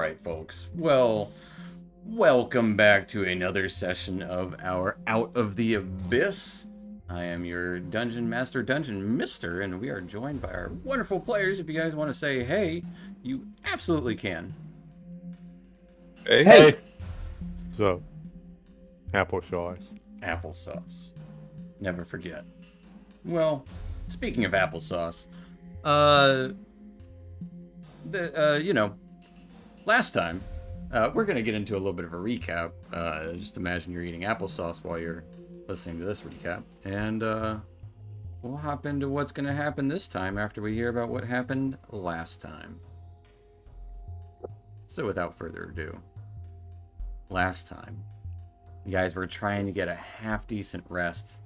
right, folks. Well, welcome back to another session of our Out of the Abyss. I am your Dungeon Master, Dungeon Mister, and we are joined by our wonderful players. If you guys want to say hey, you absolutely can. Hey. Hey. So, applesauce. Applesauce. Never forget. Well, speaking of applesauce, uh, last time, we're going to get into a little bit of a recap. Just imagine you're eating applesauce while you're listening to this recap. And we'll hop into what's going to happen this time after we hear about what happened last time. So without further ado, last time, you guys were trying to get a half-decent rest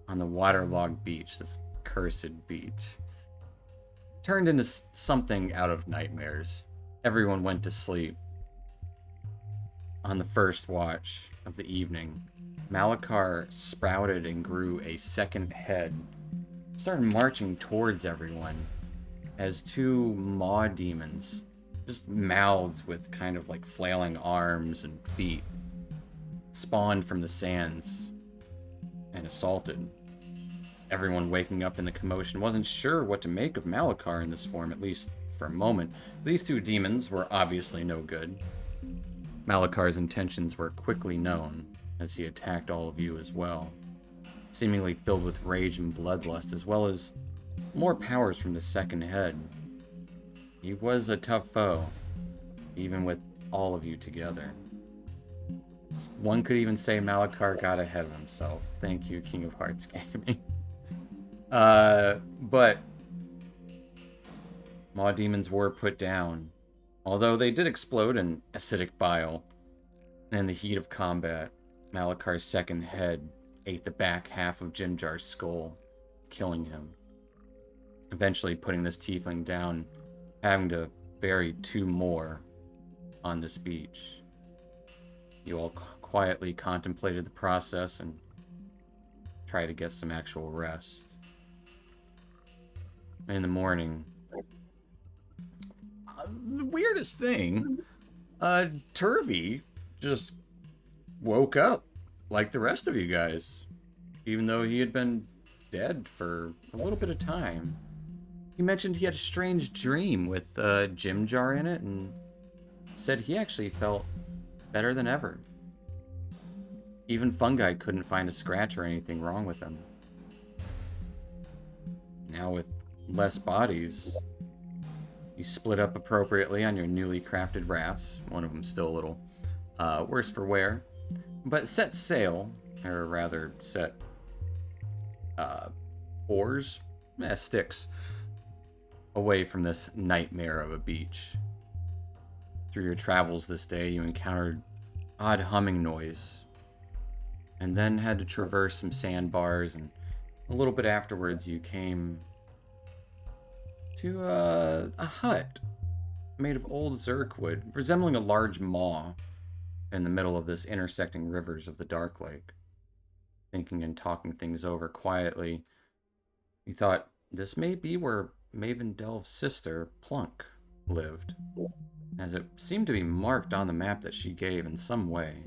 on the waterlogged beach, this cursed beach. Turned into something out of nightmares. Everyone went to sleep. On the first watch of the evening, Malachar sprouted and grew a second head, started marching towards everyone as two maw demons, just mouths with kind of like flailing arms and feet, spawned from the sands and assaulted. Everyone waking up in the commotion wasn't sure what to make of Malachar in this form, at least for a moment. These two demons were obviously no good. Malachar's intentions were quickly known, as he attacked all of you as well, seemingly filled with rage and bloodlust, as well as more powers from the second head. He was a tough foe, even with all of you together. One could even say Malachar got ahead of himself. Thank you, King of Hearts Gaming. But Maw Demons were put down, although they did explode in acidic bile. And in the heat of combat, Malachar's second head ate the back half of Jimjar's skull, killing him. Eventually putting this tiefling down, having to bury two more on this beach. You all quietly contemplated the process and tried to get some actual rest. In the morning, the weirdest thing, Turvey just woke up like the rest of you guys, even though he had been dead for a little bit of time. He mentioned he had a strange dream with Jimjar in it and said he actually felt better than ever. Even fungi couldn't find a scratch or anything wrong with him. Now with less bodies, you split up appropriately on your newly crafted rafts, one of them still a little worse for wear, but set sail, or rather set sticks, away from this nightmare of a beach. Through your travels this day, you encountered odd humming noise, and then had to traverse some sandbars, and a little bit afterwards you came to a hut made of old zerkwood, resembling a large maw in the middle of this intersecting rivers of the Dark Lake. Thinking and talking things over quietly, you thought this may be where Maven Delve's sister, Plunk, lived, as it seemed to be marked on the map that she gave in some way.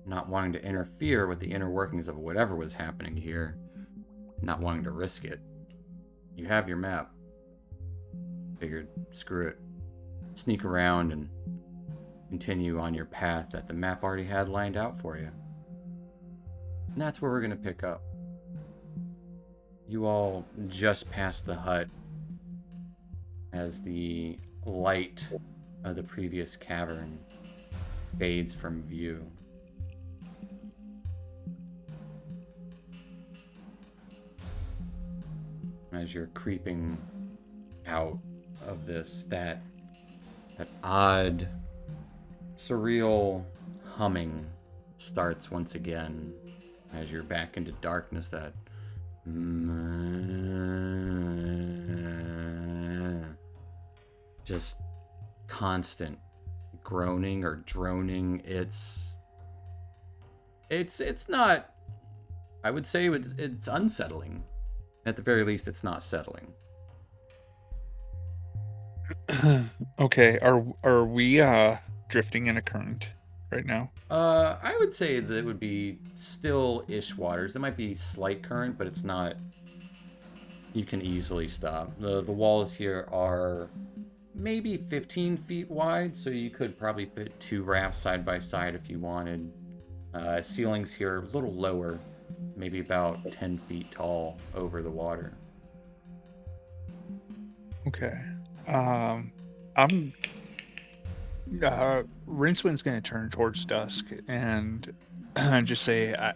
Not wanting to interfere with the inner workings of whatever was happening here, not wanting to risk it. You have your map. Figured, screw it. Sneak around and continue on your path that the map already had lined out for you. And that's where we're going to pick up. You all just passed the hut as the light of the previous cavern fades from view. As you're creeping out of this, that odd, surreal humming starts once again as you're back into darkness. That just constant groaning or droning. It's not, I would say it's unsettling. At the very least, it's not settling. Okay, are we drifting in a current right now? I would say that it would be still ish waters. There might be slight current, but it's not. You can easily stop. The walls here are maybe 15 feet wide, so you could probably fit 2 rafts side by side if you wanted. Ceilings here a little lower, maybe about 10 feet tall over the water. Okay. I'm Rincewind's gonna turn towards Dusk and just say, I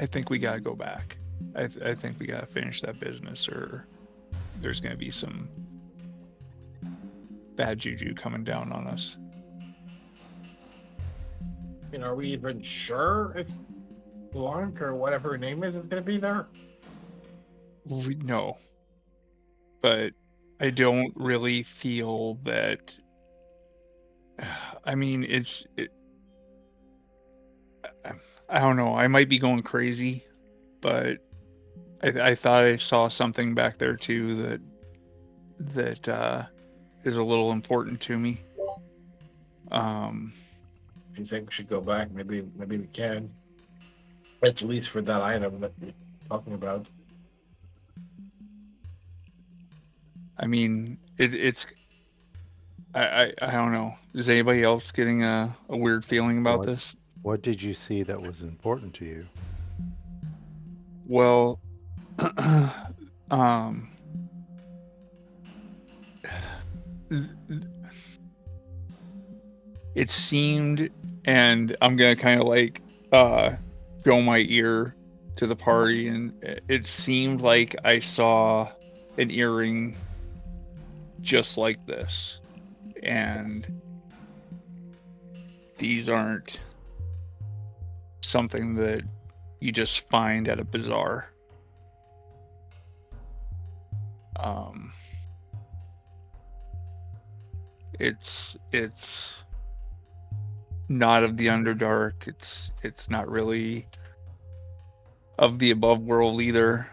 think we gotta go back. I think we gotta finish that business, or there's gonna be some bad juju coming down on us. Are we even sure if Blanc or whatever her name is going to be there? No, but I don't really feel that. I mean, I don't know. I might be going crazy, but I thought I saw something back there too that is a little important to me. If you think we should go back, maybe we can. At least for that item that you're talking about. I mean, it's. I don't know. Is anybody else getting a weird feeling about What? this? What did you see that was important to you? Well, um, it seemed, and I'm gonna kind of like show my ear to the party, and it seemed like I saw an earring just like this, and these aren't something that you just find at a bazaar. Um, it's not of the Underdark. It's not really of the above world either.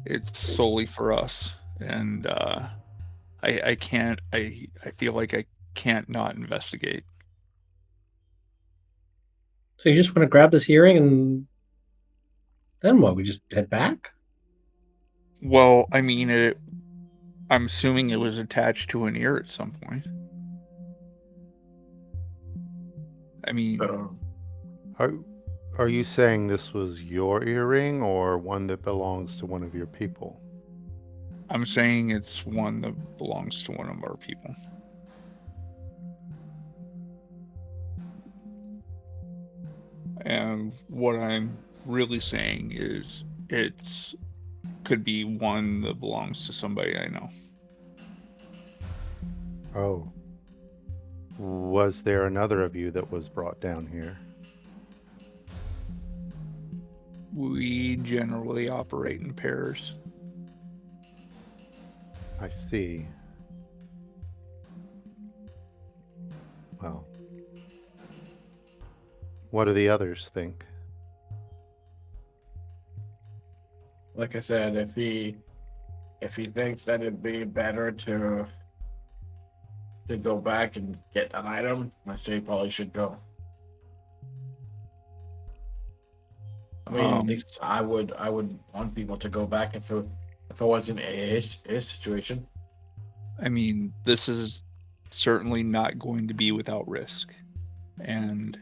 It's solely for us, and I can't. I feel like I can't not investigate. So you just want to grab this earring and then what? We just head back? Well, I mean, I'm assuming it was attached to an ear at some point. I mean, Are are you saying this was your earring or one that belongs to one of your people? I'm saying it's one that belongs to one of our people. And what I'm really saying is it's could be one that belongs to somebody I know. Oh. Was there another of you that was brought down here? We generally operate in pairs. I see. Well, what do the others think? Like I said, if he thinks that it'd be better to go back and get an item, I say he probably should go. I mean, at least I would want people to go back if it wasn't his situation. I mean, this is certainly not going to be without risk, and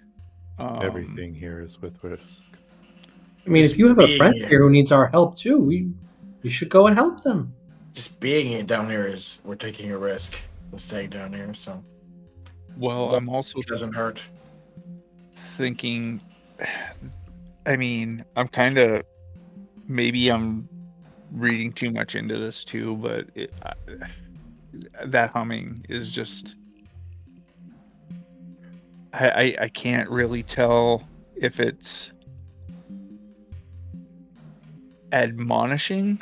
Everything here is with risk. I mean, Just if you have a being friend here. here who needs our help too, we should go and help them. Just being it down here is we're taking a risk with staying down here, so well, I'm also it doesn't hurt. thinking. I mean, I'm kind of maybe I'm reading too much into this too, but that humming is just. I can't really tell if it's admonishing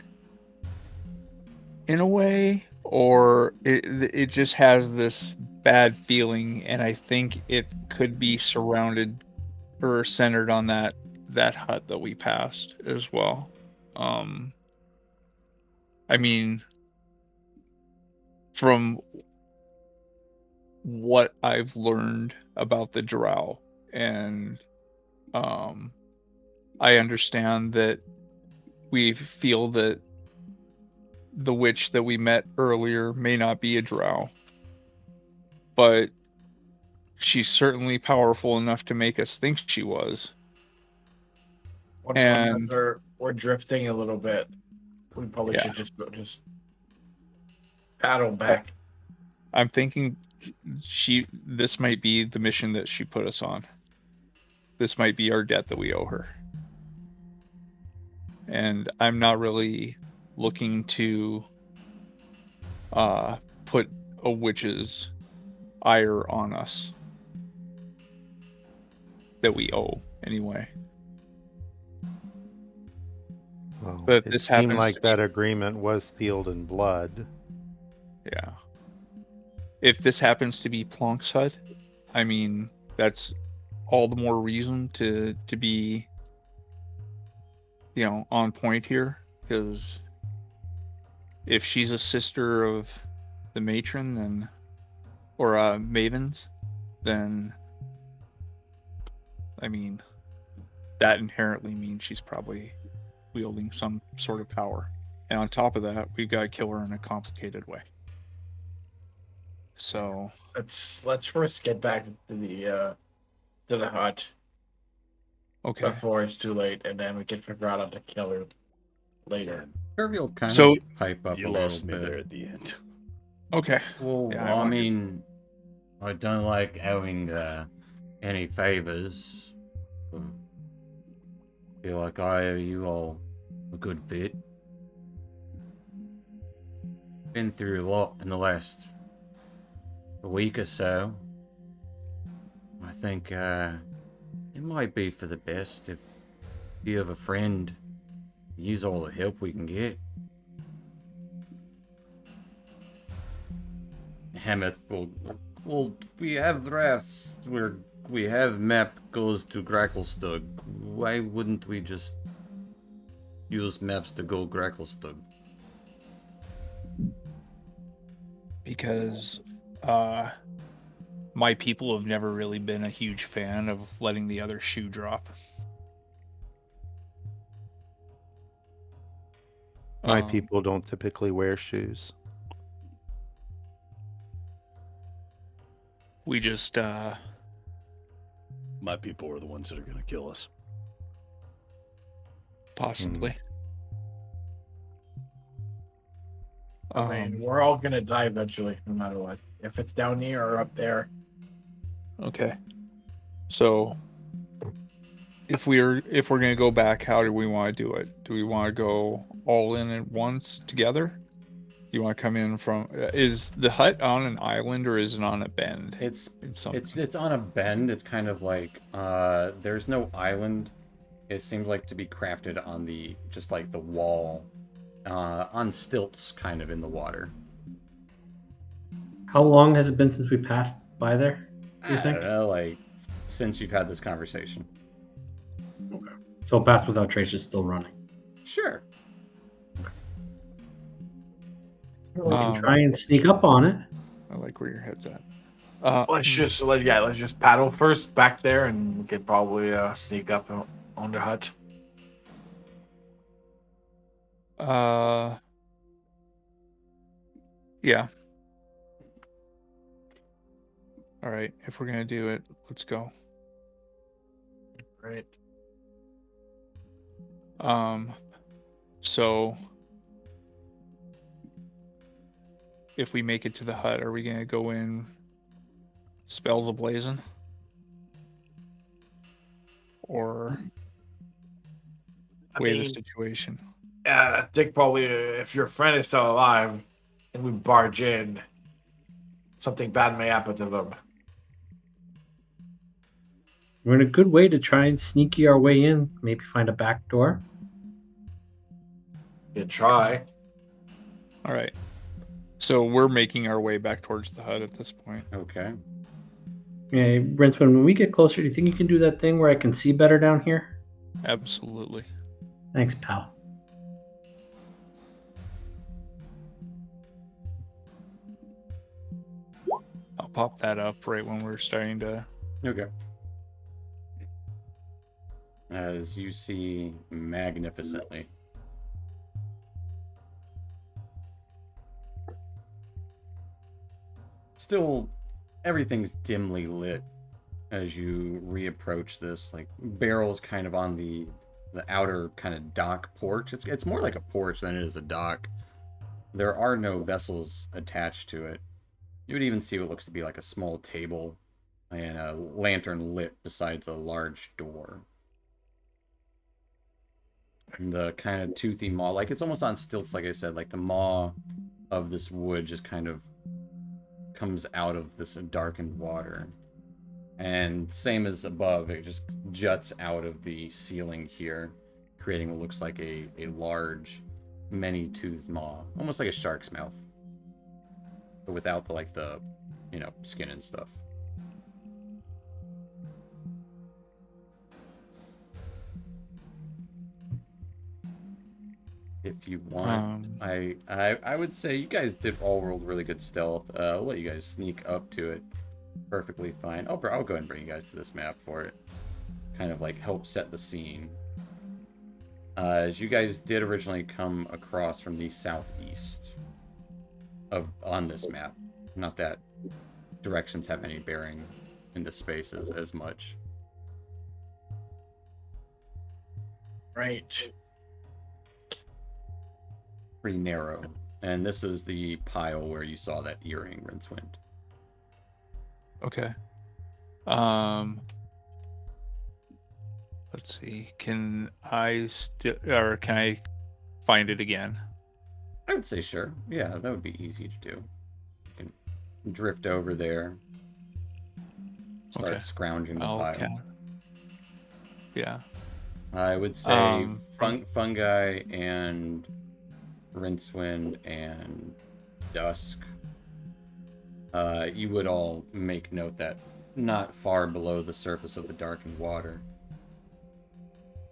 in a way, or it just has this bad feeling, and I think it could be surrounded or centered on that hut that we passed as well. I mean, from what I've learned about the drow, and I understand that we feel that the witch that we met earlier may not be a drow, but she's certainly powerful enough to make us think she was. And we're drifting a little bit. We probably Yeah. should just paddle back. I'm thinking this might be the mission that she put us on. This might be our debt that we owe her. And I'm not really looking to put a witch's ire on us that we owe anyway. Well, But it this seemed happens like to be- that agreement was sealed in blood. Yeah. If this happens to be Plonk's hut, I mean, that's all the more reason to be, on point here. Because if she's a sister of the matron, then, or Mavens, then, I mean, that inherently means she's probably wielding some sort of power. And on top of that, we've got to kill her in a complicated way. So Let's first get back to the hut okay. before it's too late, and then we can figure out how to kill her later. Kirby will kind So- of pipe up You a lost little me bit. there at the end. Okay. Well, Yeah, I wanted- mean, I don't like having any favors. But I feel like I owe you all a good bit. Been through a lot in the last week or so. I think it might be for the best if you have a friend. Use all the help we can get. Hammett well, we have drafts where we have map goes to Gracklestug. Why wouldn't we just use maps to go Gracklestug? Because my people have never really been a huge fan of letting the other shoe drop. My Um, people don't typically wear shoes. We just My people are the ones that are going to kill us. possibly. I mean, we're all gonna die eventually, no matter what. If it's down here or up there. Okay. So if we're gonna go back, how do we want to do it? Do we want to go all in at once together? Do you want to come in from? Is the hut on an island or is it on a bend? It's In something? it's on a bend. It's kind of like there's no island. It seems like to be crafted on the just like the wall, on stilts, kind of in the water. How long has it been since we passed by there? Do you I think? don't know, like since you've had this conversation. So Pass Without Trace is still running. Sure. We can Um, try and sneak up on it. I like where your head's at. Let's just paddle first back there, and we can probably sneak up on the hut. Yeah. All right. If we're gonna do it, let's go. Right. So if we make it to the hut, are we gonna go in spells ablazing? Or I weigh the mean, situation? I think probably if your friend is still alive and we barge in, something bad may happen to them. We're in a good way to try and sneaky our way in. Maybe find a back door. You try. All right. So we're making our way back towards the hut at this point. Okay. Yeah, Brinsman, when we get closer, do you think you can do that thing where I can see better down here? Absolutely. Thanks, pal. pop that up right when we're starting to. Okay. As you see magnificently. Still, everything's dimly lit as you reapproach this. Like, barrels kind of on the outer kind of dock porch. It's more like a porch than it is a dock. There are no vessels attached to it. You would even see what looks to be like a small table and a lantern lit besides a large door. And the kind of toothy maw, like it's almost on stilts, like I said, like the maw of this wood just kind of comes out of this darkened water. And same as above, it just juts out of the ceiling here, creating what looks like a large, many-toothed maw, almost like a shark's mouth, but without the skin and stuff. If you want, I would say you guys did all rolled really good stealth. I'll let you guys sneak up to it. Perfectly fine. I'll go ahead and bring you guys to this map for it. Kind of like help set the scene. As you guys did originally come across from the southeast on this map. Not that directions have any bearing in the spaces as much. Right. Pretty narrow. And this is the pile where you saw that earring, Rincewind. Okay. Let's see. Can I find it again? I would say sure. Yeah, that would be easy to do. You can drift over there. Start Okay. scrounging the I'll pile. count. Yeah. I would say from- fungi and Rincewind and Dusk. You would all make note that not far below the surface of the darkened water,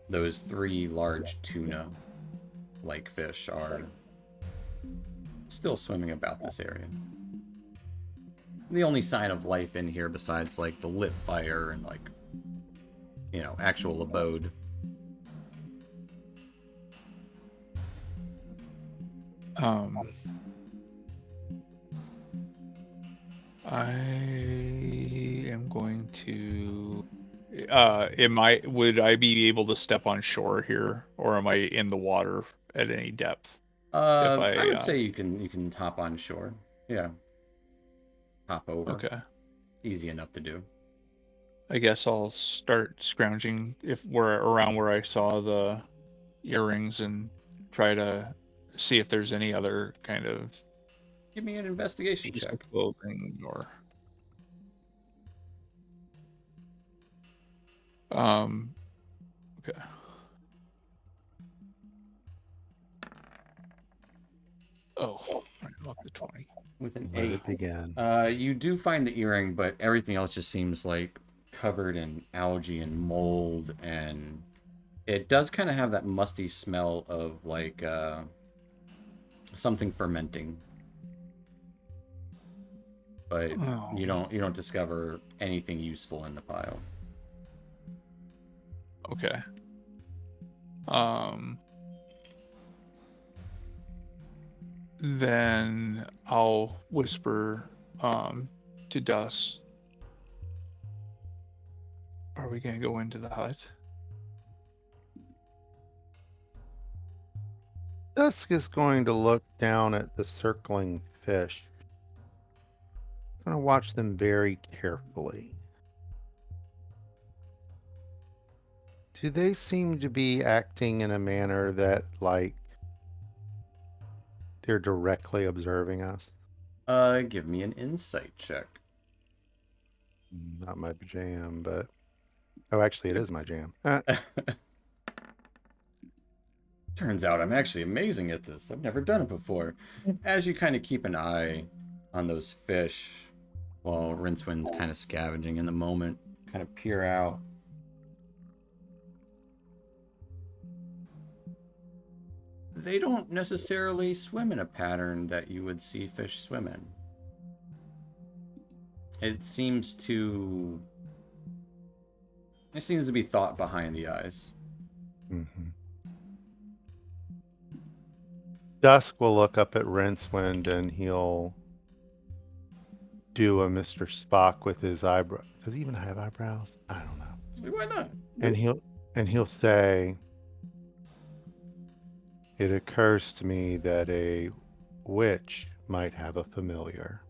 those 3 large tuna-like fish are still swimming about this area. The only sign of life in here besides like the lit fire and like, actual abode. I am going to. Would I be able to step on shore here, or am I in the water at any depth? I would say you can hop on shore. Yeah. Hop over. Okay. Easy enough to do. I guess I'll start scrounging if we're around where I saw the earrings and try to see if there's any other kind of Give me an investigation piece check. of clothing or. Okay. Oh, I'm up to 20. With an Let 8. it begin. You do find the earring, but everything else just seems like covered in algae and mold, and it does kind of have that musty smell of like something fermenting. But Oh. you don't discover anything useful in the pile. Okay. Then I'll whisper to Dust. Are we gonna go into the hut? Dusk is going to look down at the circling fish. Going to watch them very carefully. Do they seem to be acting in a manner that, like, they're directly observing us? Give me an insight check. Not my jam, but... Oh, actually, it is my jam. Turns out I'm actually amazing at this. I've never done it before. As you kind of keep an eye on those fish while Rincewind's kind of scavenging in the moment, kind of peer out. They don't necessarily swim in a pattern that you would see fish swim in. It seems to be thought behind the eyes. Mm-hmm. Dusk will look up at Rincewind and he'll do a Mr. Spock with his eyebrow. Does he even have eyebrows? I don't know. Why not? And he'll say, "It occurs to me that a witch might have a familiar."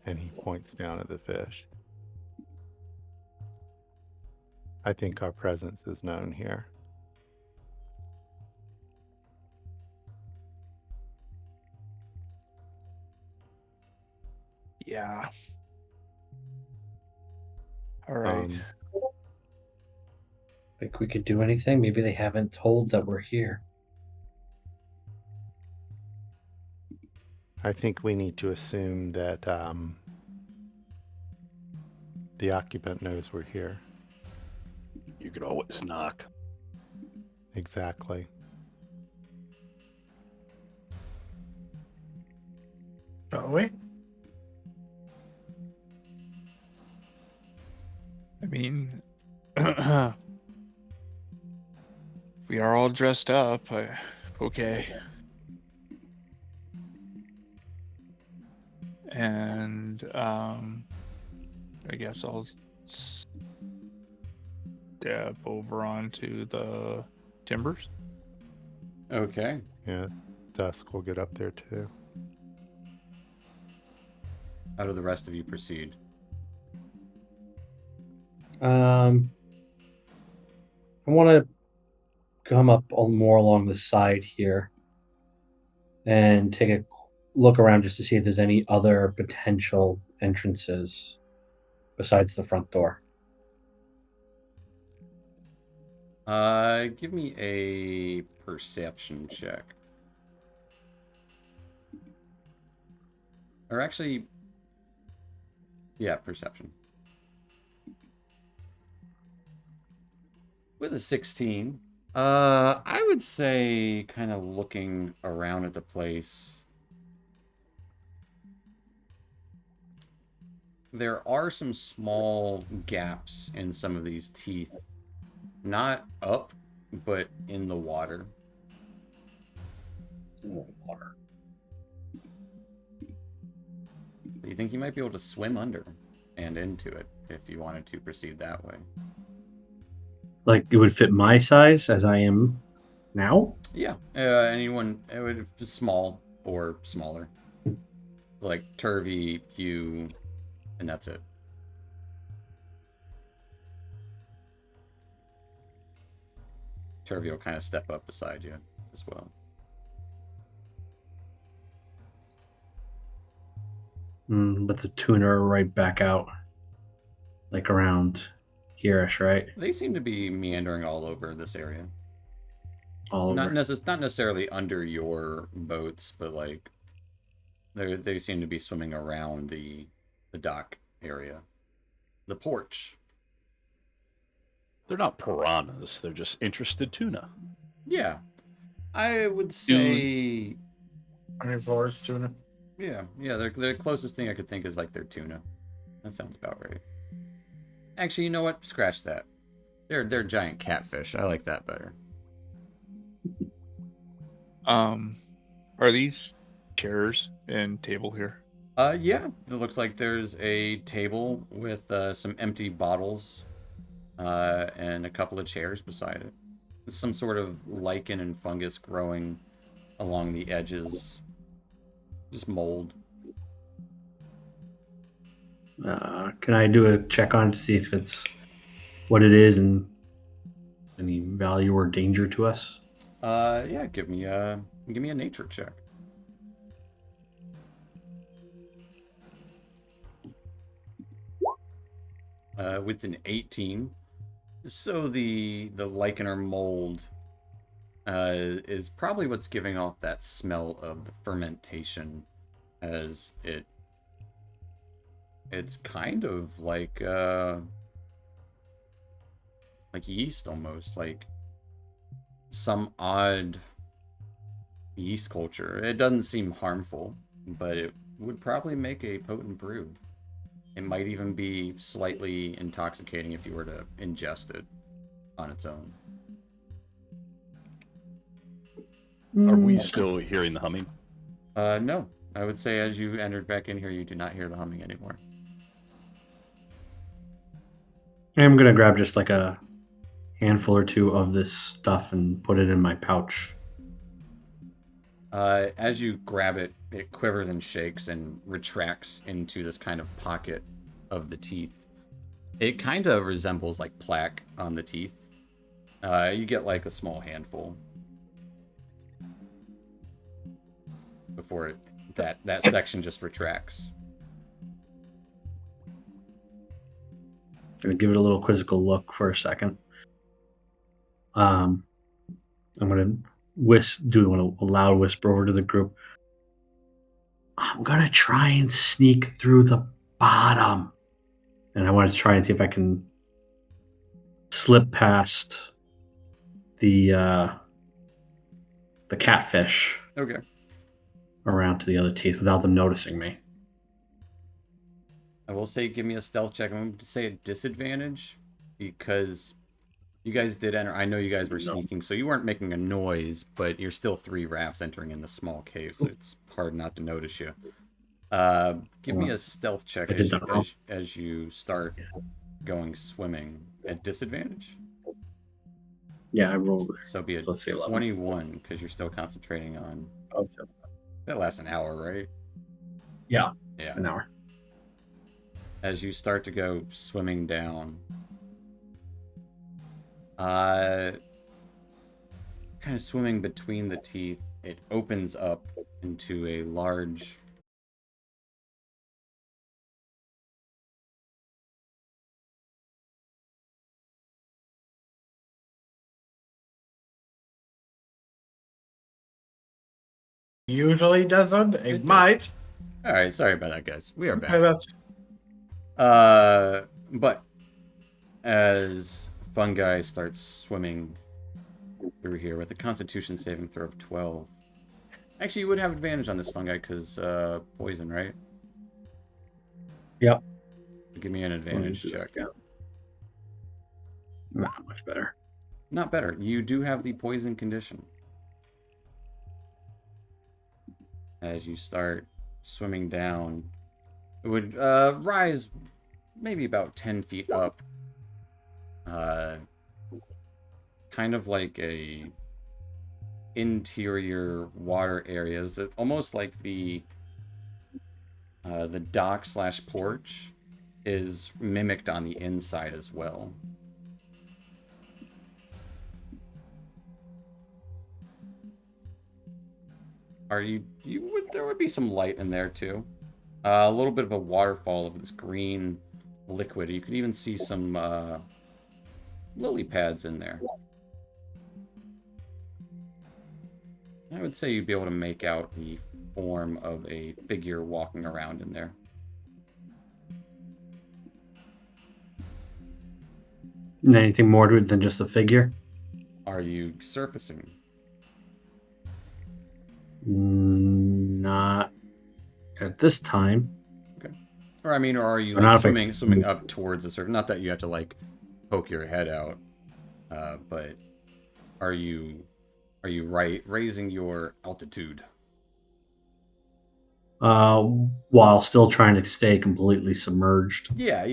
And he points down at the fish. I think our presence is known here. Yeah. All right. Think we could do anything? Maybe they haven't told that we're here. I think we need to assume that the occupant knows we're here. You could always knock. Exactly. Shall we? I mean, we are all dressed up. Okay. And I guess I'll step over onto the timbers. Okay. Yeah. Dusk will get up there too. How do the rest of you proceed? I want to come up more along the side here and take a look around just to see if there's any other potential entrances besides the front door. Give me a perception check. Or actually, yeah, perception. With a 16, I would say, kind of looking around at the place, there are some small gaps in some of these teeth. Not up, but in the water. Water. You think you might be able to swim under and into it if you wanted to proceed that way? Like it would fit my size as I am now? Yeah, anyone, it would be small or smaller. Like Turvy, you, and that's it. Turvy will kind of step up beside you as well. But the tuna are right back out. Like around here-ish, right? They seem to be meandering all over this area. All Not over. not necessarily under your boats, but like they seem to be swimming around the dock area, the porch. They're not piranhas. They're just interested tuna. Yeah, I would say. Carnivores tuna. Yeah. The closest thing I could think is like their tuna. That sounds about right. Actually, you know what? Scratch that. They're giant catfish. I like that better. Are these chairs and table here? Yeah. It looks like there's a table with some empty bottles, and a couple of chairs beside it. Some sort of lichen and fungus growing along the edges. Just mold. Can I do a check on it to see if it's what it is and any value or danger to us? Yeah. Give me a nature check. With an 18. So the lichen or mold is probably what's giving off that smell of the fermentation, as it's kind of like yeast almost, like some odd yeast culture. It doesn't seem harmful, but it would probably make a potent brew. It might even be slightly intoxicating if you were to ingest it on its own. Are we Mm, still hearing the humming? No. I would say as you entered back in here, you do not hear the humming anymore. I'm gonna grab just like a handful or two of this stuff and put it in my pouch. As you grab it, it quivers and shakes and retracts into this kind of pocket of the teeth. It kind of resembles like plaque on the teeth. You get like a small handful before that section just retracts. Gonna give it a little quizzical look for a second. I'm gonna do a loud whisper over to the group. I'm gonna try and sneak through the bottom, and I want to try and see if I can slip past the catfish Okay. around to the other teeth without them noticing me. I will say give me a stealth check. I'm going to say a disadvantage because you guys did enter. I know you guys were sneaking, so you weren't making a noise, but you're still 3 rafts entering in the small cave, so it's hard not to notice you. Give me a stealth check I did that wrong. as you start going swimming at disadvantage. Yeah, I rolled. So be a Let's say 11. 21 because you're still concentrating on. Oh, so That lasts an hour, right? Yeah. Yeah. an hour. As you start to go swimming down, kind of swimming between the teeth, it opens up into a large Usually doesn't. It It does. might. All right, sorry about that, guys. We are Okay, back. that's But as fungi starts swimming through here with a Constitution saving throw of 12. Actually, you would have advantage on this fungi because poison, right? Yep. Give me an advantage check. Yeah. Not much better. Not better. You do have the poison condition. As you start swimming down, it would rise maybe about 10 feet up. Kind of like a interior water areas, almost like the dock / porch is mimicked on the inside as well. There would be some light in there too. A little bit of a waterfall of this green liquid. You could even see some lily pads in there. I would say you'd be able to make out the form of a figure walking around in there. Anything more to it than just a figure? Are you surfacing? Not at this time. Or I mean, or are you Or like not if I- swimming up towards the surface? Not that you have to like poke your head out, but are you raising your altitude? While still trying to stay completely submerged. Yeah,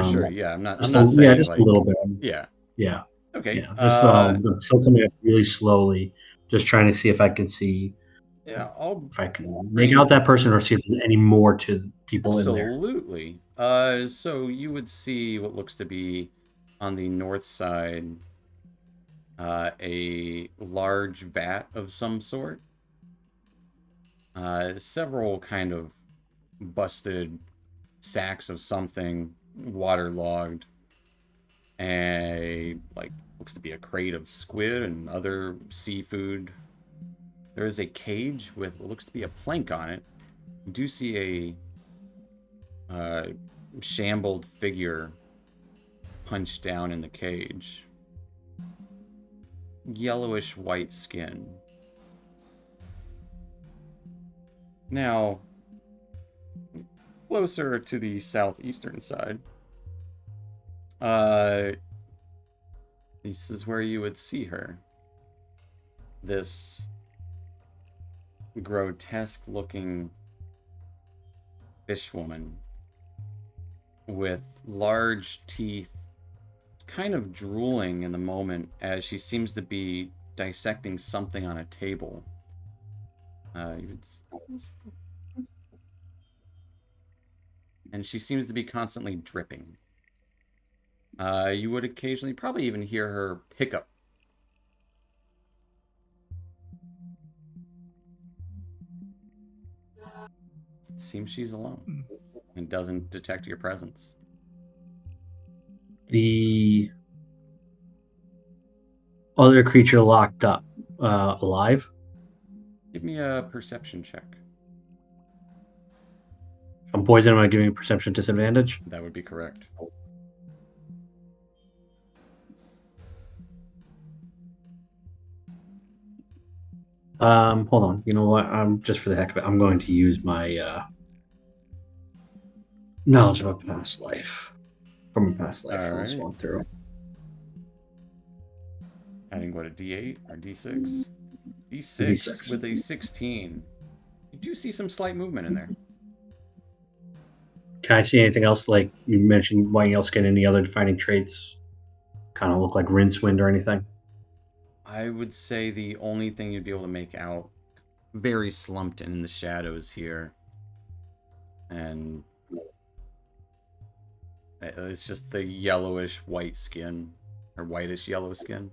for sure. Yeah, I'm not saying just like a little bit. yeah. Yeah, Okay. yeah. Just still coming up really slowly. Just trying to see if I can see yeah, if I can make out that person or see if there's any more to people in there. Absolutely. So you would see what looks to be on the north side a large vat of some sort. Several kind of busted sacks of something waterlogged. Looks to be a crate of squid and other seafood. There is a cage with what looks to be a plank on it. You do see a shambled figure punched down in the cage. Yellowish white skin. Now, closer to the southeastern side, this is where you would see her. This grotesque-looking fish woman with large teeth, kind of drooling in the moment as she seems to be dissecting something on a table. And she seems to be constantly dripping. You would occasionally probably even hear her hiccup. It seems she's alone and doesn't detect your presence. The other creature locked up, alive? Give me a perception check. I'm poisoned. Am I giving a perception disadvantage? That would be correct. Hold on. You know what? I'm just for the heck of it, I'm going to use my knowledge of a past life from a past life from this Alright. one through. Adding what, a D8 or D6? D6 D6. with a 16. You do see some slight movement in there. Can I see anything else? Like you mentioned, white yellow skin. Any other defining traits? Kind of look like Rincewind or anything? I would say the only thing you'd be able to make out, very slumped in the shadows here, and it's just the yellowish white skin, or whitish yellow skin.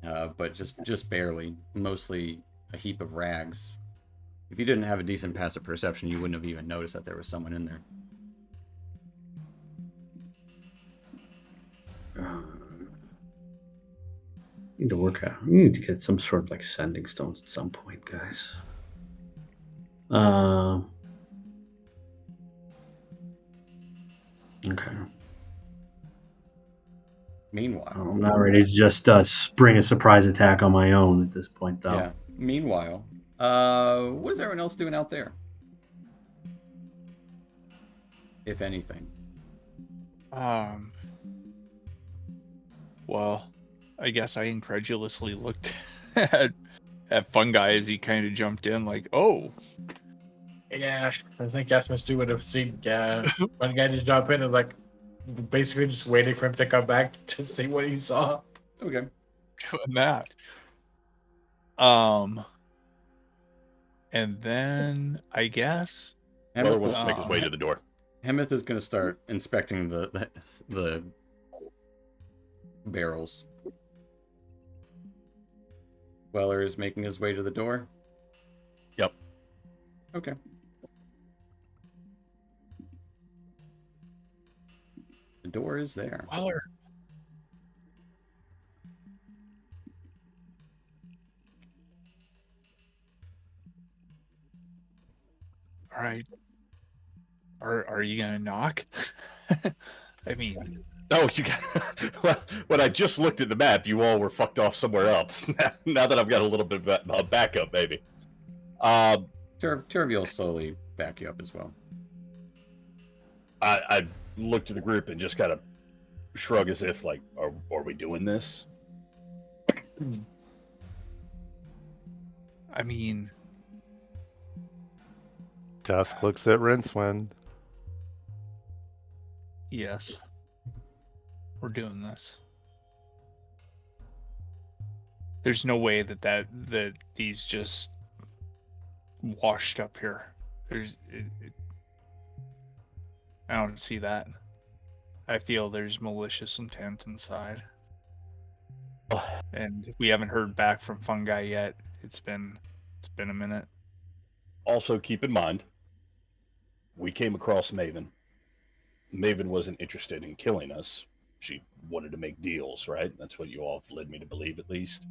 But just barely, mostly a heap of rags. If you didn't have a decent passive perception, you wouldn't have even noticed that there was someone in there. Need to work out. We need to get some sort of like sending stones at some point, guys. Okay. Meanwhile, I'm not ready to just spring a surprise attack on my own at this point, though. yeah. Meanwhile, what's everyone else doing out there? If anything. Well, I guess I incredulously looked at Fungi as he kind of jumped in, like, oh. Yeah, I think Asmus would have seen one guy just jump in and like basically just waiting for him to come back to see what he saw. Okay. Doing that. And then I guess Weller Hemeth, wants to make his way to the door. Hemeth is going to start inspecting the barrels. Weller is making his way to the door. Yep. Okay. The door is there. Weller. All right. Are you gonna knock? I mean, Oh, you got. Well, when I just looked at the map, you all were fucked off somewhere else. Now that I've got a little bit of backup, maybe. Turvy will slowly back you up as well. I look to the group and just kind of shrug as if, like, are we doing this? I mean, Dusk looks at Rincewind. yes. We're doing this. There's no way that these just washed up here. I don't see that. I feel there's malicious intent inside. And we haven't heard back from Fungi yet. It's been a minute. Also, keep in mind, we came across Maven. Maven wasn't interested in killing us. She wanted to make deals, right? That's what you all led me to believe, at least.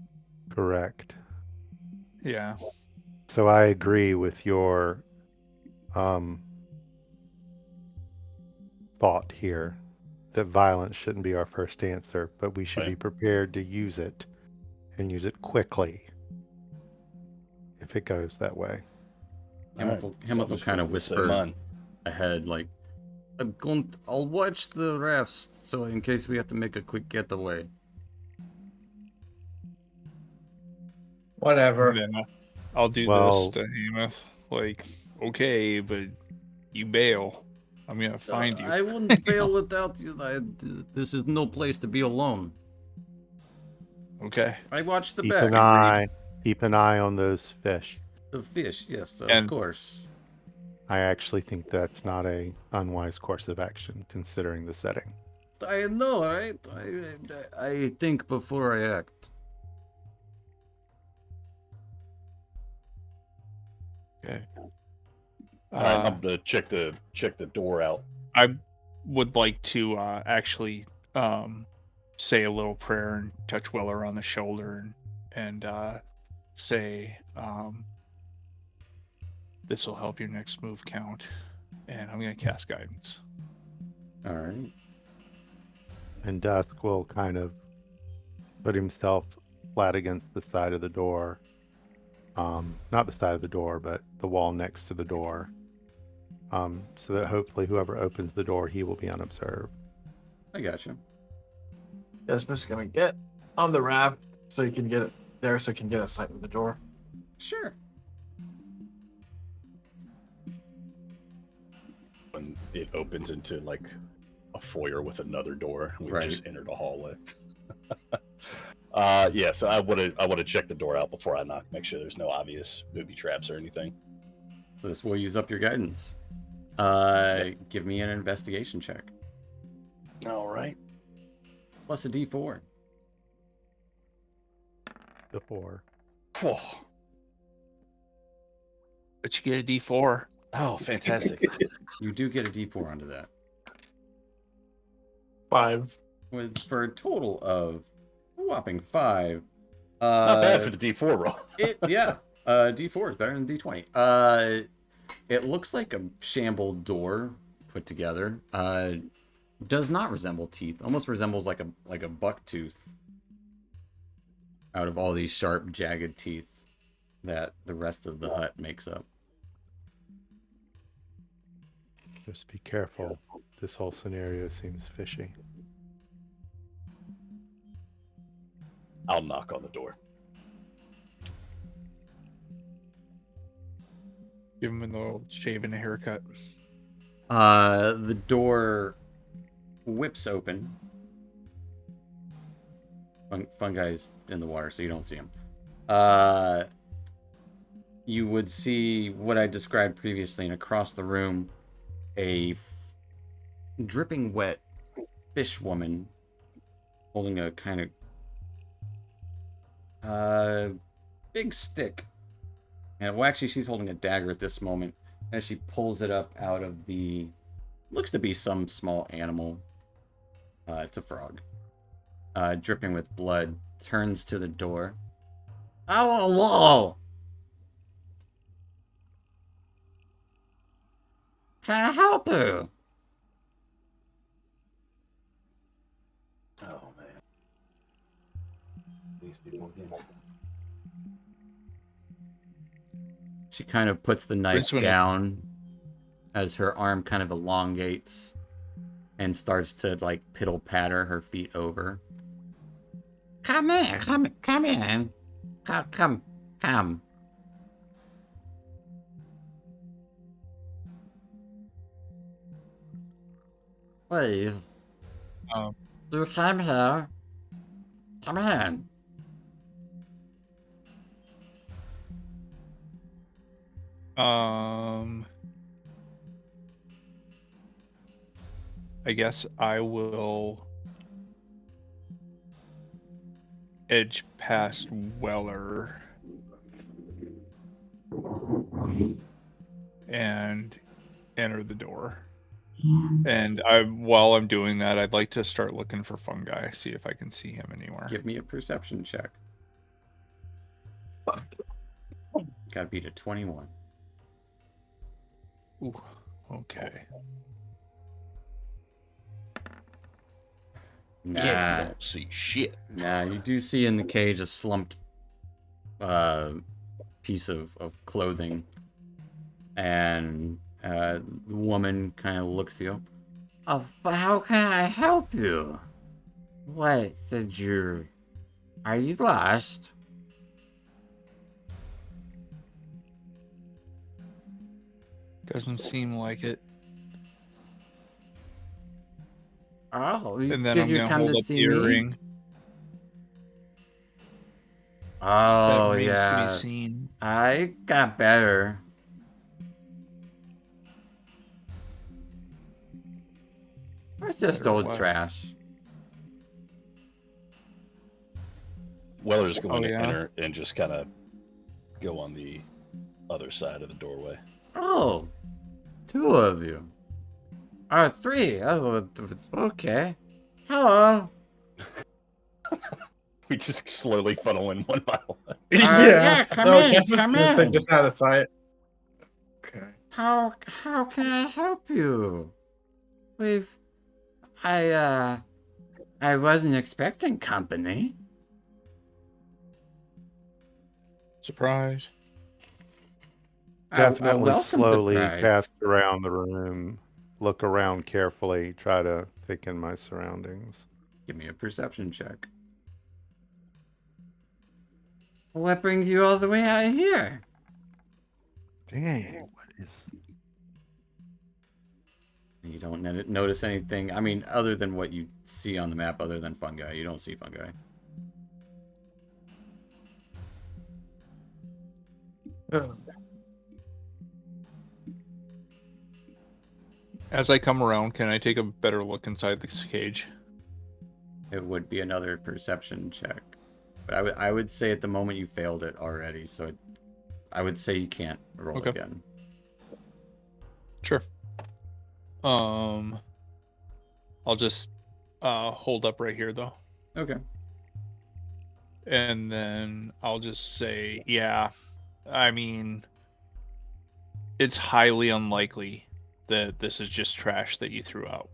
Correct. Yeah. So I agree with your thought here that violence shouldn't be our first answer, but we should Right. be prepared to use it and use it quickly if it goes that way. Hemeth will kind of whisper mine. ahead, like, I'll watch the rafts, so in case we have to make a quick getaway. Whatever. And then I'll do Well- this to Hamath. Like, okay, but you bail. I'm gonna find you. I wouldn't bail without you. This is no place to be alone. Okay. I watched the Keep bag. an eye on those fish. The fish, yes, of And- course. I actually think that's not a unwise course of action, considering the setting. I know, right? I think before I act. Okay. All right, I'm gonna check the door out. I would like to actually say a little prayer and touch Weller on the shoulder and say, this will help your next move count. And I'm going to cast guidance. All right. And Dusk will kind of put himself flat against the side of the door. Not the side of the door, but the wall next to the door. So that hopefully whoever opens the door, he will be unobserved. I got you. Yes, Mr. Gonna get on the raft so you can get it there so you can get a sight of the door. Sure. When it opens into like a foyer with another door, we Right. just entered a hallway. So I want to check the door out before I knock, make sure there's no obvious booby traps or anything. So this will use up your guidance. Give me an investigation check. All right. Plus a D4. The 4. But you get a D4. Oh, fantastic. You do get a D4 onto that. 5. For a total of a whopping 5. Not bad for the D4 roll. D4 is better than D20. It looks like a shambled door put together. Does not resemble teeth. Almost resembles like a buck tooth. Out of all these sharp, jagged teeth that the rest of the hut makes up. Just be careful. This whole scenario seems fishy. I'll knock on the door. Give him an old shave and a haircut. The door whips open. Fungi's in the water, so you don't see him. You would see what I described previously, and across the room, a dripping wet fish woman holding a kind of big stick. And well, actually, she's holding a dagger at this moment as she pulls it up out of the looks to be some small animal. It's a frog. Dripping with blood, turns to the door. Oh, whoa! Can I help you? Oh man. These people again. She kind of puts the knife Just wanna- down as her arm kind of elongates and starts to like piddle patter her feet over. Come in, come in. Come. Please. You came here. Come in. I guess I will edge past Weller and enter the door. And while I'm doing that, I'd like to start looking for fungi, see if I can see him anywhere. Give me a perception check. Gotta beat a 21. Ooh, okay. Yeah, you don't see shit. Nah, you do see in the cage a slumped piece of clothing. And the woman kind of looks at you. Oh, but how can I help you? What did you... Are you lost? Doesn't seem like it. Oh, And then did I'm you gonna come hold to up see the me? earring. That Oh, remains to be yeah. seen. I got better. It's just Better old what? trash. Weller's going Oh, to yeah? enter and just kind of go on the other side of the doorway. Oh, two of you. Oh, three. Oh, okay. Hello. We just slowly funnel in one by one. Yeah, come no, in, Casper's come gonna stay in. just out of sight. Okay. How can I help you? I wasn't expecting company. Surprise. I Definitely welcome slowly surprise. cast around the room, look around carefully, try to take in my surroundings. Give me a perception check. What brings you all the way out here? Dang, what is... You don't notice anything. I mean, other than what you see on the map, other than fungi. You don't see fungi. As I come around, can I take a better look inside this cage? It would be another perception check. But I would say at the moment you failed it already, so I would say you can't roll Okay. again. Sure. I'll just hold up right here though. Okay. And then I'll just say, yeah, I mean, it's highly unlikely that this is just trash that you threw out.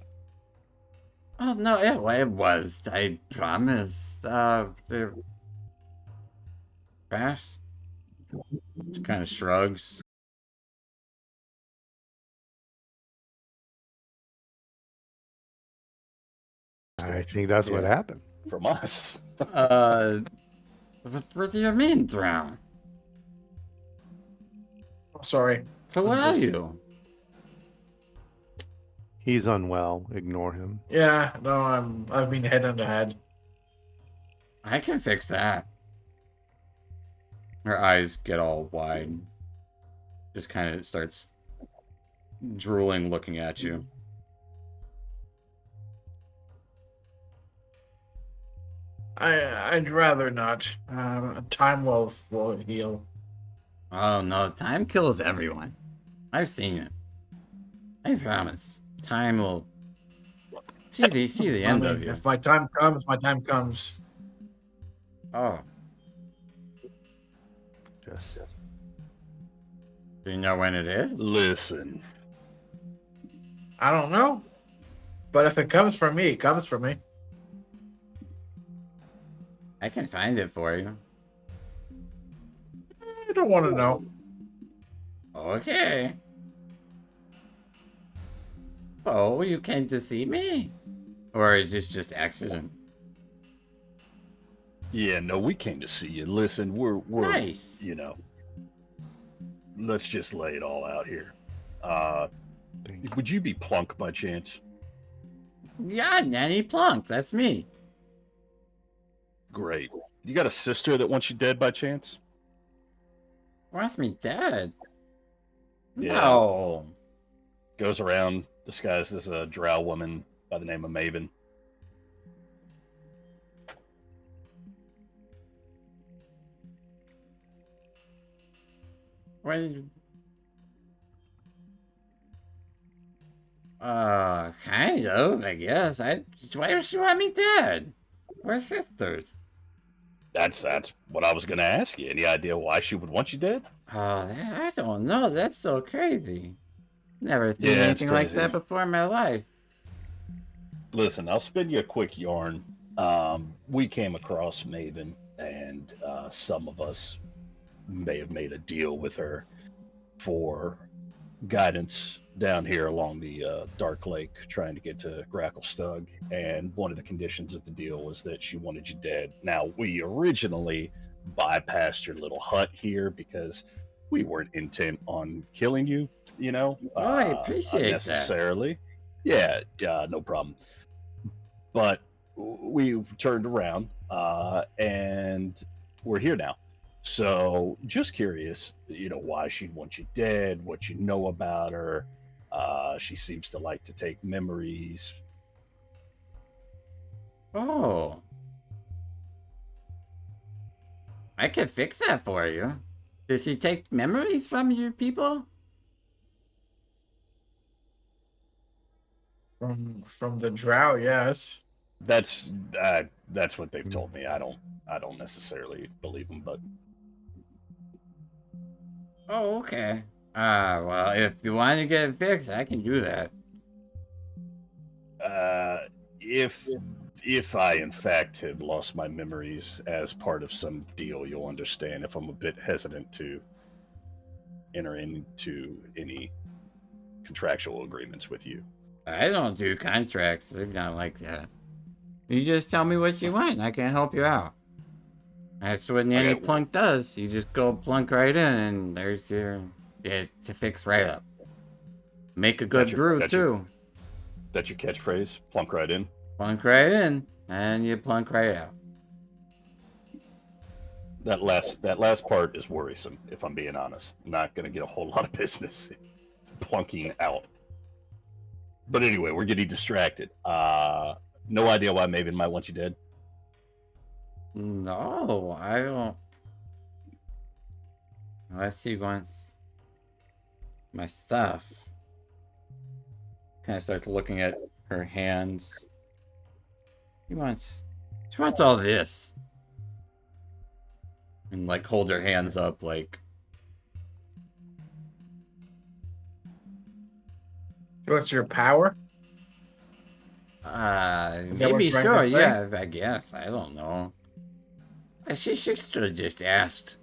Oh no, it was. I promise. Trash. Just kind of shrugs. I think that's what Yeah. happened. From us. What do you mean drown? Sorry. Who I'm are just- you? He's unwell. Ignore him. Yeah, no, I've been head under head. I can fix that. Her eyes get all wide. Just kind of starts drooling, looking at you. I'd rather not. Time will heal. Oh no, time kills everyone. I've seen it. I promise. Time will see the end of you. If my time comes, my time comes. Oh, Just do you know when it is? Listen, I don't know, but if it comes from me, it comes from me. I can find it for you. I don't want to know. Okay. Oh, you came to see me? Or is this just accident? yeah, no, we came to see you. Listen, we're Nice. you know, let's just lay it all out here. thank you. Would you be Plunk by chance? Yeah, Nanny Plunk, that's me. Great. You got a sister that wants you dead by chance? Wants me dead? Yeah. No. Goes around disguised as a drow woman by the name of Maven. When... kind of, I guess. Why does she want me dead? We're sisters. That's what I was gonna ask you. Any idea why she would want you dead? Oh, I don't know. That's so crazy. Never seen Yeah, it's anything like crazy. that before in my life. Listen, I'll spin you a quick yarn. We came across Maven, and some of us may have made a deal with her for guidance down here along the Dark Lake, trying to get to Gracklestug, and one of the conditions of the deal was that she wanted you dead. Now, we originally bypassed your little hut here because we weren't intent on killing you, you know, Oh, I appreciate that. unnecessarily. Yeah, no problem. But we turned around, and we're here now. So, just curious, why she'd want you dead, what you know about her. She seems to like to take memories. Oh. I can fix that for you. Does she take memories from you people? From the drow, yes. That's what they've told me. I don't necessarily believe them, but Oh, okay. Well, if you want to get it fixed, I can do that. if I in fact have lost my memories as part of some deal, you'll understand if I'm a bit hesitant to enter into any contractual agreements with you. I don't do contracts. They're not like that. You just tell me what you want, and I can help you out. That's what any Okay. plunk does. You just go plunk right in, and there's your to fix right up. Make a good brew too. That's your catchphrase. Plunk right in. Plunk right in, and you plunk right out. That last part is worrisome, if I'm being honest. Not going to get a whole lot of business plunking out. But anyway, we're getting distracted. No idea why Maven might want you dead. No, I don't. Unless he wants my stuff. Kind of starts looking at her hands. She wants all this. And like hold her hands up like. What's your power? Is that what Maybe you're trying sure, to say? yeah, I guess. I don't know. She should have just asked.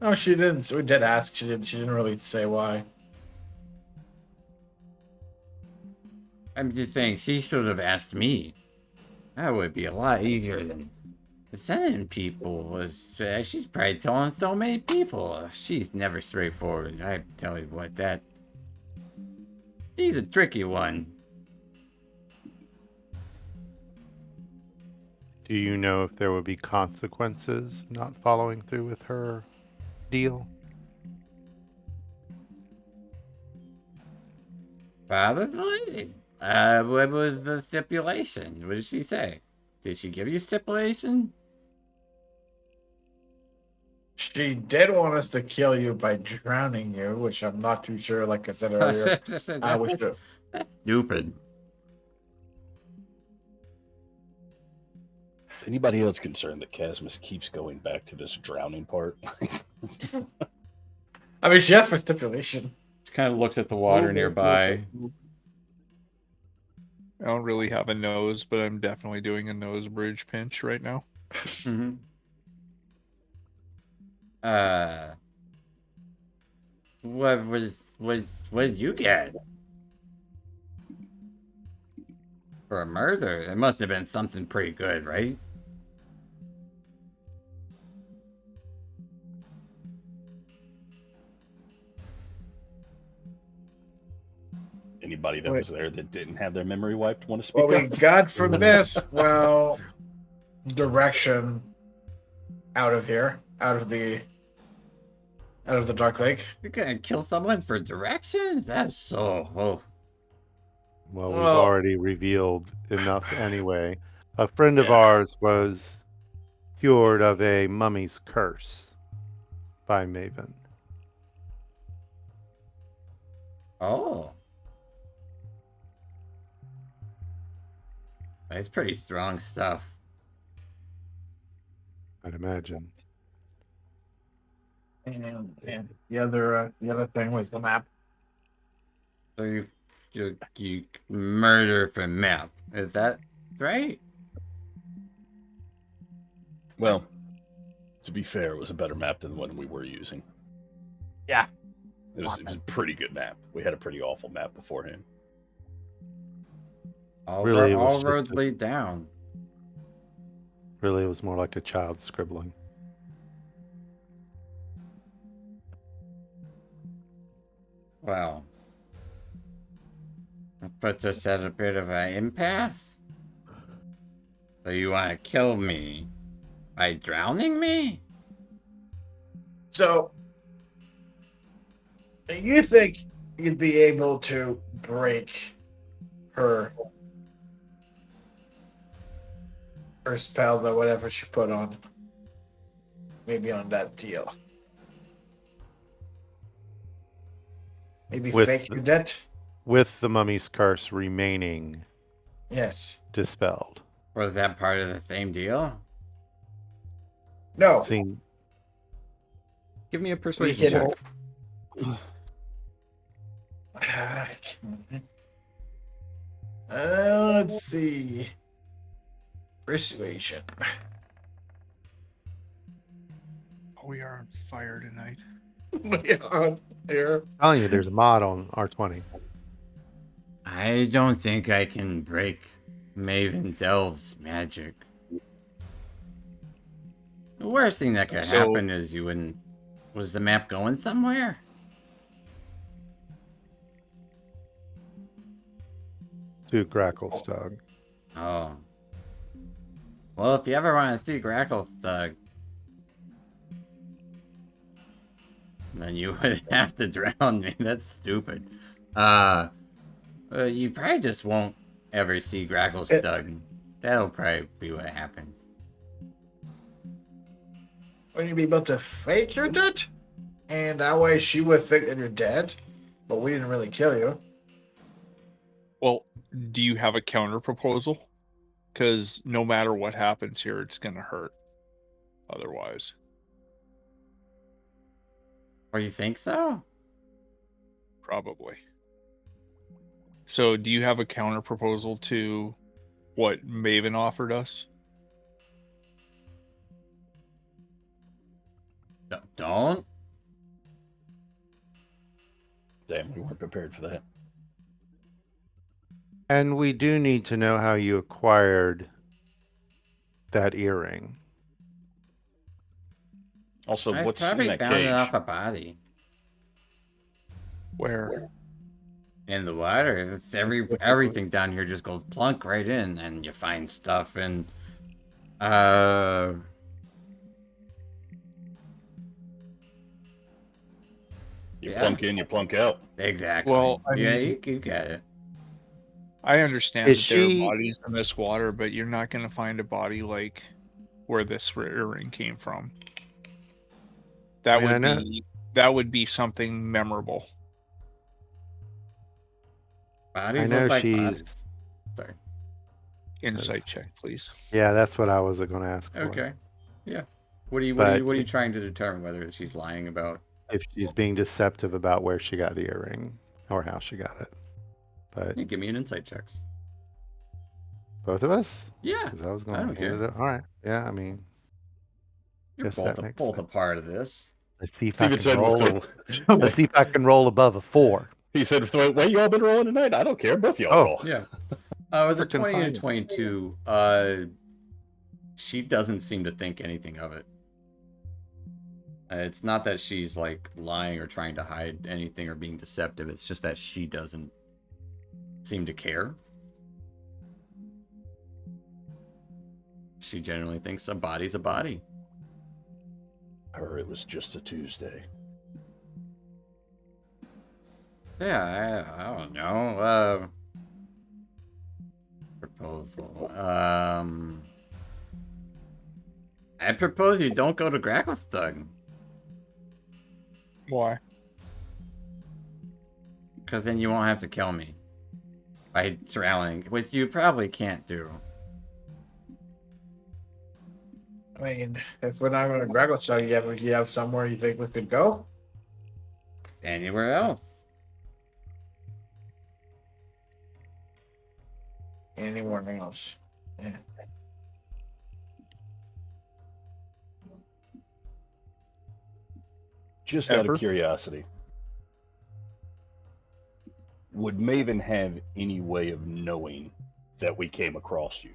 No, she didn't. So we did ask. She didn't really say why. I'm just saying she should have asked me. That would be a lot easier than sending people. She's probably telling so many people. She's never straightforward. I tell you what, she's a tricky one. Do you know if there would be consequences not following through with her deal? Probably. What was the stipulation? What did she say? Did she give you stipulation? She did want us to kill you by drowning you, which I'm not too sure. Like I said earlier, That's stupid. stupid. Anybody else concerned that Casmus keeps going back to this drowning part? I mean, she asked for stipulation. She kind of looks at the water nearby. I don't really have a nose, but I'm definitely doing a nose bridge pinch right now. Mm-hmm. What did you get? For a murder? It must have been something pretty good, right? Anybody that was there that didn't have their memory wiped want to speak What we up? got from this, well, direction out of here, out of the Dark Lake. You're gonna kill someone for directions? That's so... Oh. Well, we've Well- already revealed enough anyway. A friend of ours was cured of a mummy's curse by Maven. Oh. That's pretty strong stuff. I'd imagine. And the other thing was the map. So you murder for map. Is that right? Well, to be fair, it was a better map than the one we were using. Yeah. It was a pretty good map. We had a pretty awful map beforehand. Really, it was All just roads a- lead down. Really, it was more like a child scribbling. Well, that puts us at a bit of an impasse. So you want to kill me by drowning me? So, you think you'd be able to break her spell, or whatever she put on? Maybe on that deal. Maybe With fake the- your debt? With the mummy's curse remaining Yes. dispelled. Was that part of the same deal? No. Seeing Give me a We persuasion can. check. Let's see. Persuasion. We are on fire tonight. Yeah, there. telling you, there's a mod on R20. I don't think I can break Maven Delve's magic. The worst thing that could So- happen is you wouldn't. Was the map going somewhere? To Gracklestug. Oh. Well, if you ever want to see Gracklestug, then you would have to drown me. That's stupid. You probably just won't ever see Gracklestug. That'll probably be what happens. Would you be able to fake your debt? And that way she would think that you're dead, but we didn't really kill you. Well, do you have a counter proposal? Because no matter what happens here, it's gonna hurt. Otherwise, Or you think so? probably. So, do you have a counter proposal to what Maven offered us? Don't? Damn, we weren't prepared for that. And we do need to know how you acquired that earring. Also, I what's in probably that found it cage? off a body. Where? In the water. It's everything down here just goes plunk right in, and you find stuff and You Yeah. plunk in, you plunk out. exactly. Well, I yeah, mean- you get it. I understand Is that there she- are bodies in this water, but you're not gonna find a body like where this earring came from. That I mean, I would know- be something memorable. Bodies know look like she's- bodies. Sorry. Insight check, please. Yeah, that's what I was going to ask for. Okay. Yeah. What are you But trying to determine whether she's lying about? if she's being deceptive about where she got the earring or how she got it. But Yeah, give me an insight checks. both of us? Yeah. Because I was I going don't to hand care. it up. All right. Yeah, I mean, You're Guess both that makes both a sense. part of this. let's see if Steven I can said, roll. with Let's see if I can roll above a 4. he said, "With the way you all been rolling tonight, I don't care. Both of y'all Oh. roll." Yeah. With a Frickin' 20 and fine. 22, she doesn't seem to think anything of it. It's not that she's like lying or trying to hide anything or being deceptive. It's just that she doesn't seem to care. She generally thinks a body's a body. Her, it was just a Tuesday. Yeah, I don't know. Proposal. I propose you don't go to Gracklestug. Why? Because then you won't have to kill me by drowning, which you probably can't do. I mean, if we're not going to Graggle Sug, you have somewhere you think we could go? Anywhere else. Anywhere else. Yeah. Just out Ever? of curiosity, would Maven have any way of knowing that we came across you?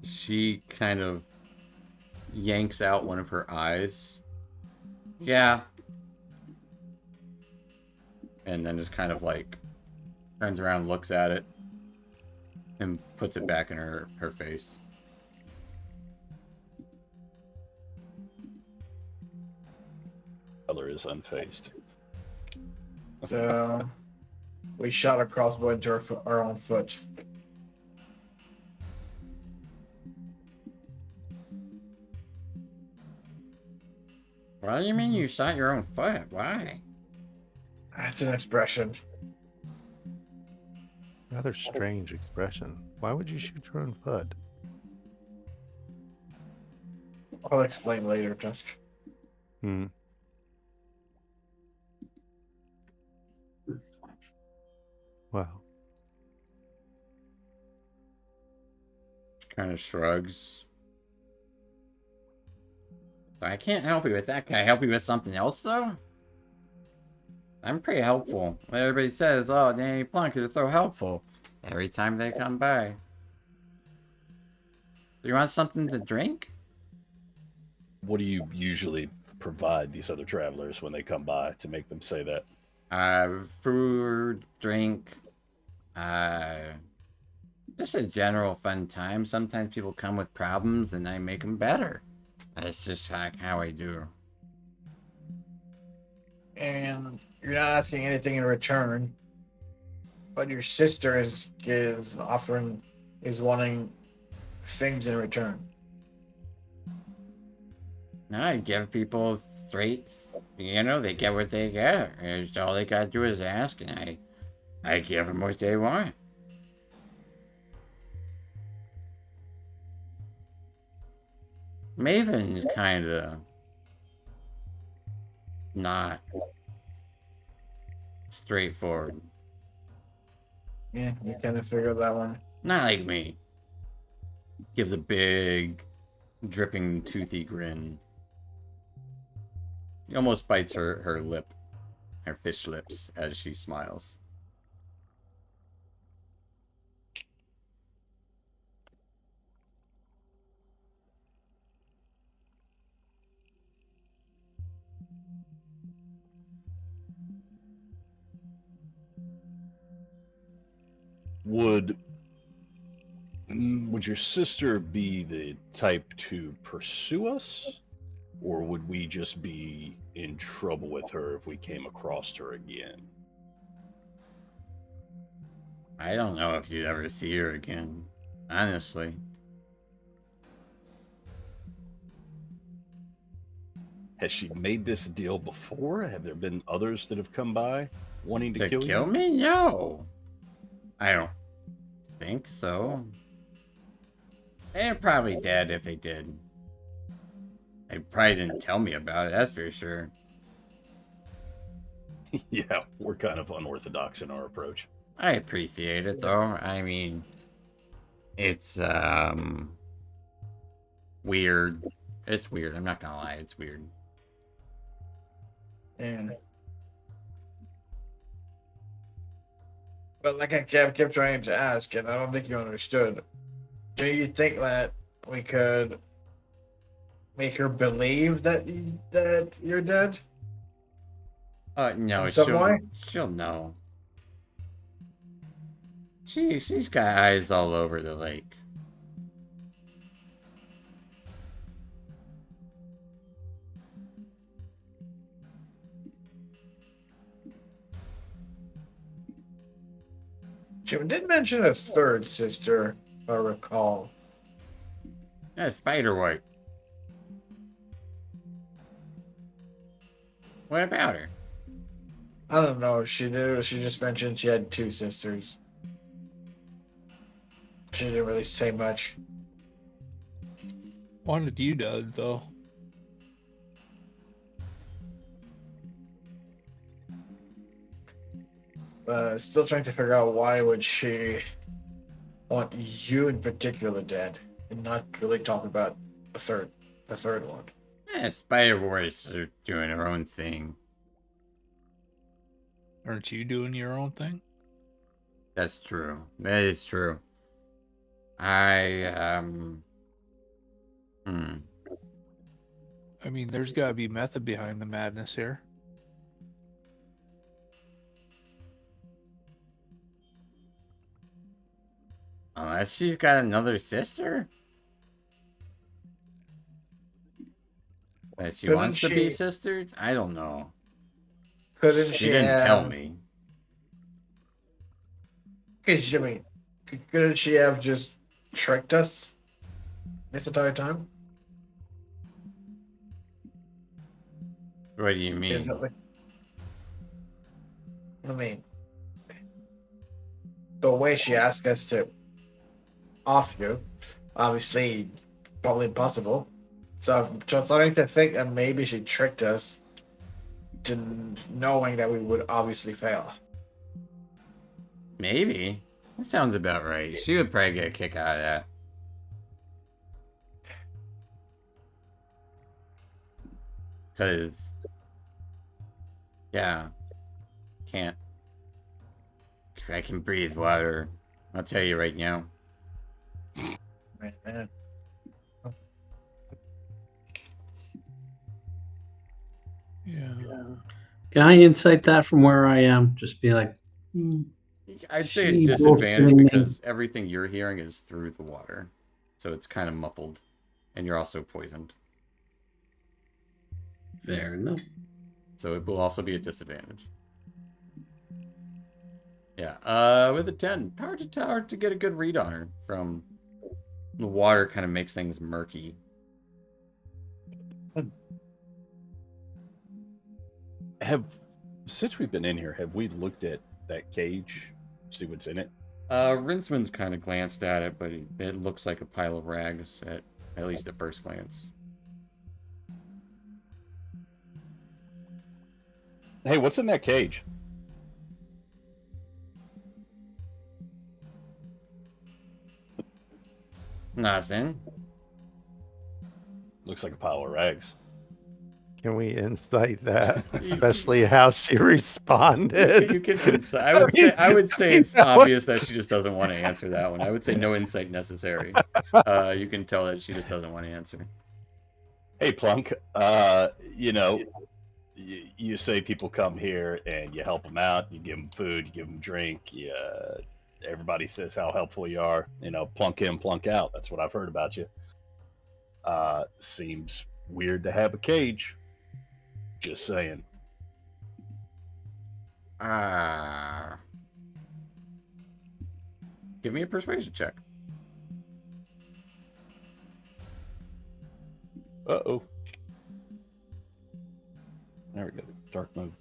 She kind of yanks out one of her eyes. Yeah. And then just kind of like turns around, looks at it, and puts it back in her face. Color is unfazed. So we shot a crossbow into our own foot. What do you mean you shot your own foot? Why? That's an expression. Rather strange expression. Why would you shoot your own foot? I'll explain later, Tusk. Hmm. Well, Kind of shrugs. I can't help you with that. Can I help you with something else, though? I'm pretty helpful. Everybody says, oh, Danny Plunk is so helpful every time they come by. Do you want something to drink? What do you usually provide these other travelers when they come by to make them say that? Food, drink, just a general fun time. Sometimes people come with problems and I make them better. That's just how I do. And you're not asking anything in return, but your sister is wanting things in return. No, I give people straight, they get what they get. It's all they gotta do is ask, and I give them what they want. Maven's kind of not straightforward. Yeah, you kind of figured that one. Not like me. Gives a big, dripping, toothy grin. He almost bites her lip, her fish lips, as she smiles. Would your sister be the type to pursue us? Or would we just be in trouble with her if we came across her again? I don't know if you'd ever see her again, honestly. Has she made this deal before? Have there been others that have come by wanting to, To kill kill you? me? No. I don't think so. They're probably dead if they did. They probably didn't tell me about it, that's for sure. Yeah, we're kind of unorthodox in our approach. I appreciate it, though. I mean, it's, weird. It's weird, I'm not gonna lie, it's weird. And but like I kept trying to ask, and I don't think you understood. Do you think that we could make her believe that you're dead? No, In some way? she'll know. She's got eyes all over the lake. She did mention a third sister, if I recall. Yeah, Spiderwipe. What about her? I don't know. She did. She just mentioned she had two sisters. She didn't really say much. Wanted you dead, though. Still trying to figure out why would she want you in particular dead, and not really talk about the third one. Spider Wars are doing her own thing. Aren't you doing your own thing? That's true. That is true. I I mean, there's got to be method behind the madness here. Unless she's got another sister that she Couldn't wants to be she- sisters. I don't know. Couldn't She she didn't tell have- me. Because I mean, couldn't she have just tricked us this entire time? What do you Is mean? that like? I mean, the way she asked us to off you, obviously, probably impossible. So I'm just starting to think that maybe she tricked us to knowing that we would obviously fail. Maybe. That sounds about right. She would probably get a kick out of that. Cause yeah. Can't. I can breathe water. I'll tell you right now. Man. Yeah. Can I insight that from where I am? Just be like, I'd say a She disadvantage bullshitting me. because everything you're hearing is through the water. So it's kind of muffled. And you're also poisoned. fair enough. So it will also be a disadvantage. Yeah, with a 10. Power to tower to get a good read on her from the water kind of makes things murky. Since we've been in here, have we looked at that cage? See what's in it? Rinsman's kind of glanced at it, but it looks like a pile of rags at least at first glance. Hey, what's in that cage? Nothing. Looks like a pile of rags. Can we insight that? Especially how she responded. You can insight. I would say it's obvious that she just doesn't want to answer that one. I would say no insight necessary. You can tell that she just doesn't want to answer. Hey, Plunk. You know, you say people come here and you help them out. You give them food. You give them drink. Everybody says how helpful you are. You know, plunk in, plunk out. That's what I've heard about you. Seems weird to have a cage. Just saying. Give me a persuasion check. Uh-oh. There we go. Dark mode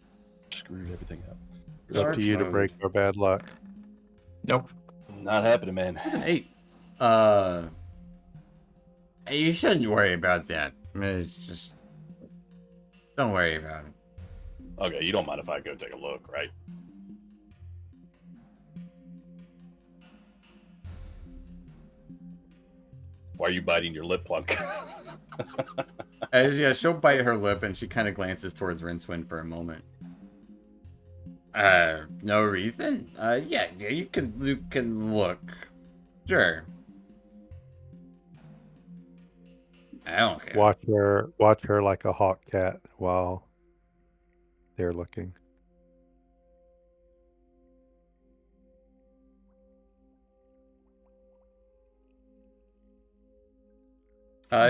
screwed everything up. It's up to you to mode. break our bad luck. Nope. Not happening, man. Hey, you shouldn't worry about that. I mean, it's just don't worry about it. Okay, you don't mind if I go take a look, right? Why are you biting your lip, Plunk? Yeah, she'll bite her lip and she kind of glances towards Rincewind for a moment. No reason? Yeah, you can look. Sure. I don't care. Watch her like a hawk cat while they're looking.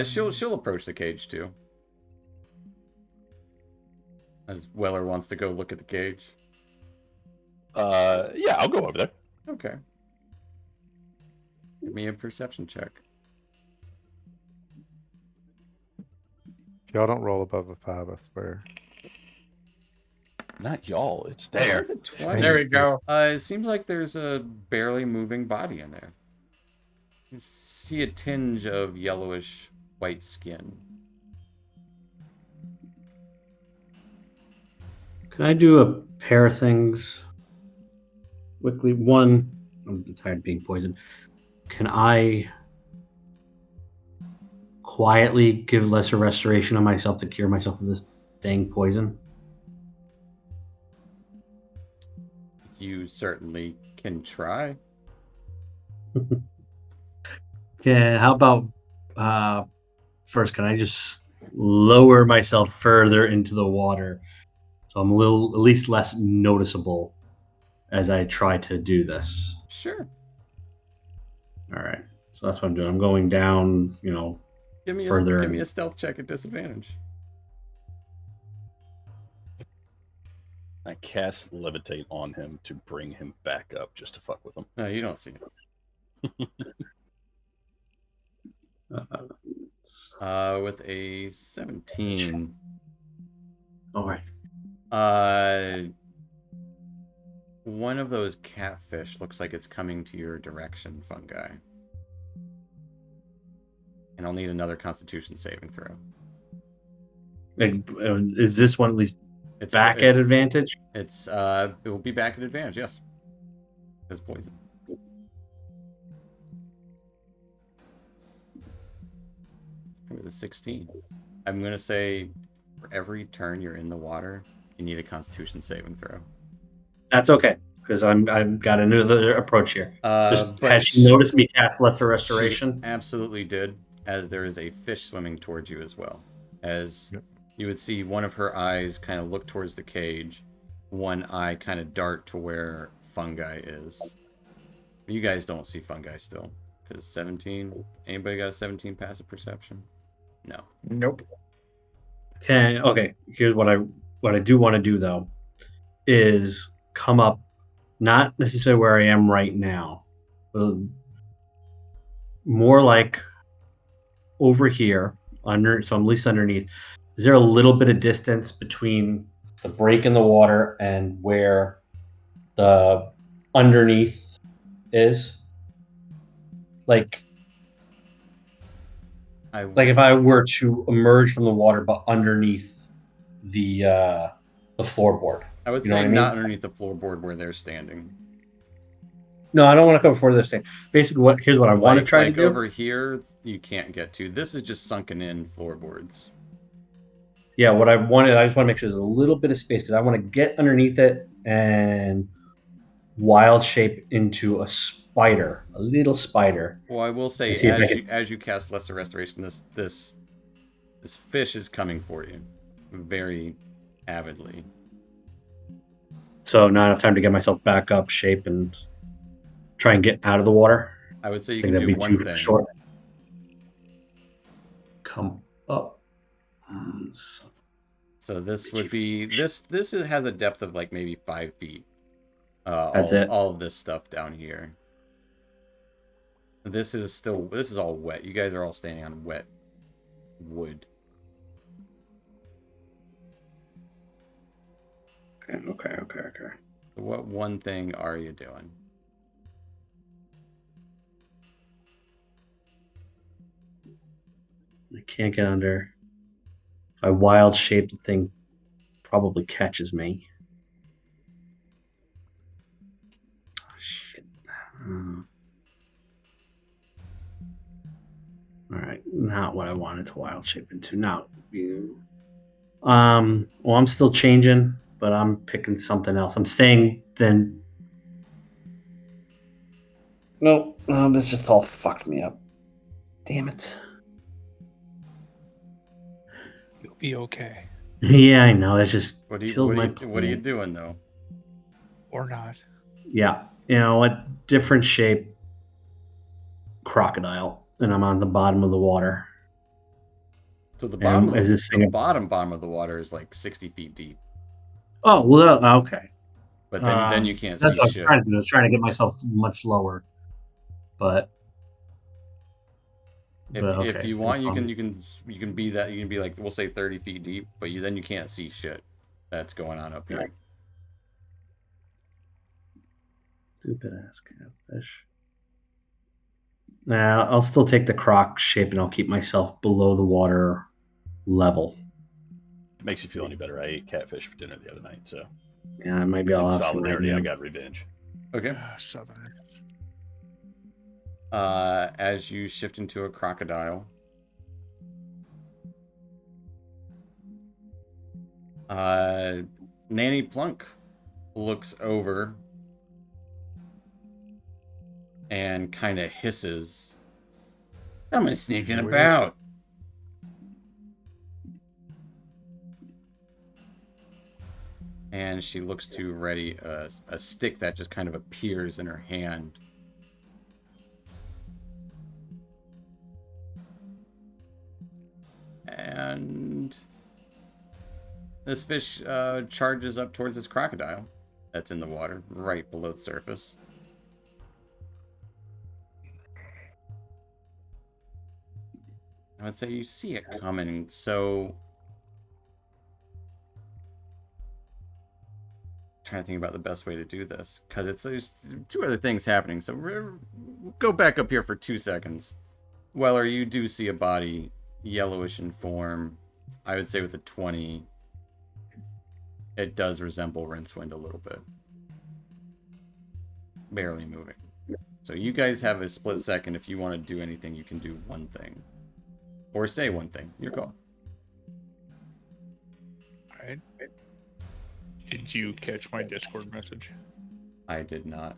She'll approach the cage too. As Weller wants to go look at the cage. Yeah, I'll go over there. Okay. Give me a perception check. Y'all don't roll above a 5, I swear. Not y'all, it's I there. have a 20. There we go. It seems like there's a barely moving body in there. You see a tinge of yellowish white skin. Can I do a pair of things quickly? One, I'm tired of being poisoned. can I quietly give lesser restoration on myself to cure myself of this dang poison? You certainly can try. Yeah, how about first, can I just lower myself further into the water so I'm a little, at least less noticeable as I try to do this? Sure. All right. So that's what I'm doing. I'm going down, further. Give me a stealth check at disadvantage. I cast levitate on him to bring him back up, just to fuck with him. No, you don't see it. With a 17. All right. One of those catfish looks like it's coming to your direction, Fungi. And I'll need another Constitution saving throw. Is this one at least It's back at advantage? It will be back at advantage, yes. It's poison. With a 16. I'm gonna say for every turn you're in the water, you need a Constitution saving throw. That's okay, because I've got another approach here. But has she noticed me cast lesser restoration? She absolutely did, as there is a fish swimming towards you as well. As you would see one of her eyes kind of look towards the cage, one eye kind of dart to where Fungi is. You guys don't see Fungi still, because 17. Anybody got a 17 passive perception? No. Nope. Okay. Here's what I do want to do though, is come up, not necessarily where I am right now, but more like over here, so I'm at least underneath. Is there a little bit of distance between the break in the water and where the underneath is? Like if I were to emerge from the water, but underneath the floorboard. I would say not underneath the floorboard where they're standing. No, I don't want to come before they're standing. Basically, here's what I want to try to do. Over here, you can't get to. This is just sunken in floorboards. Yeah, what I just want to make sure there's a little bit of space because I want to get underneath it and wild shape into a little spider. Well, I will say, as you cast Lesser Restoration, this fish is coming for you very avidly. So not enough time to get myself back up, shape, and try and get out of the water. I would say you can do one thing. Short. Come up. So this would be this has a depth of like maybe 5 feet. That's it. All of this stuff down here. This is all wet. You guys are all standing on wet wood. Okay. So what one thing are you doing? I can't get under. If I wild shape, the thing probably catches me. Oh, shit. All right, not what I wanted to wild shape into. Now, well, I'm still changing, but I'm picking something else. I'm staying then. No, this just all fucked me up. Damn it. You'll be okay. Yeah, I know. It just What are you doing though? Or not. Yeah, a different shape crocodile, and I'm on the bottom of the water. So the bottom of the water is like 60 feet deep. Oh well, okay. But then you can't see shit. I was trying to get myself much lower, but if you want, you can be like, we'll say 30 feet deep, but then you can't see shit that's going on up here. Right. Stupid ass catfish. Now I'll still take the croc shape and I'll keep myself below the water level. If it makes you feel any better, I ate catfish for dinner the other night, so yeah, maybe I'll have solidarity. some I got revenge. Okay. Southern. As you shift into a crocodile, Nanny Plunk looks over and kind of hisses, "Someone's sneaking Weird. about." And she looks to ready a stick that just kind of appears in her hand. And this fish charges up towards this crocodile that's in the water, right below the surface. I would say you see it coming, so trying to think about the best way to do this, because there's two other things happening. So go back up here for 2 seconds. Weller, you do see a body, yellowish in form. I would say with a 20, it does resemble Rincewind a little bit. Barely moving. So you guys have a split second. If you want to do anything, you can do one thing. Or say one thing. Your call. All right. Did you catch my Discord message? I did not.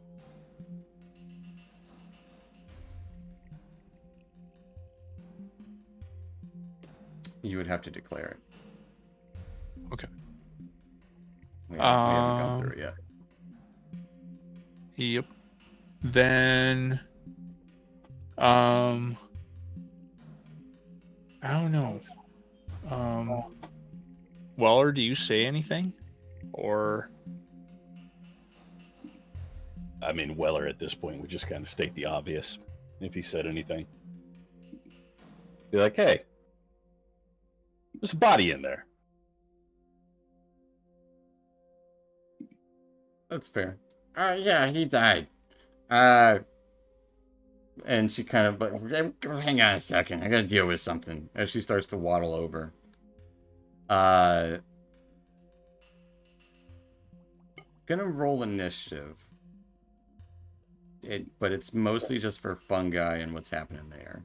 You would have to declare it. Okay. We haven't gone through it yet. Yep. Then, I don't know. Weller, do you say anything? Or I mean, Weller at this point would just kind of state the obvious. If he said anything, be like, "Hey, there's a body in there." That's fair. Yeah, he died. And she kind of, but hang on a second. I gotta deal with something. As she starts to waddle over. Gonna roll initiative. But it's mostly just for fungi and what's happening there.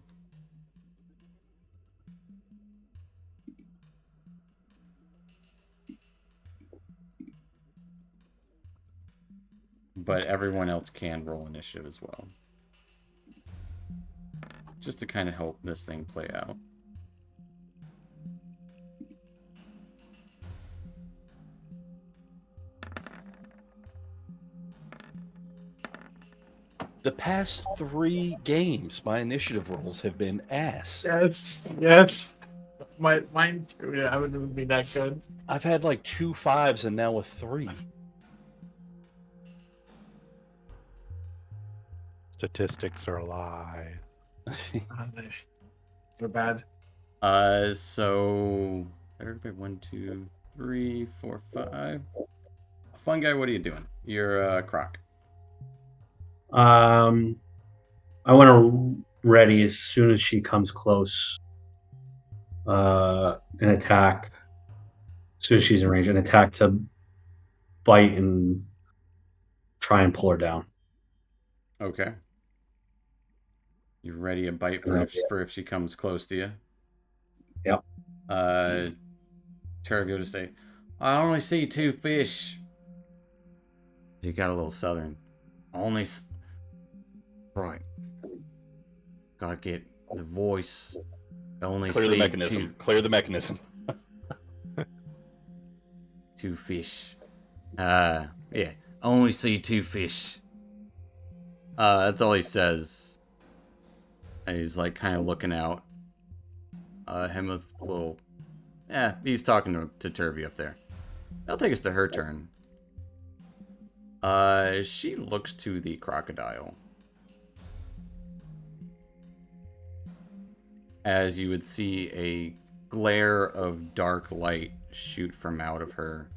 But everyone else can roll initiative as well. Just to kind of help this thing play out. The past 3 games, my initiative rolls have been ass. Yes. Mine too. Yeah, I wouldn't be that good. I've had like 2 5s and now a 3. Statistics are a lie. They're bad. So 1, 2, 3, 4, 5. Fungi, what are you doing? You're Croc. I want to ready as soon as she comes close. An attack. As soon as she's in range, an attack to bite and try and pull her down. Okay. You ready a bite for if she comes close to you? Yep. Terravio to say, "I only see 2 fish." You got a little southern. Right. Gotta get the voice. Only Clear the see mechanism. Clear the mechanism. 2 fish. Yeah. Only see 2 fish. That's all he says. And he's like kind of looking out. Hemeth will. Yeah, he's talking to Turvy up there. That'll take us to her turn. She looks to the crocodile. As you would see a glare of dark light shoot from out of her.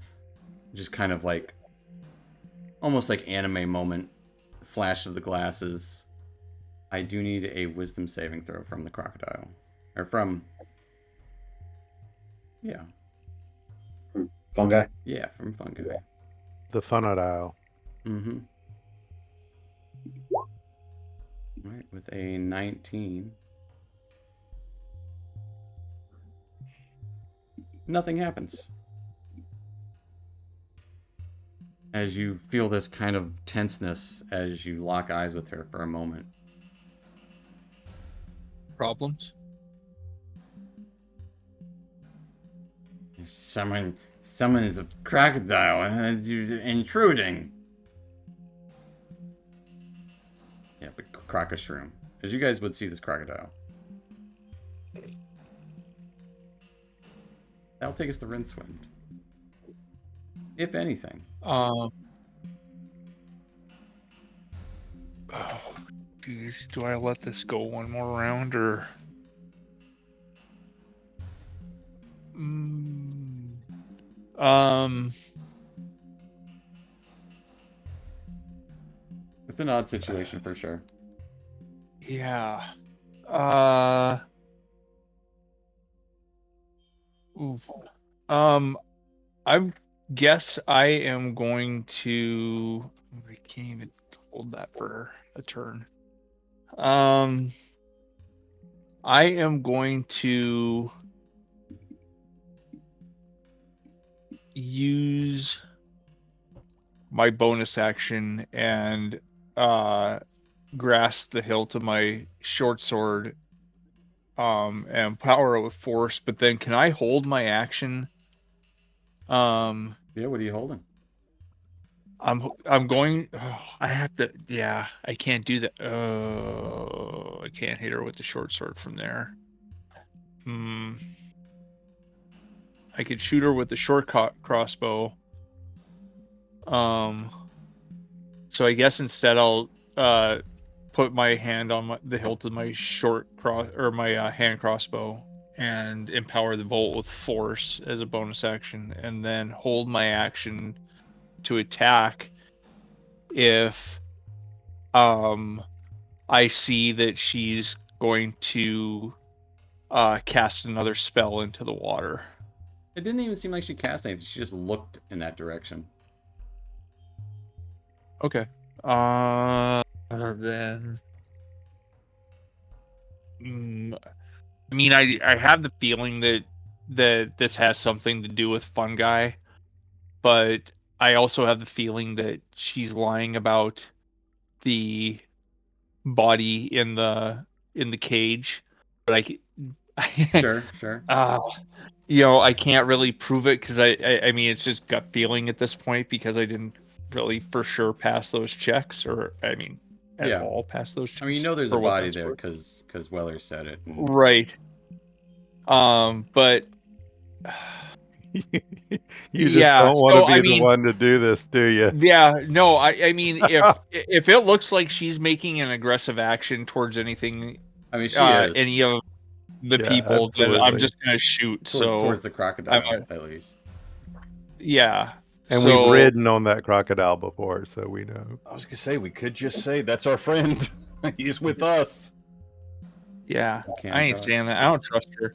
Just kind of like, almost like anime moment. Flash of the glasses. I do need a wisdom saving throw from the crocodile. Or from... Yeah. Fungi. Yeah, from fungi. The Funadile. Mm-hmm. All right, with a 19. Nothing happens. As you feel this kind of tenseness as you lock eyes with her for a moment. Problems? Someone is a crocodile and intruding. Yeah, but crocashroom. As you guys would see this crocodile. That'll take us to Rincewind. If anything. Oh, geez, do I let this go one more round or? It's an odd situation for sure. Yeah. Oof. I guess I am going to. I can't even hold that for a turn. I am going to use my bonus action and grasp the hilt of my short sword and power it with force, but then can I hold my action? Yeah, what are you holding? I'm going. Oh, I have to. Yeah, I can't do that. I can't hit her with the short sword from there. I could shoot her with the short crossbow. So I guess instead I'll put my hand on the hilt of my my hand crossbow and empower the bolt with force as a bonus action, and then hold my action to attack if I see that she's going to cast another spell into the water. It didn't even seem like she cast anything. She just looked in that direction. Okay. Then. I mean, I have the feeling that this has something to do with fungi, but I also have the feeling that she's lying about the body in the cage. But Sure, sure. I can't really prove it because I mean it's just gut feeling at this point because I didn't really for sure pass those checks, or I mean at Yeah. all pass those checks. I mean, you know there's a for what body that's there worth. because Weller said it. And... Right. But You just yeah, don't want to so be I the mean, one to do this, do you? yeah, no, I mean if it looks like she's making an aggressive action towards anything, I mean, she is. any of the Yeah, people, then I'm absolutely. just gonna shoot. Towards So the crocodile, at least. yeah. And so, we've ridden on that crocodile before, so we know. I was gonna say we could just say that's our friend. He's with us. Yeah, Can't I ain't talk. saying that. I don't trust her.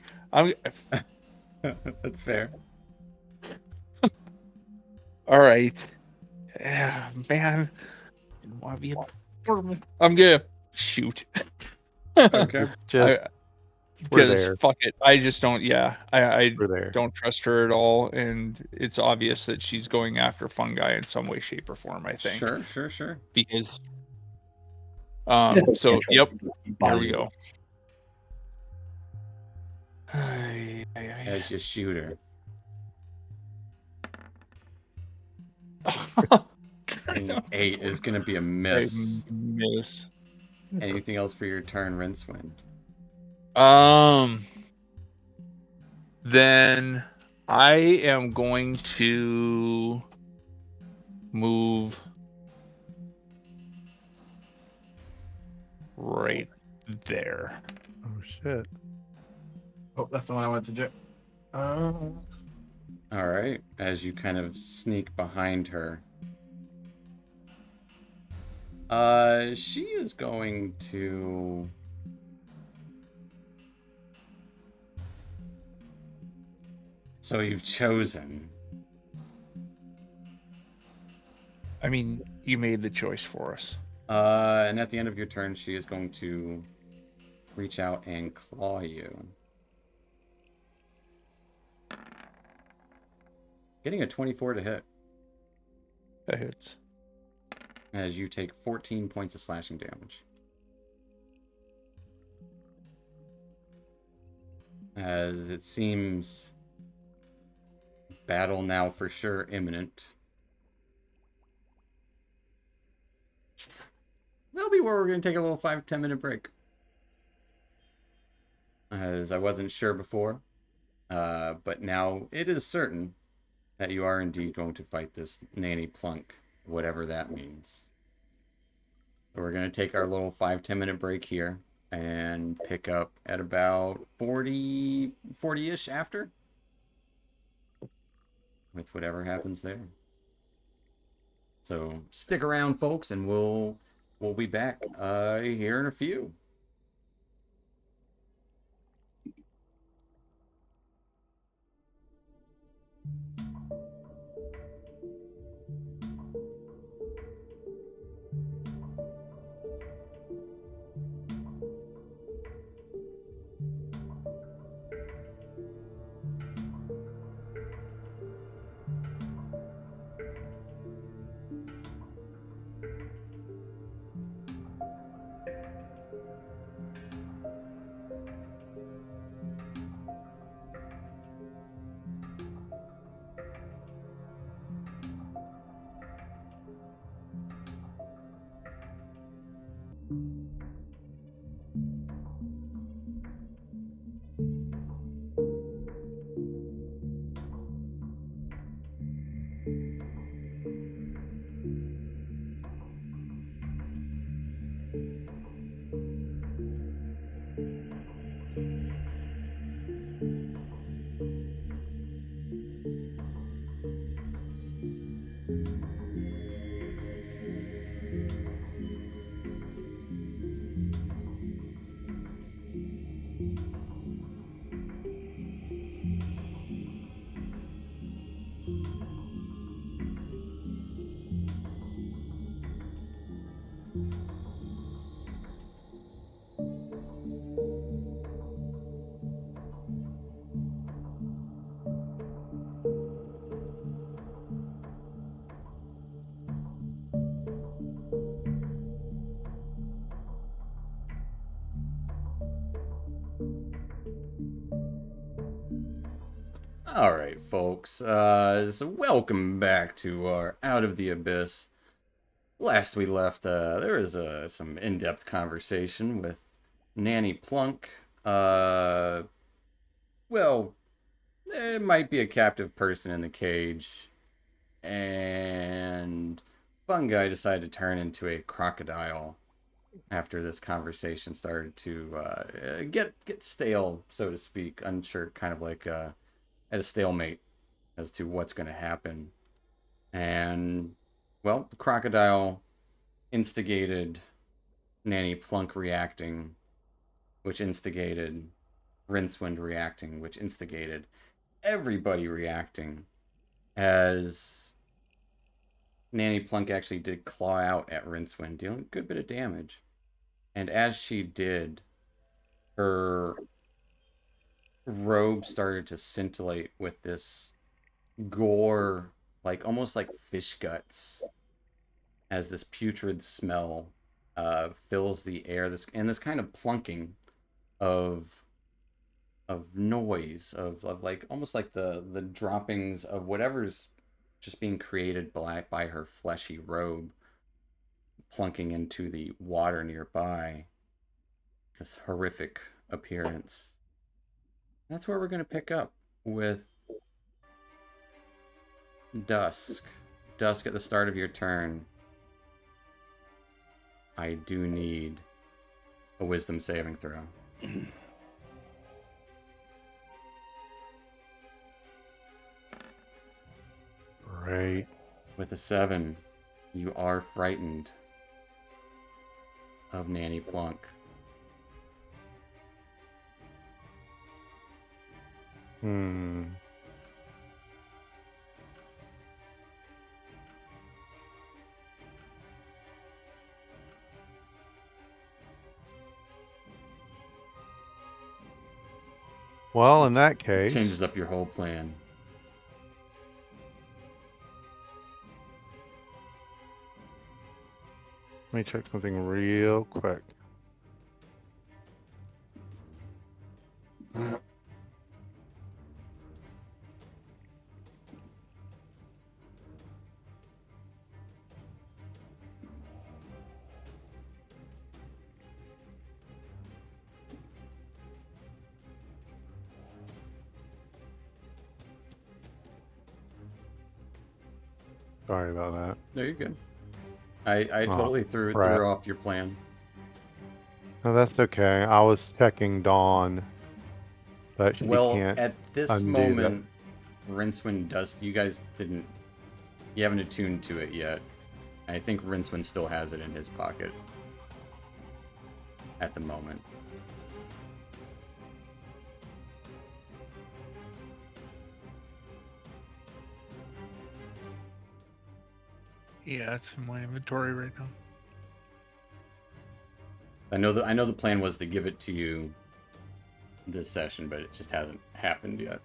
That's fair. All right. Yeah, man. Didn't want to be a I'm gonna shoot. Okay. Just we're Because there. fuck it, I just don't. Yeah, I We're there. don't trust her at all, and it's obvious that she's going after fungi in some way, shape, or form. I think Sure. because Yeah, so can't trust yep, people's here bodies. we go. As you shoot her. An 8 is going to be a I miss. miss. Anything else for your turn, Rincewind? Then I am going to move right there. Oh shit. Oh, that's the one I wanted to do. All right. As you kind of sneak behind her. She is going to... So you've chosen. I mean, you made the choice for us. And at the end of your turn, she is going to reach out and claw you. Getting a 24 to hit That hits. as you take 14 points of slashing damage. As it seems battle now for sure imminent. That'll be where we're going to take a little 5-10 minute break. As I wasn't sure before, but now it is certain that you are indeed going to fight this Nanny Plunk, whatever that means. So we're going to take our little 5-10 minute break here and pick up at about 40-ish after, with whatever happens there. So stick around, folks, and we'll be back here in a few. All right, folks. So welcome back to our Out of the Abyss. Last we left, there was some in-depth conversation with Nanny Plunk. Well, there might be a captive person in the cage, and Fungi decided to turn into a crocodile after this conversation started to get stale, so to speak. Unsure, kind of like at a stalemate as to what's going to happen. And, well, the crocodile instigated Nanny Plunk reacting, which instigated Rincewind reacting, which instigated everybody reacting, as Nanny Plunk actually did claw out at Rincewind, dealing a good bit of damage. And as she did, her robe started to scintillate with this gore, like almost like fish guts, as this putrid smell fills the air. This kind of plunking of noise of like almost like the droppings of whatever's just being created by her fleshy robe, plunking into the water nearby. This horrific appearance. That's where we're going to pick up with Dusk. Dusk, at the start of your turn, I do need a wisdom saving throw. Right. With a 7, you are frightened of Nanny Plunk. Well, in that It case, changes up your whole plan. let me check something real quick. Sorry about that. No, you're good. I Oh, totally threw right. off your plan. No, that's okay. I was checking Dawn, but she Well, can't at this undo moment, Rincewind does. You guys didn't. You haven't attuned to it yet. I think Rincewind still has it in his pocket at the moment. Yeah, it's in my inventory right now. I know the plan was to give it to you this session, but it just hasn't happened yet.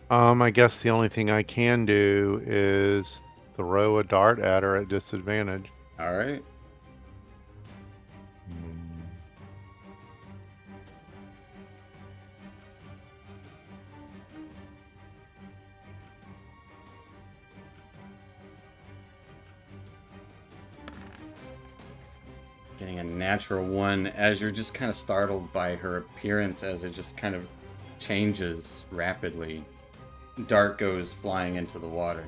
I guess the only thing I can do is throw a dart at her at disadvantage. All right. Getting a natural one as you're just kind of startled by her appearance as it just kind of changes rapidly. Dart goes flying into the water.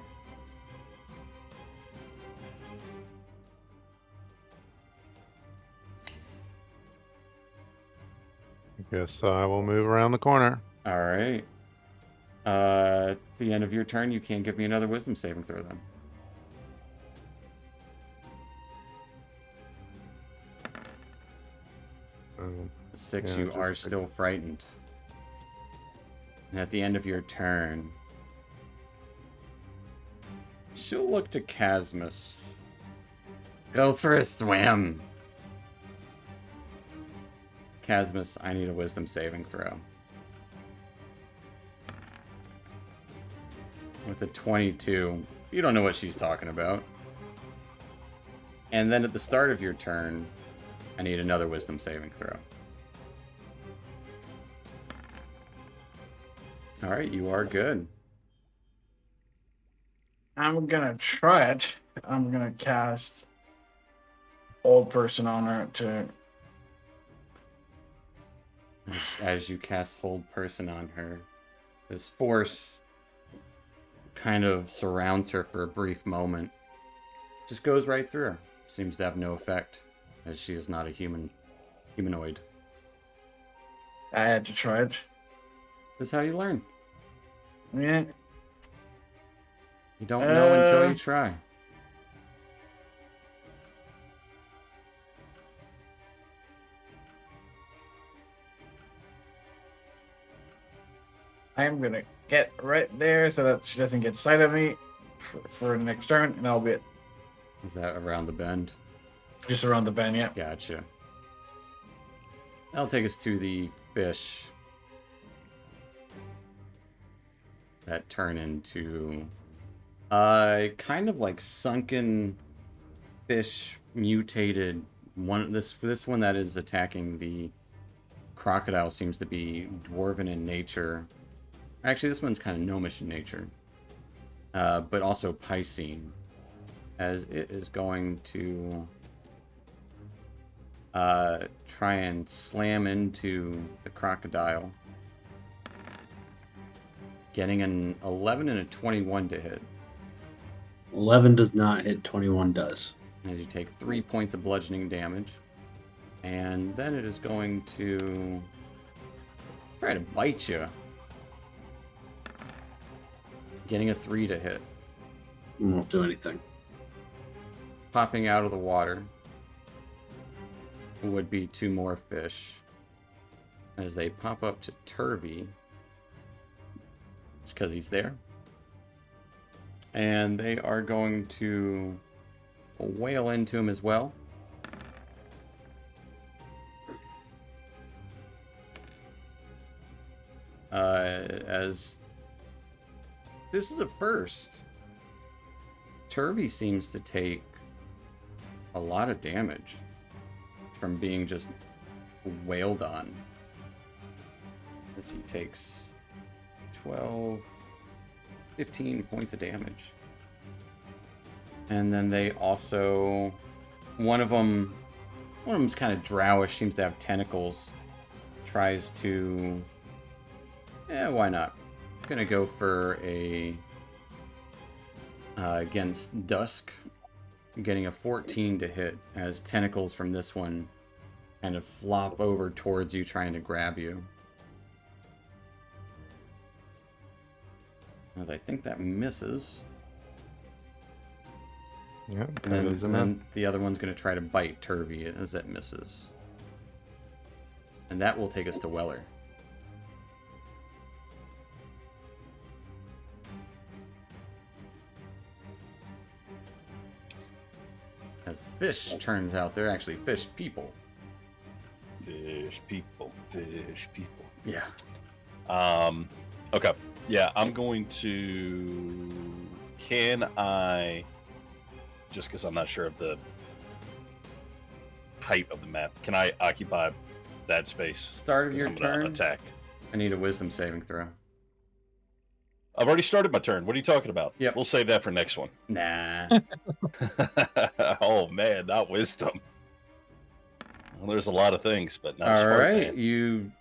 I guess I will move around the corner. All right. At the end of your turn, you can't give me another wisdom saving throw then. Um, 6, Yeah, you are just- still frightened. And at the end of your turn, she'll look to Casmus. Go for a swim. Casmus, I need a wisdom saving throw. With a 22, you don't know what she's talking about. And then at the start of your turn, I need another wisdom saving throw. All right, you are good. I'm gonna try it. I'm gonna cast old person on her to. As you cast Hold Person on her, this force kind of surrounds her for a brief moment. Just goes right through her. Seems to have no effect, as she is not a humanoid. I had to try it. This is how you learn. Yeah. You don't know until Uh, you try. I'm gonna get right there so that she doesn't get sight of me for the next turn, and I'll be Is that around the bend? just around the bend. Yeah. Gotcha. That'll take us to the fish that turn into kind of like sunken fish mutated one. This one that is attacking the crocodile seems to be dwarven in nature. Actually, this one's kind of gnomish in nature, but also Piscine, as it is going to try and slam into the crocodile, getting an 11 and a 21 to hit. 11 does not hit, 21 does. As you take 3 points of bludgeoning damage, and then it is going to try to bite you, getting a 3 to hit. Won't do anything. Popping out of the water would be 2 more fish as they pop up to Turvy. It's because he's there. And they are going to wail into him as well. As this is a first, Turvey seems to take a lot of damage from being just wailed on. As he takes 12, 15 points of damage. And then they also, one of them's kind of drowish, seems to have tentacles, tries to, why not? Gonna go for a, against Dusk, getting a 14 to hit, as tentacles from this one kind of flop over towards you, trying to grab you. As I think that misses. Yeah, And that is enough. then the other one's going to try to bite Turvey as that misses. And that will take us to Weller. As the fish turns out, they're actually fish people. Fish people, fish people. Yeah. Okay. Yeah, I'm going to. Can I? Just because I'm not sure of the height of the map, can I occupy that space? Start of 'Cause your I'm gonna turn. attack. I need a wisdom saving throw. I've already started my turn. What are you talking about? Yep. We'll save that for next one. Nah. Oh man, not wisdom. Well, there's a lot of things, but not All smart, right, man.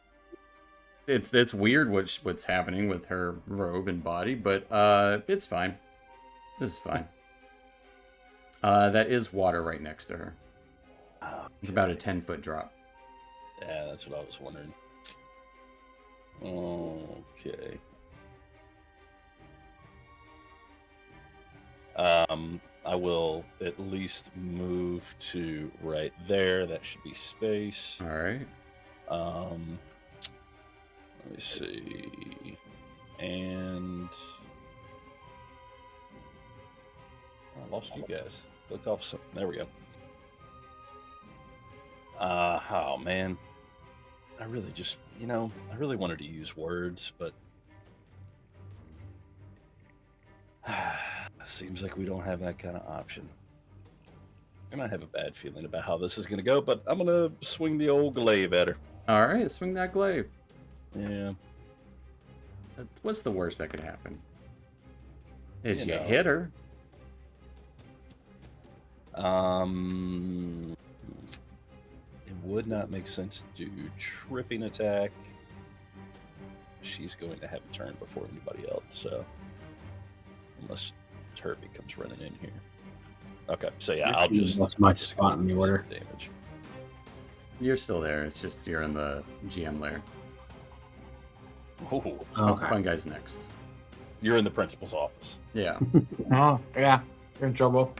It's weird what's happening with her robe and body, but it's fine. This is fine. That is water right next to her. It's about a 10-foot drop. Yeah, that's what I was wondering. Okay. I will at least move to right there. That should be space. All right. Let me see. And I lost you guys. Look off some. There we go. Oh man. I really just, I really wanted to use words, but seems like we don't have that kind of option. And I have a bad feeling about how this is going to go, but I'm going to swing the old glaive at her. All right, swing that glaive. Yeah. What's the worst that could happen? Is you know. hit her. It would not make sense to do tripping attack. She's going to have a turn before anybody else, so unless Turvey comes running in here. Okay, so yeah, I'll just. What's my just spot in the do some order? Damage. You're still there. It's just you're in the GM lair. Ooh, Okay. Fun guy's next. you're in the principal's office. Yeah. Oh, yeah. You're in trouble.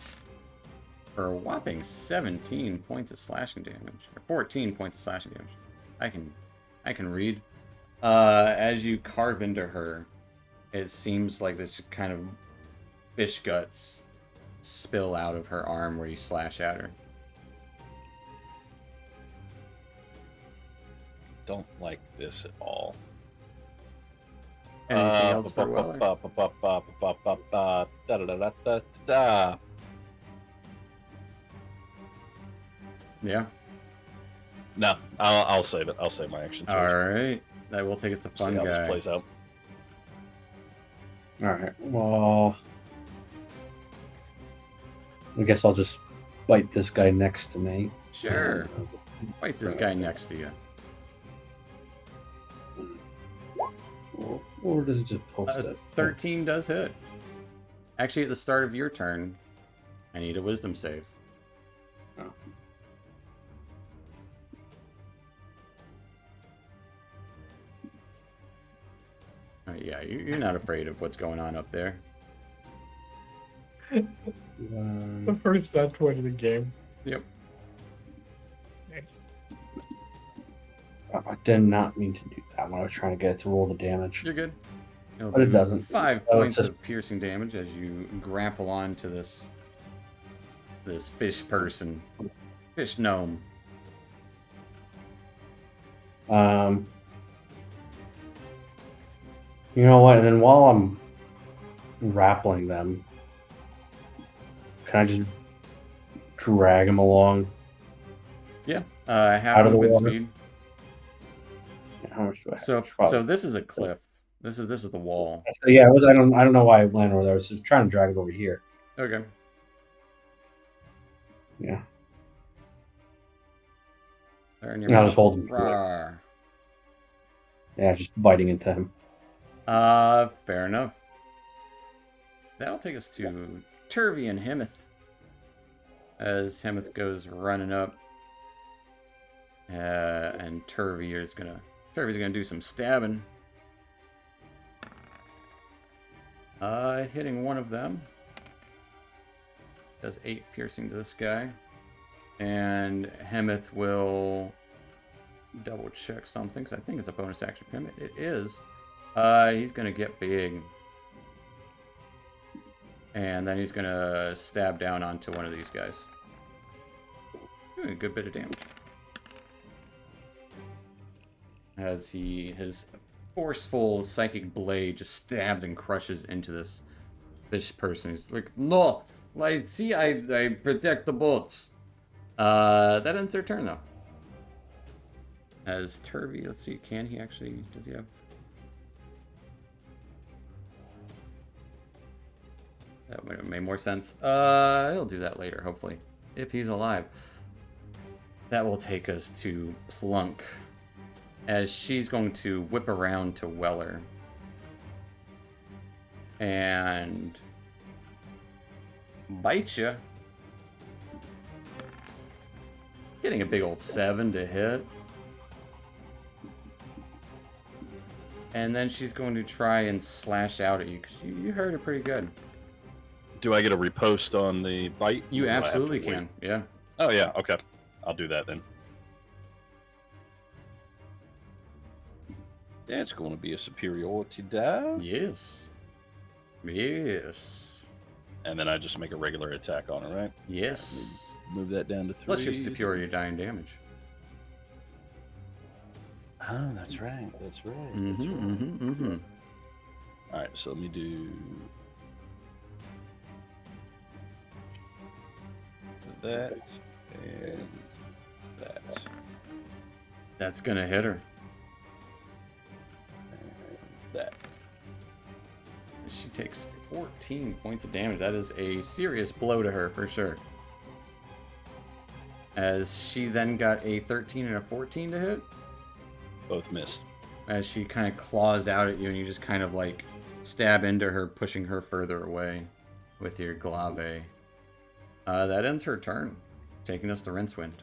For a whopping 17 points of slashing damage. Or 14 points of slashing damage. I can read. As you carve into her, it seems like this kind of fish guts spill out of her arm where you slash at her. Don't like this at all. Anything else for Weller? Yeah. No, I'll save it. I'll save my action. All right. That will take us to See fun how this guy. plays out. All right. Well, I guess I'll just bite this guy next to me. Sure. Fight this guy next to you. Or does it just post it? 13 does hit. Actually, at the start of your turn, I need a wisdom save. Oh. Yeah, you're not afraid of what's going on up there. The first touch point of the game. Yep. I did not mean to do that when I was trying to get it to roll the damage. You're good. It'll But it do doesn't. 5 Oh, it points says- of piercing damage as you grapple onto this this fish person, fish gnome. You know what? And then while I'm grappling them, can I just drag him along? Yeah, half Out of the movement water? speed. How much do I have? So Probably. this is a cliff. This is the wall. So, yeah, I don't know why I landed over there. I was just trying to drag it over here. Okay. Yeah. They're in your I'll mouth. just hold him. Rawr. Yeah, just biting into him. Fair enough. That'll take us to Turvy and Hemeth. As Hemeth goes running up. And Turvy's gonna do some stabbing. Hitting one of them. Does 8 piercing to this guy. And Hemeth will double check something, because I think it's a bonus action for him. It is. He's gonna get big. And then he's gonna stab down onto one of these guys. Doing a good bit of damage. As his forceful psychic blade just stabs and crushes into this fish person. He's like, no, like, see, I protect the boats. That ends their turn though. As Turvy, let's see, does he have? That would have made more sense. He'll do that later, hopefully, if he's alive. That will take us to Plunk, as she's going to whip around to Weller and bite you. Getting a big old 7 to hit. And then she's going to try and slash out at you, because you heard her pretty good. Do I get a repost on the bite? You Or do I have to absolutely wait? can, yeah. Oh, yeah, okay. I'll do that then. That's going to be a superiority die. Yes. Yes. And then I just make a regular attack on it, right? Yes. Move that down to 3. Plus your superior die and damage. Oh, that's right. That's right. That's right. All right, so let me do that and that. That's gonna hit her. And that. She takes 14 points of damage. That is a serious blow to her, for sure. As she then got a 13 and a 14 to hit. Both missed. As she kind of claws out at you, and you just kind of like stab into her, pushing her further away with your glaive. That ends her turn, taking us to Rincewind.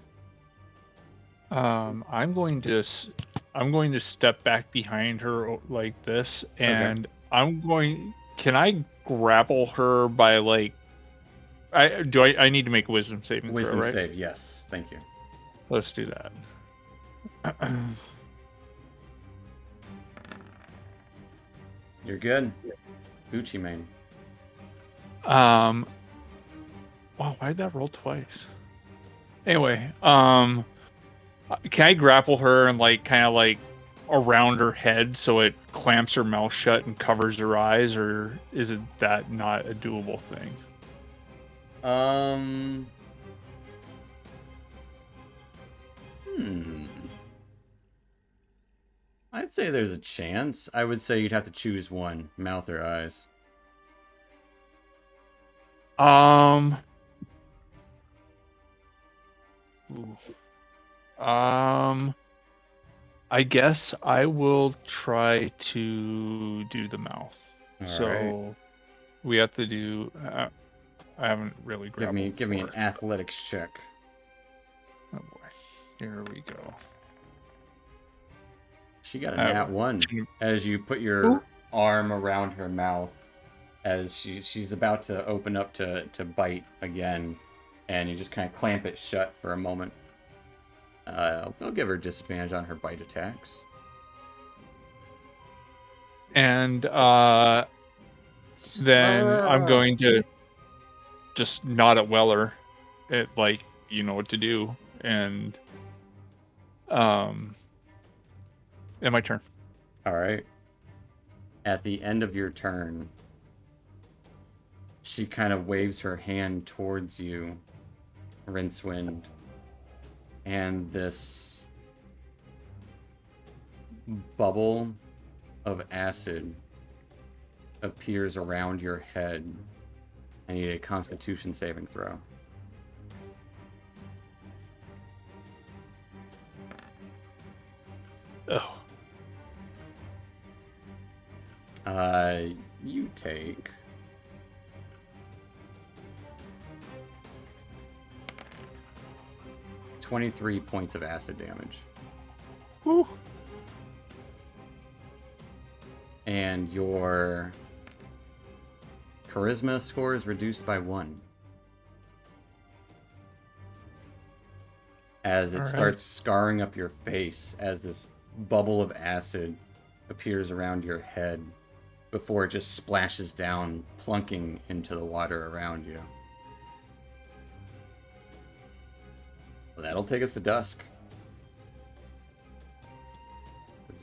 I'm going to step back behind her like this, and can I grapple her by like? I need to make a wisdom saving throw, Wisdom right? save, yes. Thank you. Let's do that. You're good. Gucci Mane. Wow, why did that roll twice? Anyway, can I grapple her and like kind of like around her head so it clamps her mouth shut and covers her eyes, or is it that not a doable thing? I'd say there's a chance. I would say you'd have to choose one, mouth or eyes. I guess I will try to do the mouth. All So right. we have to do. I haven't really Give grappled me an before. athletics check. Oh boy, here we go. She got a nat 1 as you put your arm around her mouth as she's about to open up to bite again, and you just kind of clamp it shut for a moment. We'll give her disadvantage on her bite attacks. And then I'm going to just nod at Weller it like you know what to do. And my turn. All right. At the end of your turn, she kind of waves her hand towards you, Rincewind, and this bubble of acid appears around your head. I need a Constitution saving throw. Oh, You take 23 points of acid damage. whew. And your charisma score is reduced by 1. As it Alright. starts scarring up your face as this bubble of acid appears around your head before it just splashes down, plunking into the water around you. Well, that'll take us to dusk.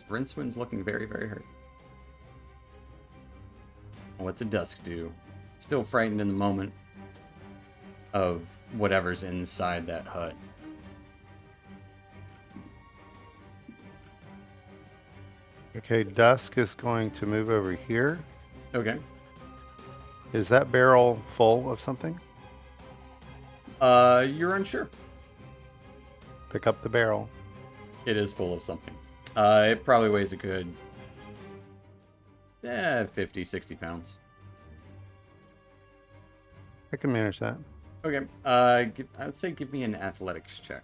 Rincewind's looking very, very hurt. What's a dusk do? Still frightened in the moment of whatever's inside that hut. Okay, Dusk is going to move over here. Okay. Is that barrel full of something? You're unsure. Pick up the barrel. It is full of something. It probably weighs a good 50, 60 pounds. I can manage that. Okay. I would say give me an athletics check.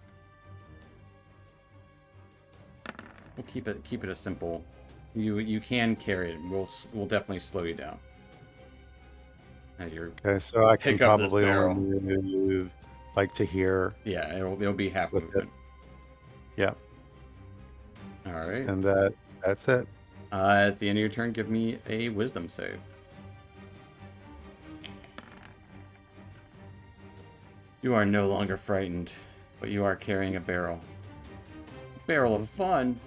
We'll keep it a simple. You can carry it. We'll definitely slow you down. As you're Okay, so I can Pick up this probably barrel. only move like to here. yeah, it'll be half With it. movement. Yeah, All right. and that's it. At the end of your turn, give me a wisdom save. You are no longer frightened, but you are carrying a barrel. Barrel of fun.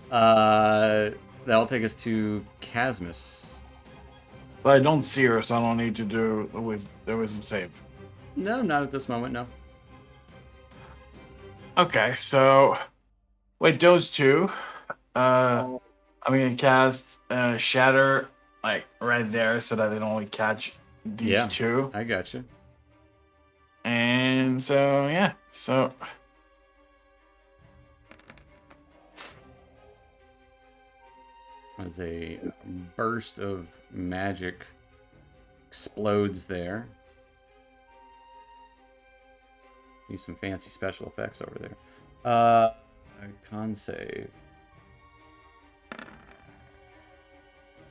That'll take us to Casmus. But I don't see her, so I don't need to do the wisdom save. No, not at this moment, no. Okay, so wait, those two. I'm gonna cast Shatter like right there so that it only catch these Yeah. two. I got you. And so yeah, so As a burst of magic explodes there. Use some fancy special effects over there. Con save.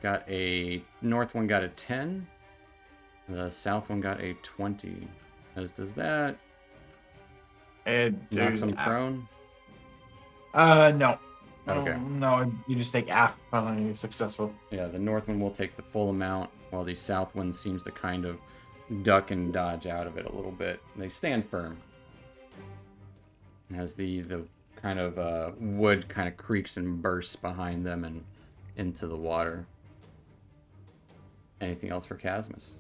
Got a north one got a 10. The south one got a 20. As does that it knock some prone. no. Okay. No, you just take half when you're successful. Yeah, the north one will take the full amount, while the south one seems to kind of duck and dodge out of it a little bit. They stand firm. As the kind of wood kind of creaks and bursts behind them and into the water. Anything else for Casmus?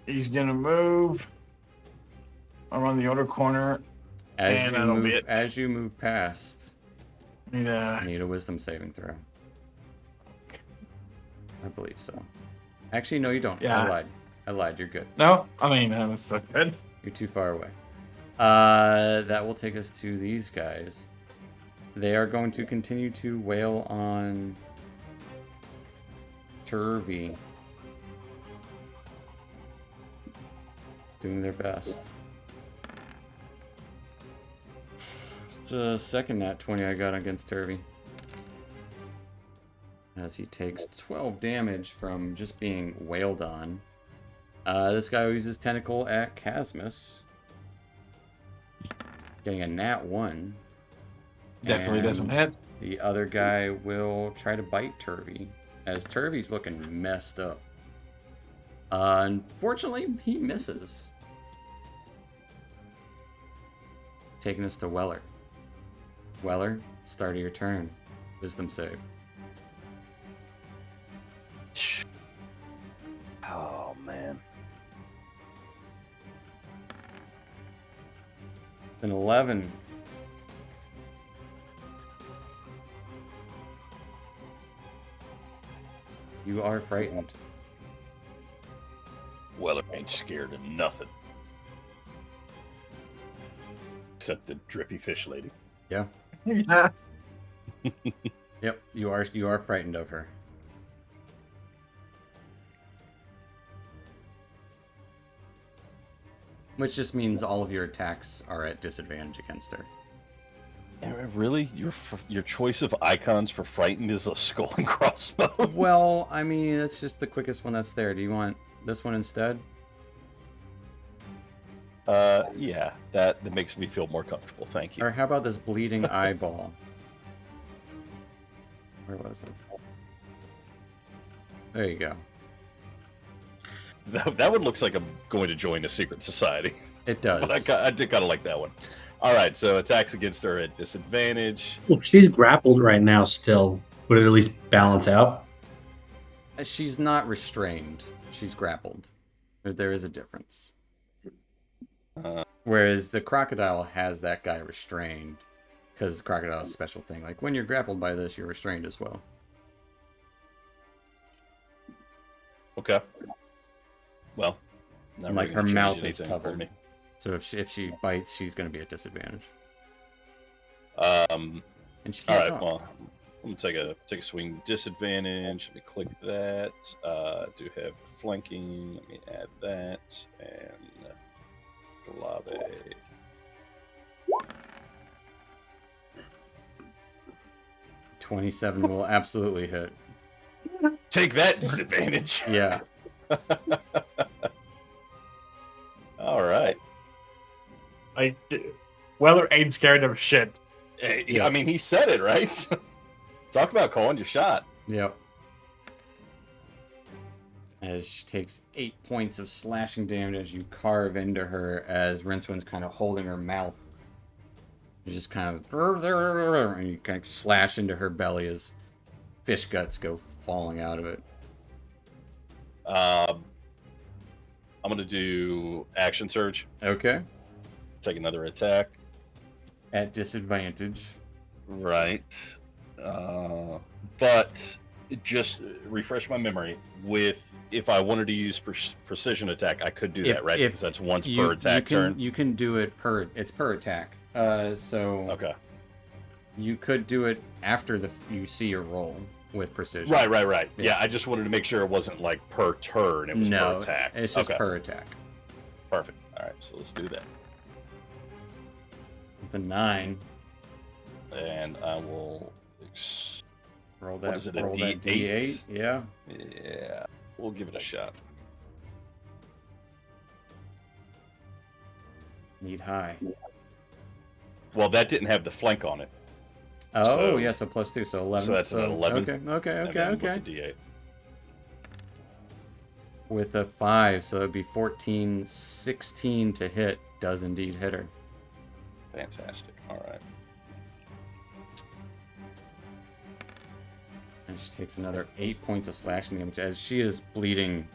He's gonna move around the other corner. And that'll be it. As you move past, Need I a need a wisdom saving throw. I believe so. Actually, no, you don't. Yeah. I lied. You're good. no. I mean, that's so good. You're too far away. That will take us to these guys. They are going to continue to wail on Turvy. Doing their best. It's the second nat 20 I got against Turvy. As he takes 12 damage from just being wailed on. This guy uses Tentacle at Casmus. Getting a nat 1. Definitely And doesn't hit. The other guy will try to bite Turvy. As Turvy's looking messed up. Unfortunately, he misses. Taking us to Weller. Weller, start of your turn. Wisdom save. Oh man. An 11. You are frightened. Weller ain't scared of nothing. Except the drippy fish lady. Yeah. Yeah. Yep. You are frightened of her. Which just means all of your attacks are at disadvantage against her. Really? Your choice of icons for frightened is a skull and crossbones? Well, I mean, it's just the quickest one that's there. Do you want this one instead? Yeah, that makes me feel more comfortable. Thank you. Or how about this bleeding eyeball? Where was it? There you go. That one looks like I'm going to join a secret society. It does. But I did kind of like that one. All right, so attacks against her at disadvantage. Well, she's grappled right now still. Would it at least balance out? She's not restrained. She's grappled. There is a difference. Whereas the crocodile has that guy restrained. Because the crocodile's a special thing. Like, when you're grappled by this, you're restrained as well. Okay. Well, not Like, really her gonna change mouth is anything for covered. me. So if she bites, she's going to be at disadvantage. Um. And she All can't right. talk. Well, I'm gonna take a swing disadvantage. Let me click that. Do have flanking. Let me add that and Glave. Yeah. 27 will absolutely hit. Take that disadvantage. Yeah. All right. Weller ain't scared of shit. I mean, he said it, right? Talk about calling your shot. Yep. As she takes 8 points of slashing damage as you carve into her, as Rincewind's kind of holding her mouth. You just kind of, and you kind of slash into her belly as fish guts go falling out of it. I'm gonna do action surge. Okay. Take another attack. At disadvantage. Right. But just refresh my memory. If I wanted to use precision attack, I could do that, right? Because that's once per attack turn. You can do it per attack. So Okay. you could do it after you see your roll with precision. Right. Yeah. Yeah, I just wanted to make sure it wasn't like per turn. It was per attack. It's just okay. per attack. Perfect. All right, so let's do that. With a 9. And I will Roll that. What is it, a roll that D8? D8. Yeah. Yeah, we'll give it a shot. Need high. Well, that didn't have the flank on it. Oh, So- yeah, so +2, so 11. So that's an 11. Okay. And then with the D8. With a 5, so it'd be 14, 16 to hit. Does indeed hit her. Fantastic. All right. And she takes another 8 points of slashing damage as she is bleeding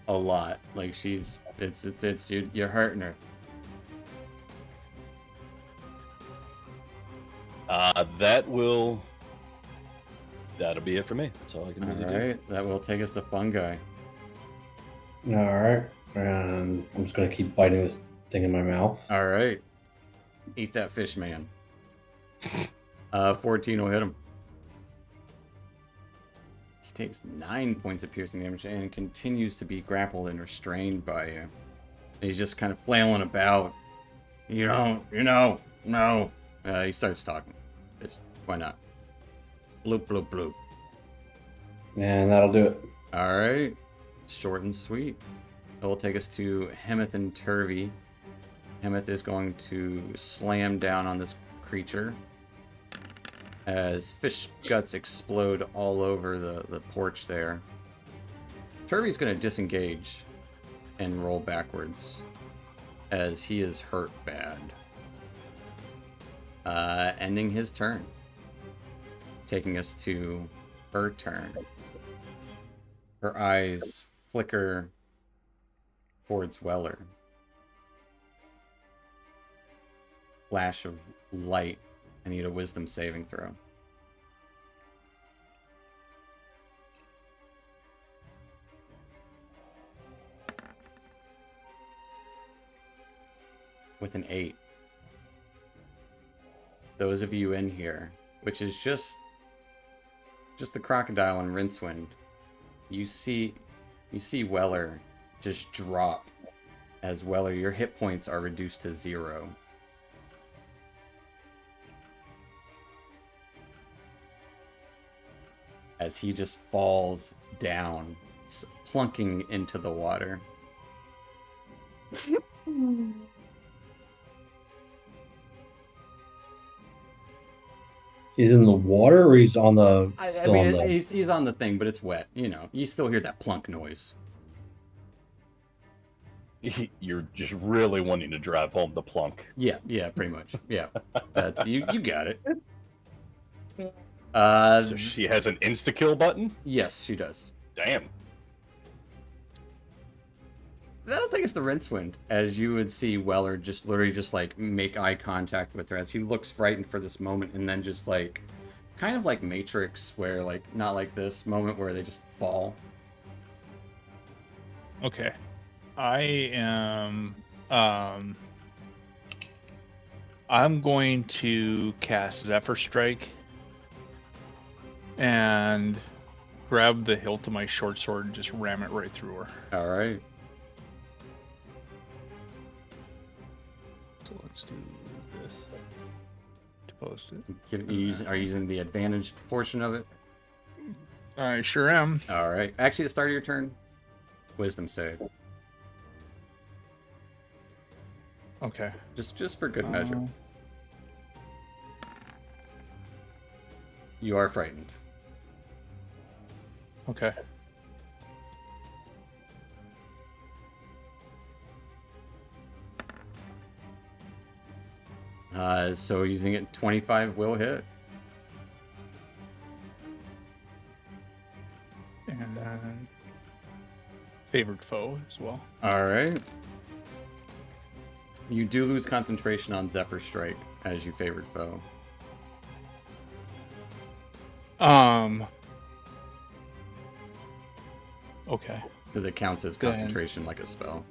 a lot. Like you're hurting her. That'll be it for me. That's all I can All really do. right, that will take us to Fungi. All right. And I'm just going to keep biting this thing in my mouth. All right, eat that fish, man. 14 will hit him. He takes 9 points of piercing damage and continues to be grappled and restrained by you. He's just kind of flailing about. No. He starts talking. Just, why not? Bloop, bloop, bloop. And that'll do it. All right. Short and sweet. That will take us to Hemeth and Turvey. Hemeth is going to slam down on this creature as fish guts explode all over the porch there. Turvey's going to disengage and roll backwards as he is hurt bad. Ending his turn. Taking us to her turn. Her eyes flicker towards Weller. Flash of light. I need a wisdom saving throw. With an 8. Those of you in here, which is just the crocodile and Rincewind, you see Weller just drop. As Weller, your hit points are reduced to 0. As he just falls down, plunking into the water. He's in the water, or he's on the. I mean, he's on the thing, but it's wet. You know, you still hear that plunk noise. You're just really wanting to drive home the plunk. Yeah, pretty much. Yeah, that's you got it. So she has an insta-kill button? Yes, she does. Damn. That'll take us to Rincewind, as you would see Weller just literally just like make eye contact with her as he looks frightened for this moment, and then just like kind of like Matrix, where like not like this moment where they just fall. Okay. I am I'm going to cast Zephyr Strike and grab the hilt of my short sword and just ram it right through her. All right. So let's do this to post it. Are you using the advantage portion of it? I sure am. All right. Actually, the start of your turn, wisdom save. Okay. Just for good measure. You are frightened. Okay. So using it, 25 will hit. And then favored foe as well. All right. You do lose concentration on Zephyr Strike as you favored foe. Okay. Because it counts as concentration like a spell.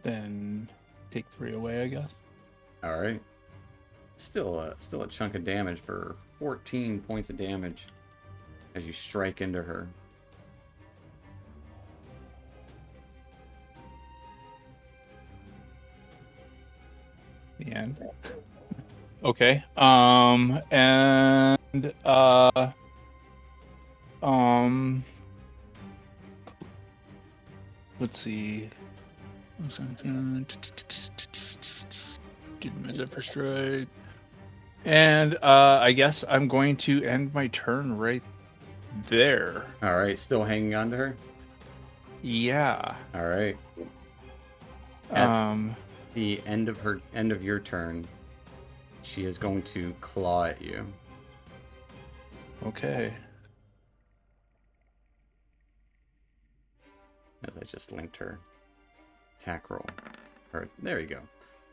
Then take 3 away, I guess. All right. Still a chunk of damage for 14 points of damage as you strike into her. The end. Okay. Let's see. Did my Zephyr Strike. And I guess I'm going to end my turn right there. All right, still hanging on to her? Yeah. All right. At the end of your turn, she is going to claw at you. Okay. As I just linked her attack roll. There you go.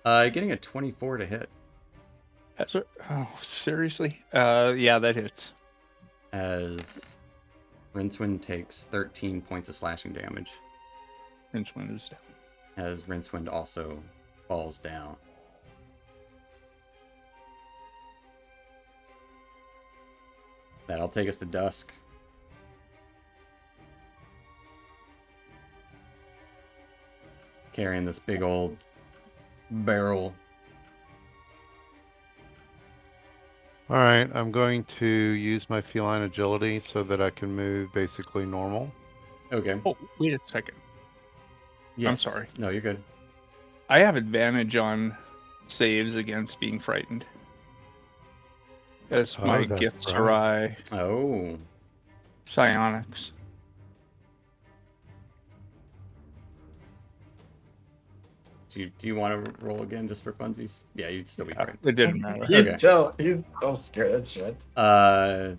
Getting a 24 to hit. That's it. Oh, seriously? Yeah, that hits. As Rincewind takes 13 points of slashing damage. Rincewind is down. As Rincewind also falls down. That'll take us to Dusk. Carrying this big old barrel. All right, I'm going to use my feline agility so that I can move basically normal. Okay. Oh, wait a second. Yes. I'm sorry. No, you're good. I have advantage on saves against being frightened. That's my that's gift right. Sarai Oh. psionics. Do you want to roll again just for funsies? Yeah, you'd still be frightened. It didn't matter. He's Okay. he's so scared of shit. So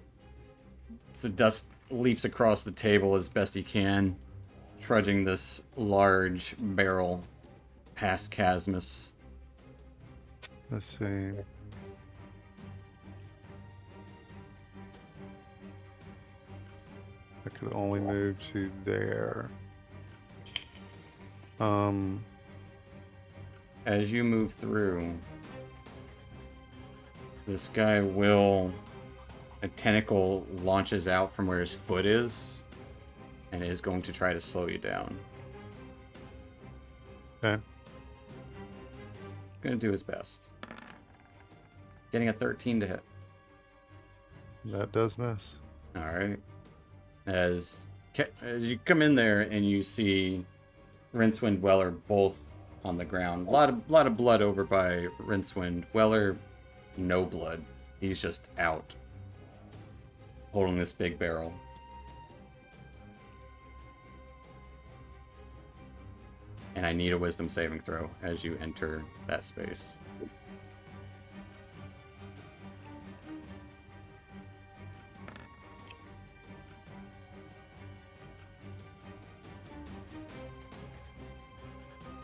Dust leaps across the table as best he can, trudging this large barrel past Casmus. Let's see. I could only move to there. As you move through, this guy will... A tentacle launches out from where his foot is, and is going to try to slow you down. Okay. Gonna do his best. Getting a 13 to hit. That does miss. Alright. As you come in there and you see Rincewind, Weller both on the ground. A lot of blood over by Rincewind. Weller, no blood. He's just out. Holding this big barrel. And I need a wisdom saving throw as you enter that space.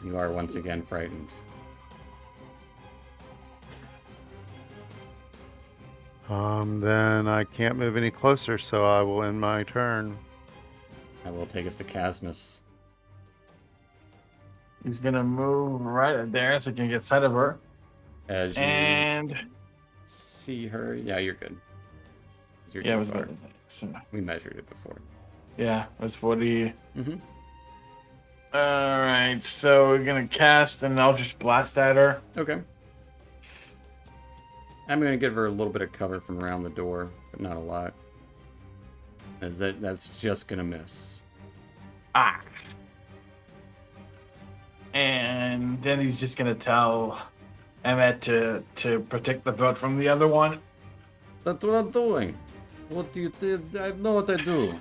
You are once again frightened. Then I can't move any closer, so I will end my turn. That will take us to Casmus. He's gonna move right there so he can get sight of her. As you And see her, yeah, you're good. 'Cause you're yeah, it too was far. about so, We measured it before. yeah, it was 40. Mm-hmm. All right, so we're gonna cast, and I'll just blast at her. Okay. I'm gonna give her a little bit of cover from around the door, but not a lot. As that's just gonna miss. Ah. And then he's just gonna tell Emmet to protect the boat from the other one. That's what I'm doing. What do you think? I know what I do.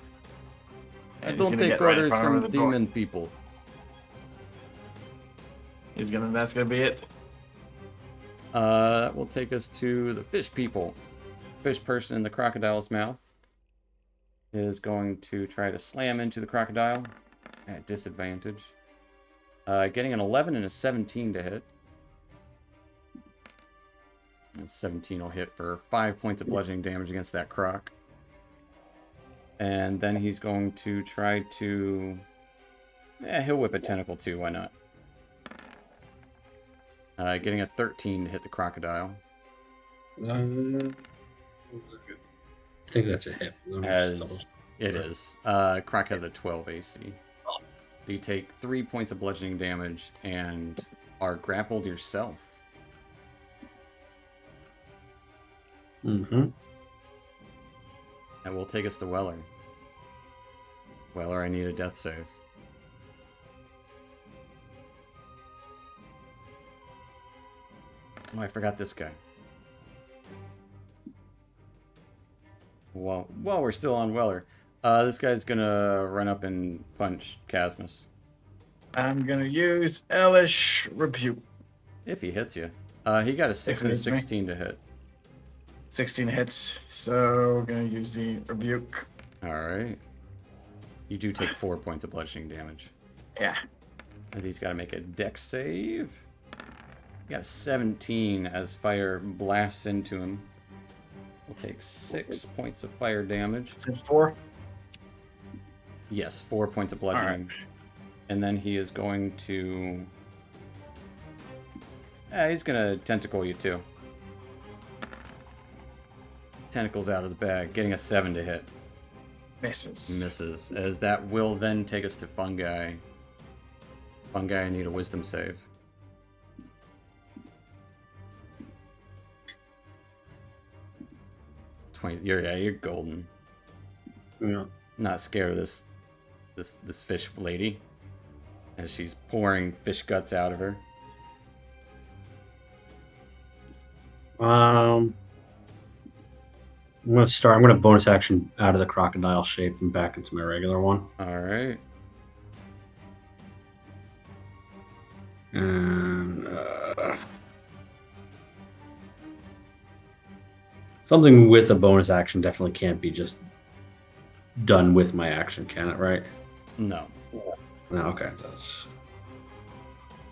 I And he's don't gonna take get right in orders front of her from with the door. demon people. That's gonna be it. That will take us to the fish people. Fish person in the crocodile's mouth is going to try to slam into the crocodile at disadvantage. Getting an 11 and a 17 to hit. And 17 will hit for 5 points of bludgeoning damage against that croc. And then he's going to try to... he'll whip a tentacle too, why not? Getting a 13 to hit the crocodile. I think that's a hit. Let me just double- As it is. Croc has a 12 AC. You take 3 points of bludgeoning damage and are grappled yourself. Mhm. That will take us to Weller. Weller, I need a death save. Oh, I forgot this guy. Well, while we're still on Weller, this guy's gonna run up and punch Casmus. I'm gonna use Elish Rebuke. If he hits you. He got a 6 and a hits me. 16 to hit. 16 hits, so we're gonna use the Rebuke. Alright. You do take 4 points of bludgeoning damage. Yeah. As he's got to make a dex save. He got a 17 as fire blasts into him. We'll take 6 points of fire damage. Is it 4? Yes, 4 points of bludgeoning. And then he is going to... he's going to tentacle you too. Tentacles out of the bag, getting a 7 to hit. Misses. Misses. As that will then take us to Fungi. Fungi, I need a wisdom save. 20. You're golden. Yeah. Not scared of this fish lady. As she's pouring fish guts out of her. I'm gonna bonus action out of the crocodile shape and back into my regular one. Alright. And something with a bonus action definitely can't be just done with my action, can it? Right? No. No. Okay. That's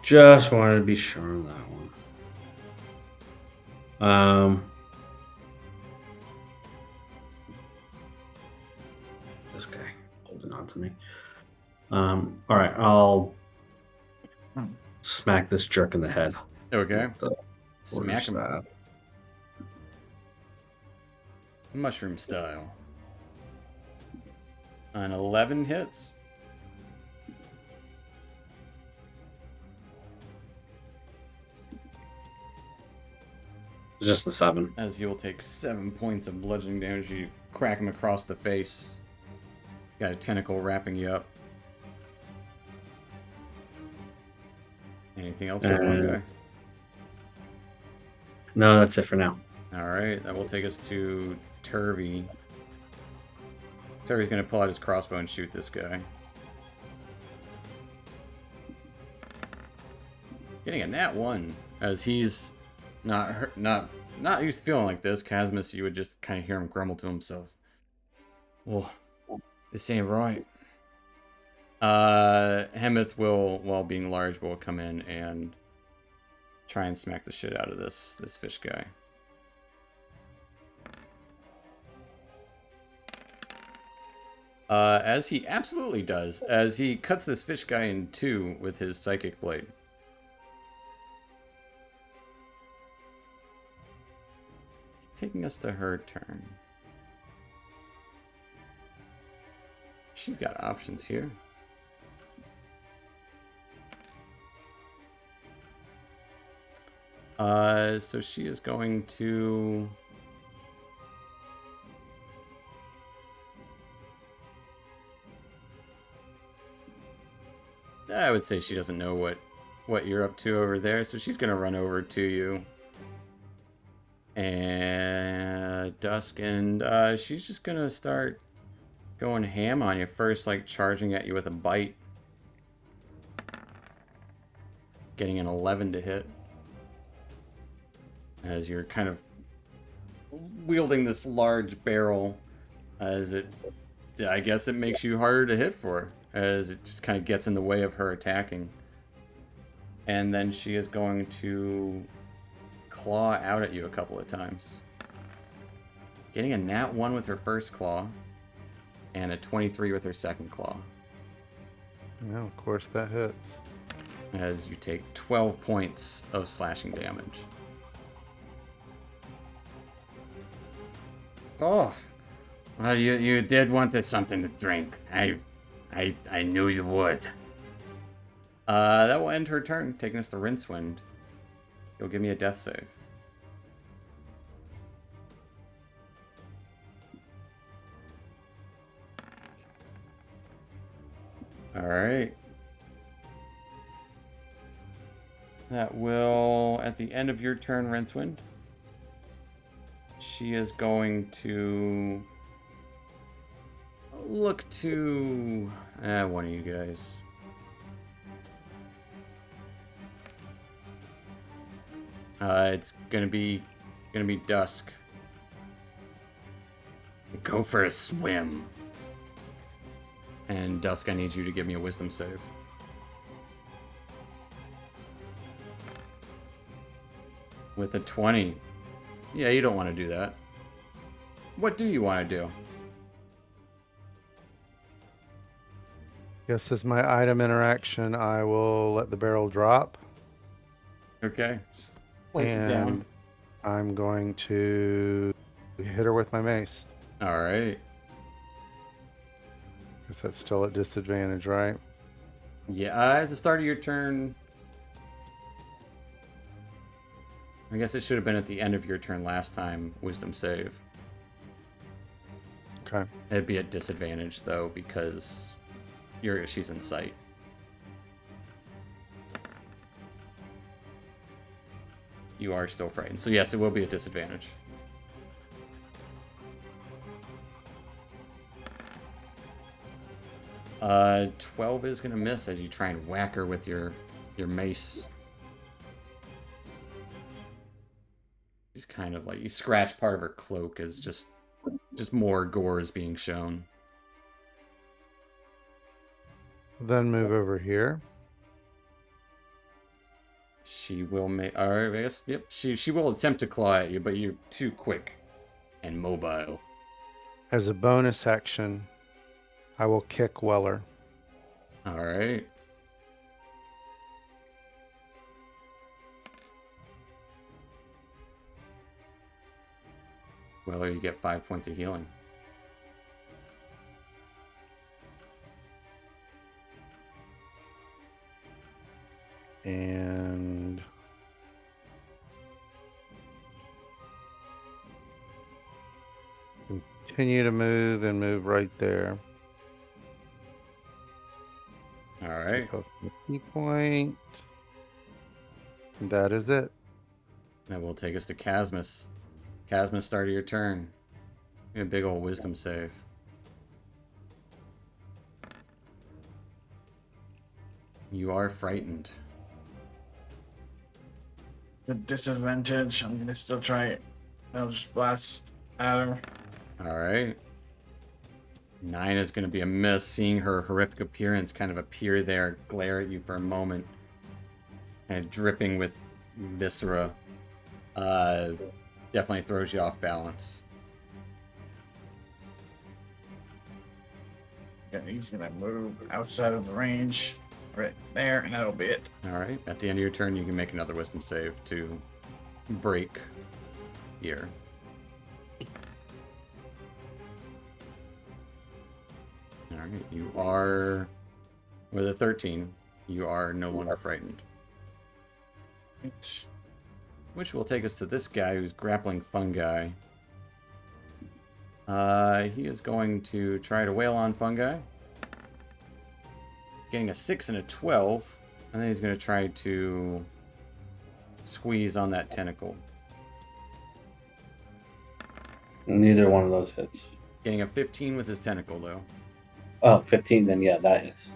just wanted to be sure on that one. This guy holding on to me. All right, I'll smack this jerk in the head. Okay. with the Smack him. quarterstaff. Mushroom style. An 11 hits. Just the 7. As you'll take 7 points of bludgeoning damage, you crack him across the face. Got a tentacle wrapping you up. Anything else for the fun guy? No, that's it for now. Alright, that will take us to Turvy. Turvy's gonna pull out his crossbow and shoot this guy. Getting a nat 1, as he's not used to feeling like this. Casmus, you would just kind of hear him grumble to himself. Well, this ain't right. Hemeth will, while being large, will come in and try and smack the shit out of this fish guy. As he absolutely does, as he cuts this fish guy in two with his psychic blade. Taking us to her turn. She's got options here. So she is going to... I would say she doesn't know what you're up to over there, so she's going to run over to you. And Dusk, and she's just going to start going ham on you first, like charging at you with a bite. Getting an 11 to hit. As you're kind of wielding this large barrel, as it, I guess it makes you harder to hit for, as it just kind of gets in the way of her attacking. And then she is going to claw out at you a couple of times. Getting a nat 1 with her first claw, and a 23 with her second claw. Yeah, of course that hits. As you take 12 points of slashing damage. Oh, well, you did want something to drink. I knew you would. That will end her turn, taking us to Rincewind. You'll give me a death save. Alright. That will, at the end of your turn, Rincewind, she is going to look to one of you guys. It's gonna be Dusk. Go for a swim. And Dusk, I need you to give me a wisdom save. With a 20. Yeah, you don't want to do that. What do you want to do? Guess as my item interaction, I will let the barrel drop. Okay, just place it down. And I'm going to hit her with my mace. All right. Guess that's still at disadvantage, right? Yeah, at the start of your turn. I guess it should have been at the end of your turn last time, wisdom save. Okay. It'd be at disadvantage though, because she's in sight. You are still frightened. So yes, it will be at disadvantage. Uh, 12 is gonna miss as you try and whack her with your your mace. She's kind of like, you scratch part of her cloak as just more gore is being shown. Then move over here. She will make. Alright, I guess. Yep. She will attempt to claw at you, but you're too quick and mobile. As a bonus action, I will kick Weller. Alright. Well, you get 5 points of healing. And continue to move and move right there. Alright. Go for the key point. And that is it. That will take us to Casmus. Casmus, start of your turn. A big old wisdom save. You are frightened. The disadvantage. I'm gonna still try it. I'll just blast at her. Alright. 9 is going to be a miss, seeing her horrific appearance kind of appear there, glare at you for a moment. Kind of dripping with viscera. Definitely throws you off balance. Yeah, he's gonna move outside of the range. Right there, and that'll be it. Alright, at the end of your turn, you can make another wisdom save to break here. Alright, you are, with a 13, you are no longer frightened. Which will take us to this guy who's grappling fungi. He is going to try to wail on fungi. Getting a 6 and a 12. And then he's going to try to squeeze on that tentacle. Neither one of those hits. Getting a 15 with his tentacle, though. Oh, 15, then yeah, that hits.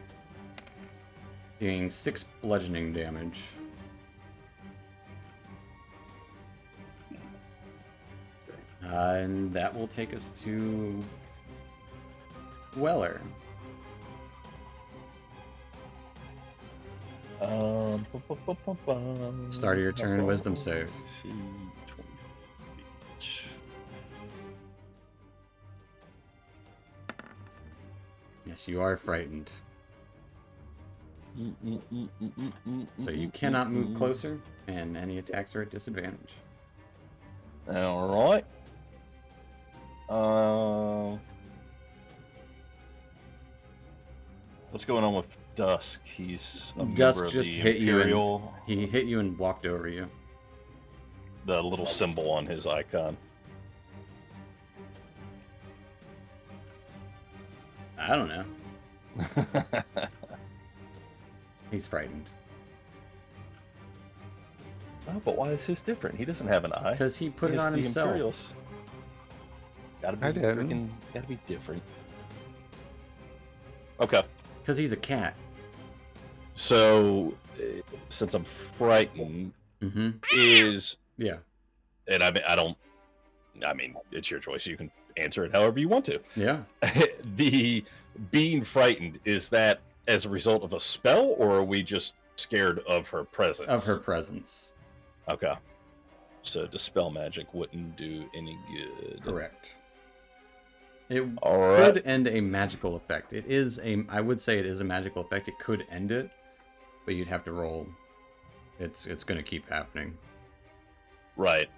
Doing 6 bludgeoning damage. And that will take us to Weller. Start of your turn, wisdom save. Yes, you are frightened. So you cannot move closer, and any attacks are at disadvantage. All right. What's going on with Dusk? He's a Dusk member of just the hit you and- Imperial. He hit you and walked over you. The little symbol on his icon. I don't know. He's frightened. Oh, but why is his different? He doesn't have an eye. Because he put He it has on the himself. Imperials. Gotta be I didn't. freaking. Gotta be different. Okay. Because he's a cat. So, since I'm frightened, Mm-hmm. is Yeah. and I mean, it's your choice. You can answer it however you want to. Yeah. The being frightened, is that as a result of a spell, or are we just scared of her presence? Of her presence. Okay. So dispel magic wouldn't do any good. Correct. It All right. could end a magical effect. It is I would say it is a magical effect. It could end it, but you'd have to roll. It's going to keep happening. Right.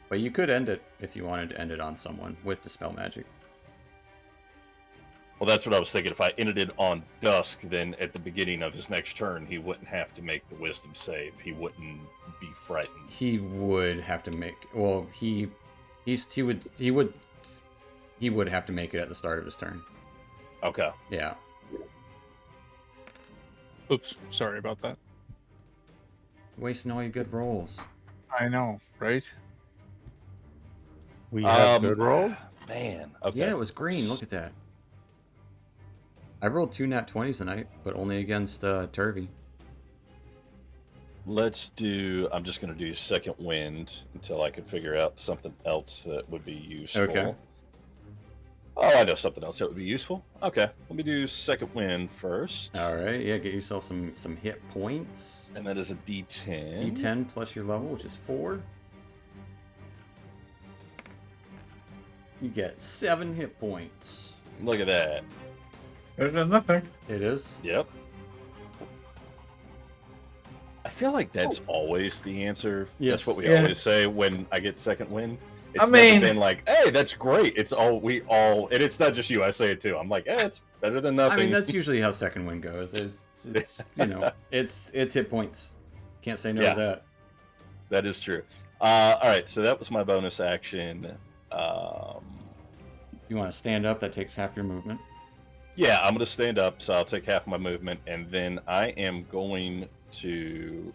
But you could end it if you wanted to end it on someone with dispel magic. Well, that's what I was thinking. If I ended it on Dusk, then at the beginning of his next turn, he wouldn't have to make the wisdom save. He wouldn't be frightened. He would have to make. Well, he would have to make it at the start of his turn. Okay. Yeah. Oops, sorry about that. Wasting all your good rolls. I know, right? We have good Um, rolls. Man. Okay. Yeah, it was green. Look at that. I rolled 2 nat 20s tonight, but only against Turvy. Let's do. I'm just going to do second wind until I can figure out something else that would be useful. Okay. Oh, I know something else that would be useful. Okay, let me do second wind first. All right. Yeah, get yourself some hit points. And that is a D10. D10 plus your level, which is 4. You get 7 hit points. Look at that. Better than nothing. It is. Yep. I feel like that's always the answer. Yes. That's what we Yeah. always say when I get second wind. It's I mean- never been like, hey, that's great. It's all and it's not just you. I say it too. I'm like, it's better than nothing. I mean, that's usually how second wind goes. It's you know, it's hit points. Can't say no Yeah. to that. That is true. All right, so that was my bonus action. You want to stand up? That takes half your movement. Yeah, I'm going to stand up, so I'll take half my movement, and then I am going to.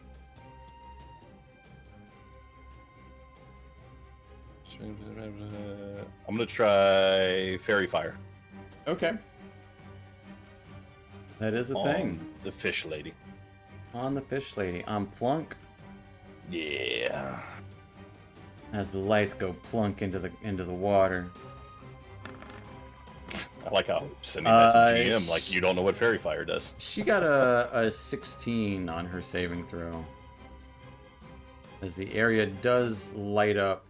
I'm going to try Fairy Fire. Okay. That is a thing. On the fish lady. On the fish lady. On Plunk. Yeah. As the lights go plunk into the water. I like how I'm sending that to GM, sh- like you don't know what Fairy Fire does. She got a 16 on her saving throw. As the area does light up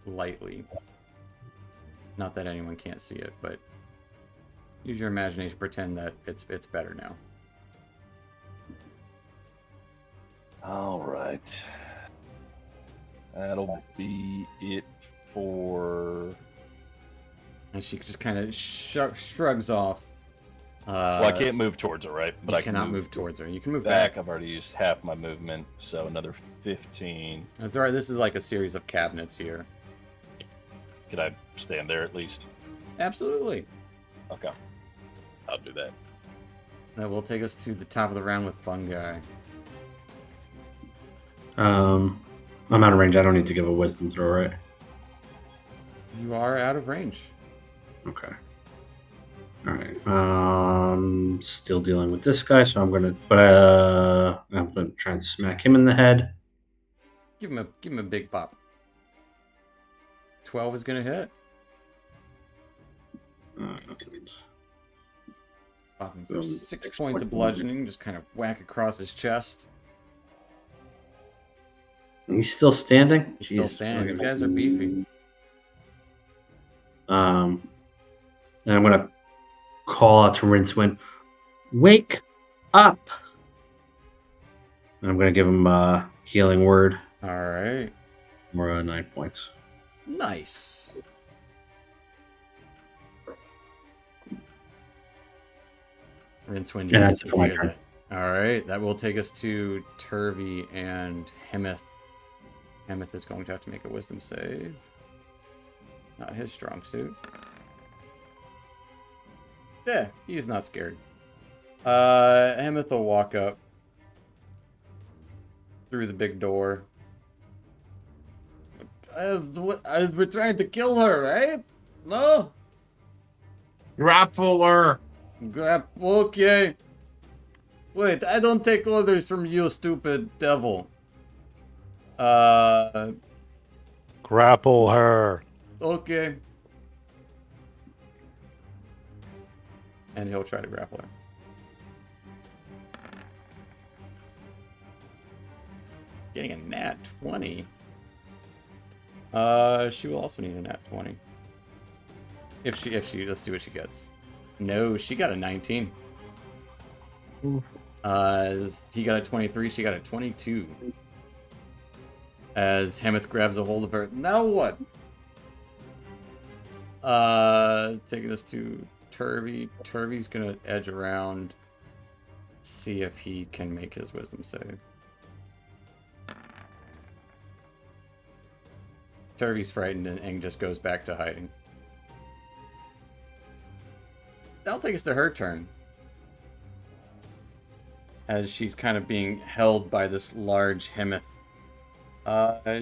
lightly. Not that anyone can't see it, but use your imagination. Pretend that it's better now. All right. That'll be it for. And she just kind of shrugs off. Well, I can't move towards her, right? But I cannot move towards her. You can move back. back. I've already used half my movement, so another 15. That's all right. This is like a series of cabinets here. Could I stand there at least? Absolutely. Okay. I'll do that. That will take us to the top of the round with Fungi. I'm out of range. I don't need to give a wisdom throw, right? You are out of range. Okay. All right. Still dealing with this guy, so I'm gonna try and smack him in the head. Give him a big pop. 12 is gonna hit. Pop him for 6 points of bludgeoning. Just kind of whack across his chest. He's still standing. He's still standing. These guys are beefy. And I'm gonna call out to Rincewind, wake up! And I'm gonna give him a healing word. All right. We're 9 points. Nice. Rincewind, Yeah, that's you my hear turn. that. All right, that will take us to Turvy and Hemeth. Hemeth is going to have to make a wisdom save. Not his strong suit. Yeah, he's not scared. Hemeth will walk up through the big door. We're trying to kill her, right? No? Grapple her. Okay. Wait, I don't take orders from you, stupid devil. Grapple her. Okay. And he'll try to grapple her. Getting a nat 20. She will also need a nat 20. If she, let's see what she gets. No, she got a 19. He got a 23, she got a 22. As Hemeth grabs a hold of her. Now what? Taking us to Turvy. Turvy's gonna edge around, see if he can make his wisdom save. Turvy's frightened and just goes back to hiding. That'll take us to her turn. As she's kind of being held by this large Hemeth.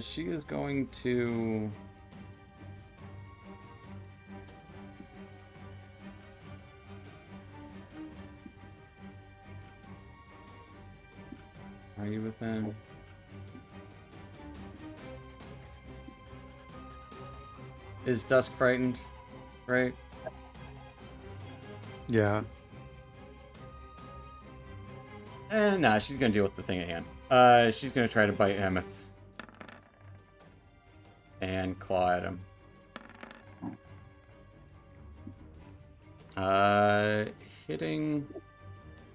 She is going to... Are you within? Is Dusk frightened? Right? Yeah. Nah, she's gonna deal with the thing at hand. She's gonna try to bite Hemeth. And claw at him. Hitting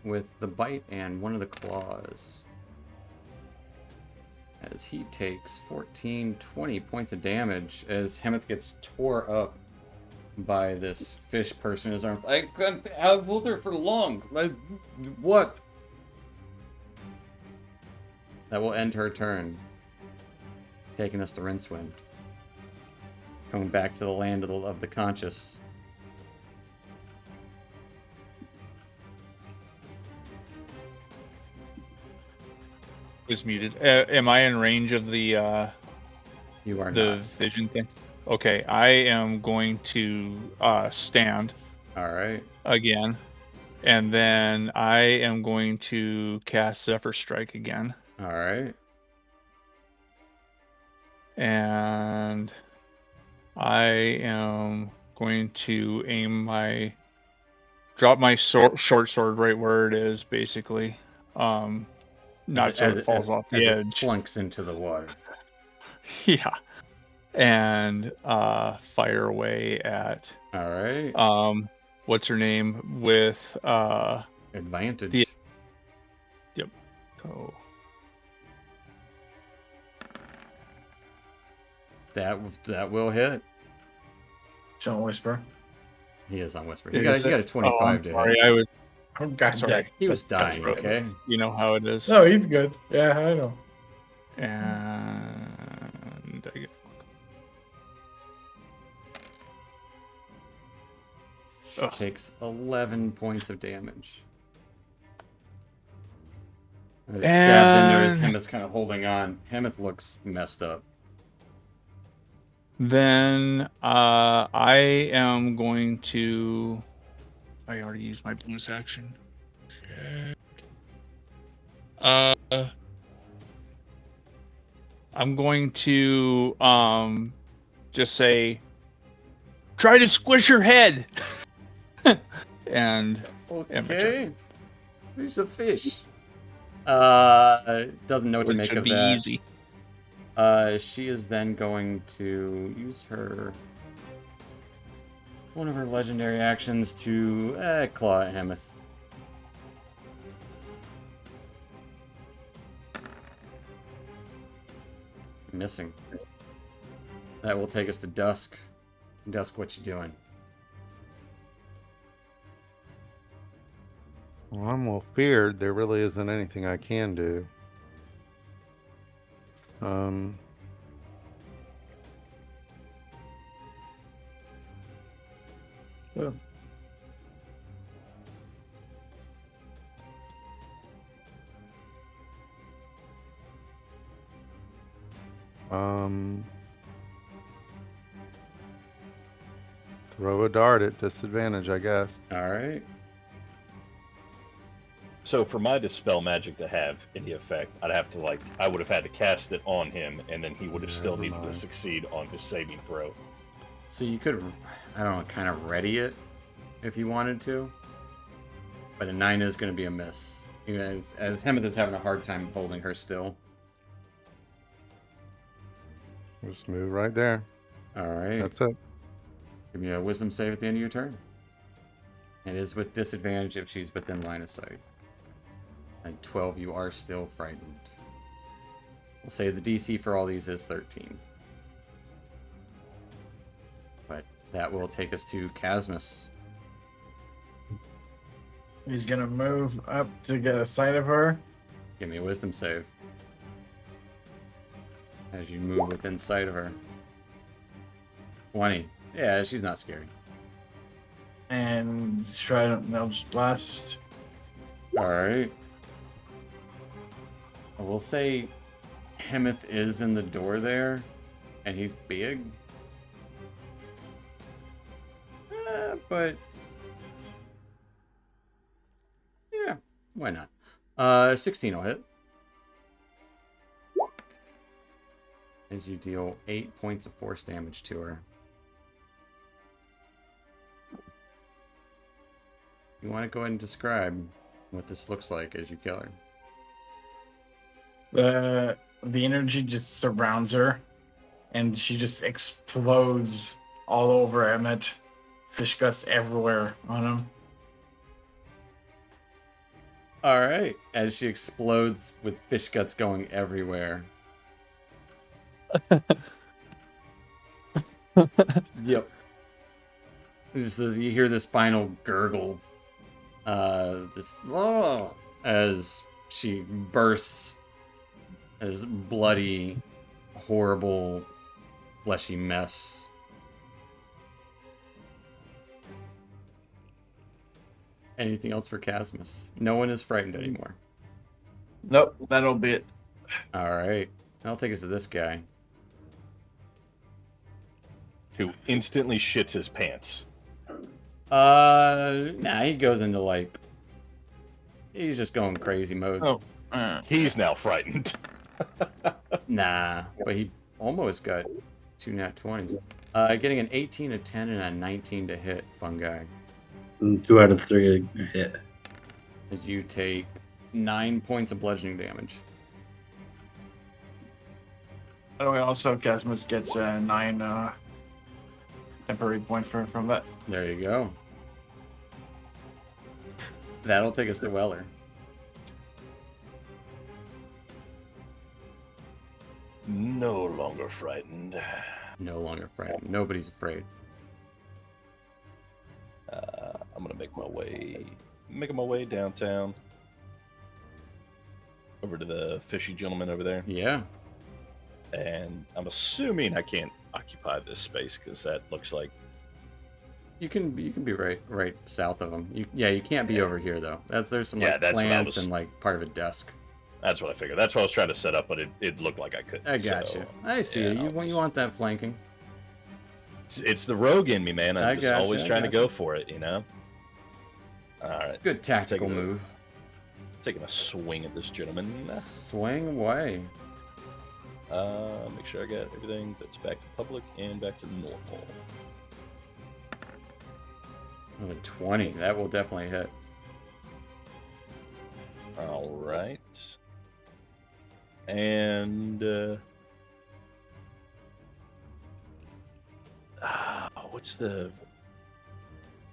with the bite and one of the claws. As he takes 14, 20 points of damage as Hemeth gets tore up by this fish person in his arms. I can't hold her for long. Like, what? That will end her turn. Taking us to Rincewind. Coming back to the land of the conscious. Was muted. Am I in range of the You are the not. vision thing? Okay, I am going to stand Alright. again, and then I am going to cast Zephyr Strike again, Alright. and I am going to drop my short sword right where it is, basically. Not so it falls off the as edge. it plunks into the water. Yeah. And fire away at Alright. what's her name with Advantage. Yep. So That will hit. Don't whisper. He is on Whisper. Is He got a 25 to sorry, hit. I was Oh, God, sorry. He was That's dying, right. okay? You know how it is. No, he's good. Yeah, I know. And I get She Ugh. takes 11 points of damage. As it And- stabs into his Hemeth kind of holding on. Hemeth looks messed up. Then I am going to. I already used my bonus action. I'm going to just say, try to squish her head. and Okay. He's a fish. Doesn't know what to it make should of be that. easy. She is then going to use one of her legendary actions to claw at Hemeth. Missing. That will take us to Dusk. Dusk, what you doing? Well, I'm well feared. There really isn't anything I can do. Yeah. Throw a dart at disadvantage, I guess. Alright. So for my dispel magic to have any effect, I would have had to cast it on him, and then he would have still Never needed to mind. succeed on his saving throw. So you could, I don't know, kind of ready it if you wanted to. But a 9 is going to be a miss. As Hemeth is having a hard time holding her still. Just move right there. Alright. That's it. Give me a wisdom save at the end of your turn. It is with disadvantage if she's within line of sight. At 12, you are still frightened. We'll say the DC for all these is 13. But that will take us to Casmus. He's gonna move up to get a sight of her. Give me a wisdom save. As you move within sight of her. 20. Yeah, she's not scary. And try to Eldritch Blast. Alright. I will say Hemeth is in the door there, and he's big. But yeah, why not? 16 will hit. As you deal 8 points of force damage to her. want to go ahead and describe what this looks like as you kill her? The energy just surrounds her, and she just explodes all over Emmett. Fish guts everywhere on him. All right. As she explodes with fish guts going everywhere. Yep. You hear this final gurgle, just as she bursts, as bloody, horrible, fleshy mess. Anything else for Casmus? No one is frightened anymore. Nope, that'll be it. All right. That'll take us to this guy. Who instantly shits his pants. Nah, he goes into like, he's just going crazy mode. Oh. He's now frightened. Nah, but he almost got 2 nat 20s. Getting an 18, a 10, and a 19 to hit, Fungi. 2 out of 3 hit. As you take 9 points of bludgeoning damage. Oh, also, Casmus gets a 9 temporary point from that. There you go. That'll take us to Weller. No longer frightened. No longer frightened. Nobody's afraid. I'm gonna making my way downtown, over to the fishy gentleman over there, Yeah. and I'm assuming I can't occupy this space because that looks like You can be right south of him. You can't be over here though. There's some Yeah, like that's what I plants was- and like part of a desk. that's what I figured. That's what I was trying to set up, but it looked like I couldn't. I got so, you. I see yeah, you. You want that flanking? It's the rogue in me, man. I I'm just gotcha, always I trying to gotcha. go for it, you know. All right, Good tactical Taking a- move. taking a swing at this gentleman. Swing away. Make sure I got everything that's back to public and back to normal. Oh, the 20. That will definitely hit. All right. And what's the?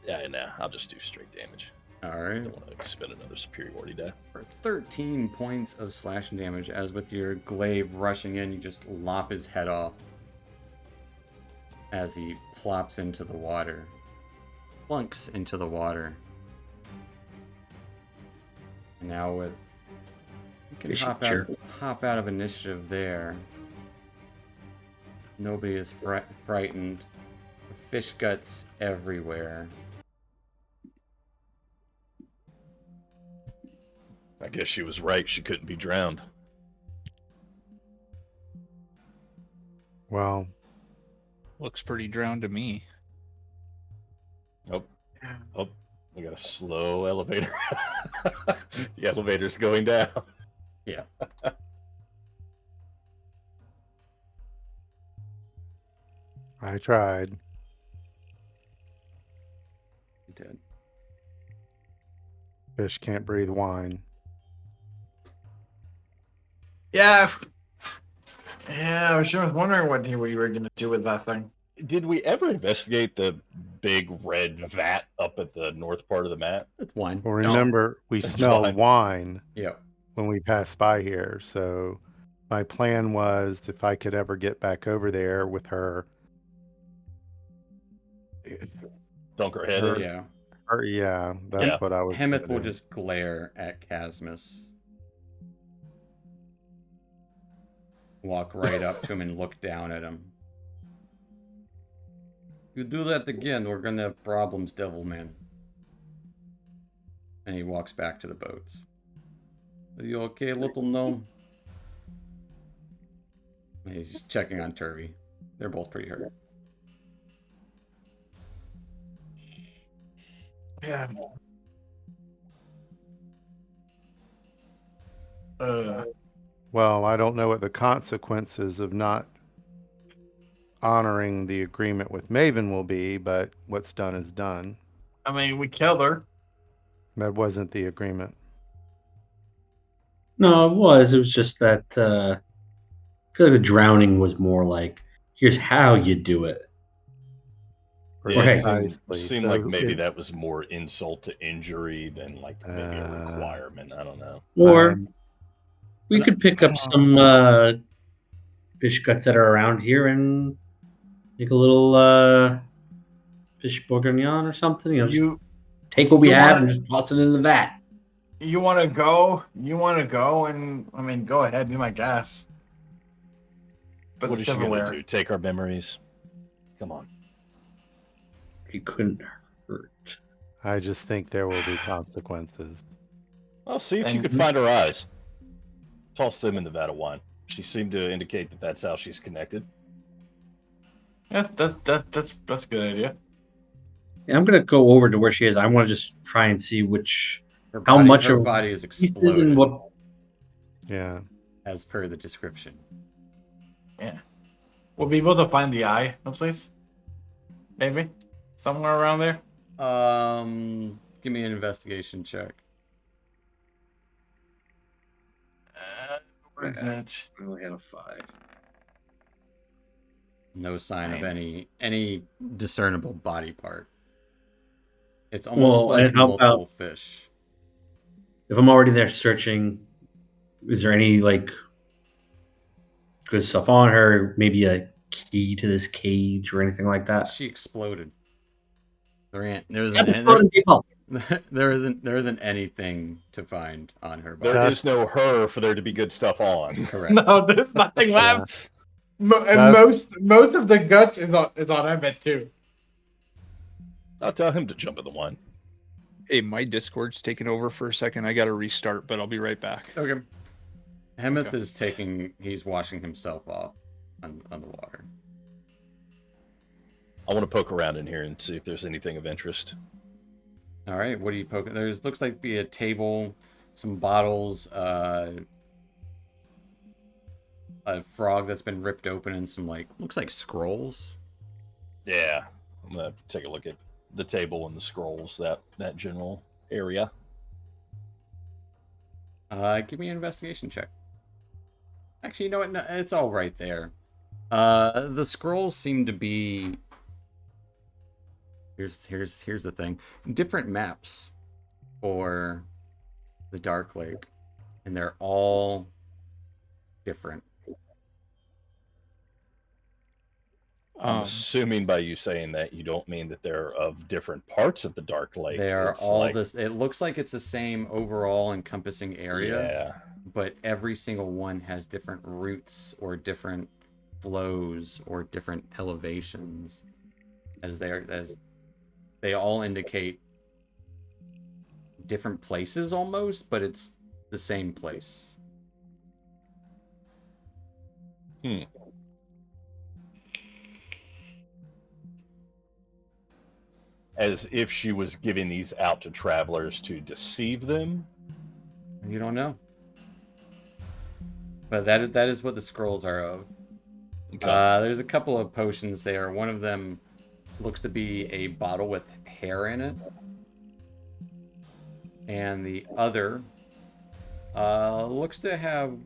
Yeah, no, I'll just do straight damage. All I right. don't want to expend another superiority die. For 13 points of slashing damage, as with your glaive rushing in, you just lop his head off as he plops into the water. Plunks into the water. And now with... You can Fishy hop jerk. hop out of initiative there. Nobody is frightened. Fish guts everywhere. I guess she was right. She couldn't be drowned. Well, Looks pretty drowned to me. Oh, we got a slow elevator. The elevator's going down. Yeah. I tried. You did. Fish can't breathe wine. Yeah. Yeah, I was sure wondering what you were going to do with that thing. Did we ever investigate the big red vat up at the north part of the map? That's one. Well, remember, we That's smelled fine. wine Yep. when we passed by here. So my plan was if I could ever get back over there with her. Dunk her head Sure. in. Yeah. Or, yeah, that's Yeah. what I was. Hemeth gonna will do. just glare at Casmus. Walk right up to him and look down at him. You do that again, we're gonna have problems, Devilman. And he walks back to the boats. Are you okay, little gnome? And he's just checking on Turvy. They're both pretty hurt. Yeah. Well, I don't know what the consequences of not honoring the agreement with Maven will be, but what's done is done. I mean, we killed her. That wasn't the agreement. No, it was. It was just that I feel like the drowning was more like, here's how you do it. Yeah, it Hey. Precisely. seemed So like maybe it- that was more insult to injury than like maybe a Uh, requirement. I don't know. Or I'm- we but could pick up some fish guts that are around here and make a little fish bourguignon or something. Just You take what we you have wanna- and just toss it in the vat. you want to go? You want to go? And I mean, go ahead, be my guest. But What is she silverware. gonna do? Take our memories? Come on. It couldn't hurt. I just think there will be consequences. Well, see if you And- could find her eyes. Toss them in the vat of wine. She seemed to indicate that that's how she's connected. Yeah, that's a good idea. Yeah, I'm gonna go over to where she is. I want to just try and see which Her how body, much her of body is pieces exploded, and what. Yeah. as per the description. Yeah, we'll be able to find the eye, no place. Maybe somewhere around there. Give me an investigation check. Where is it? I only had a 5. No sign of Fine. any discernible body part. It's almost Well, like and how multiple about- fish. If I'm already there searching, is there any like good stuff on her? Maybe a key to this cage or anything like that? She exploded. There Stop isn't exploding people. there isn't anything to find on her body. There That's- is no her for there to be good stuff on. Correct. No, there's nothing Yeah. left. And That's- most of the guts is on Emmett too. I'll tell him to jump in the wine. Hey, my Discord's taking over for a second. I got to restart, but I'll be right back. Okay. Hemeth Okay. is he's washing himself off on the water. I want to poke around in here and see if there's anything of interest. All right, what are you poking? There's looks like be a table, some bottles, a frog that's been ripped open, and some looks like scrolls. Yeah, I'm gonna take a look at the table and the scrolls, that general area. Give me an investigation check. Actually, you know what? No, it's all right there. The scrolls seem to be. Here's the thing. Different maps for the Dark Lake, and they're all different. I'm assuming by you saying that you don't mean that they're of different parts of the Dark Lake. They are It's all like- this. It looks like it's the same overall encompassing area, Yeah. but every single one has different routes or different flows or different elevations, as they all indicate different places almost, but it's the same place. As if she was giving these out to travelers to deceive them. You don't know, but that is what the scrolls are of. Okay. There's a couple of potions there. One of them looks to be a bottle with hair in it, and the other looks to have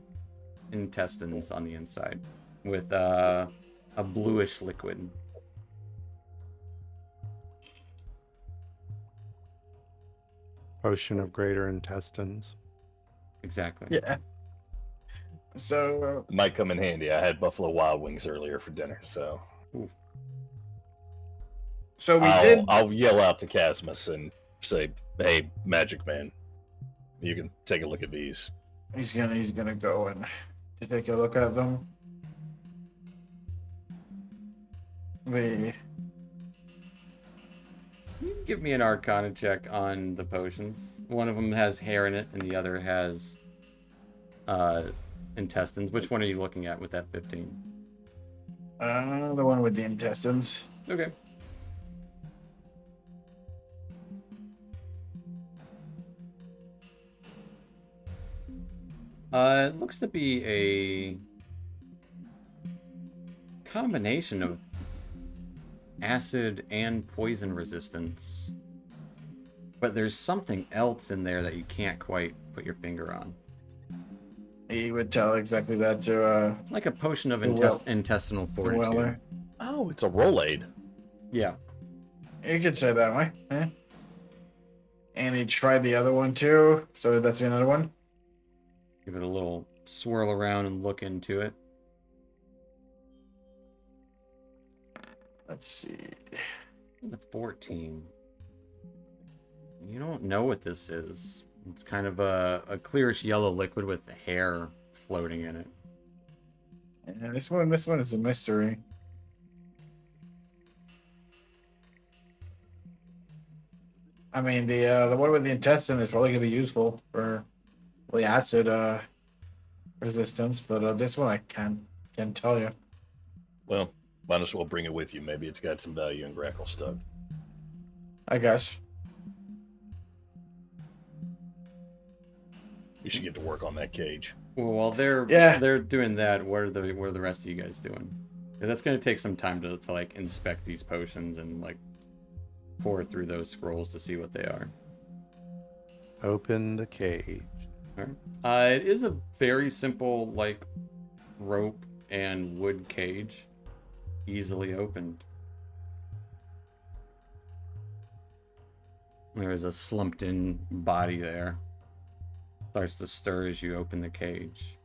intestines on the inside with a bluish liquid. Potion of greater intestines. Exactly. Yeah. So It might come in handy. I had Buffalo Wild Wings earlier for dinner, so we I'll yell out to Casmus and say, "Hey, Magic Man, you can take a look at these." He's gonna go and to take a look at them. You can give me an Arcana check on the potions. One of them has hair in it, and the other has intestines. Which one are you looking at with that 15? The one with the intestines. Okay. It looks to be a combination of acid and poison resistance. But there's something else in there that you can't quite put your finger on. He would tell exactly that to Like a potion of Well- intestinal fortitude. Weller. Oh, it's a Rolade. Yeah. You could say that way. Eh? And he tried the other one too, so that's another one. Give it a little swirl around and look into it. Let's see. The 14. You don't know what this is. It's kind of a clearish yellow liquid with hair floating in it. Yeah, this one is a mystery. I mean, the one with the intestine is probably gonna be useful for the acid resistance, but this one I can't tell you. Well, might as well bring it with you. Maybe it's got some value in Grackle stuff. I guess. You should get to work on that cage. Well, while they're Yeah. doing that, what are the rest of you guys doing? 'Cause that's gonna take some time to like inspect these potions and like pour through those scrolls to see what they are. Open the cage. It is a very simple like rope and wood cage, easily opened. There is a slumped-in body there. Starts to stir as you open the cage.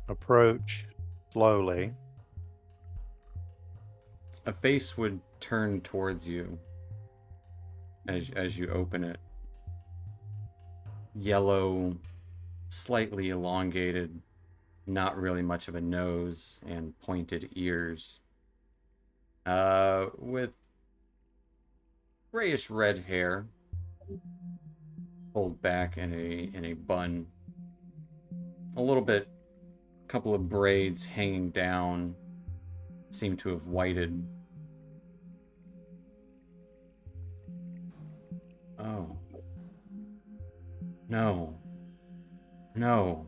Approach slowly. A face would turn towards you as you open it. Yellow, slightly elongated, not really much of a nose, and pointed ears. With grayish red hair, pulled back in a bun. A little bit, couple of braids hanging down, seem to have whited. Oh. No. No.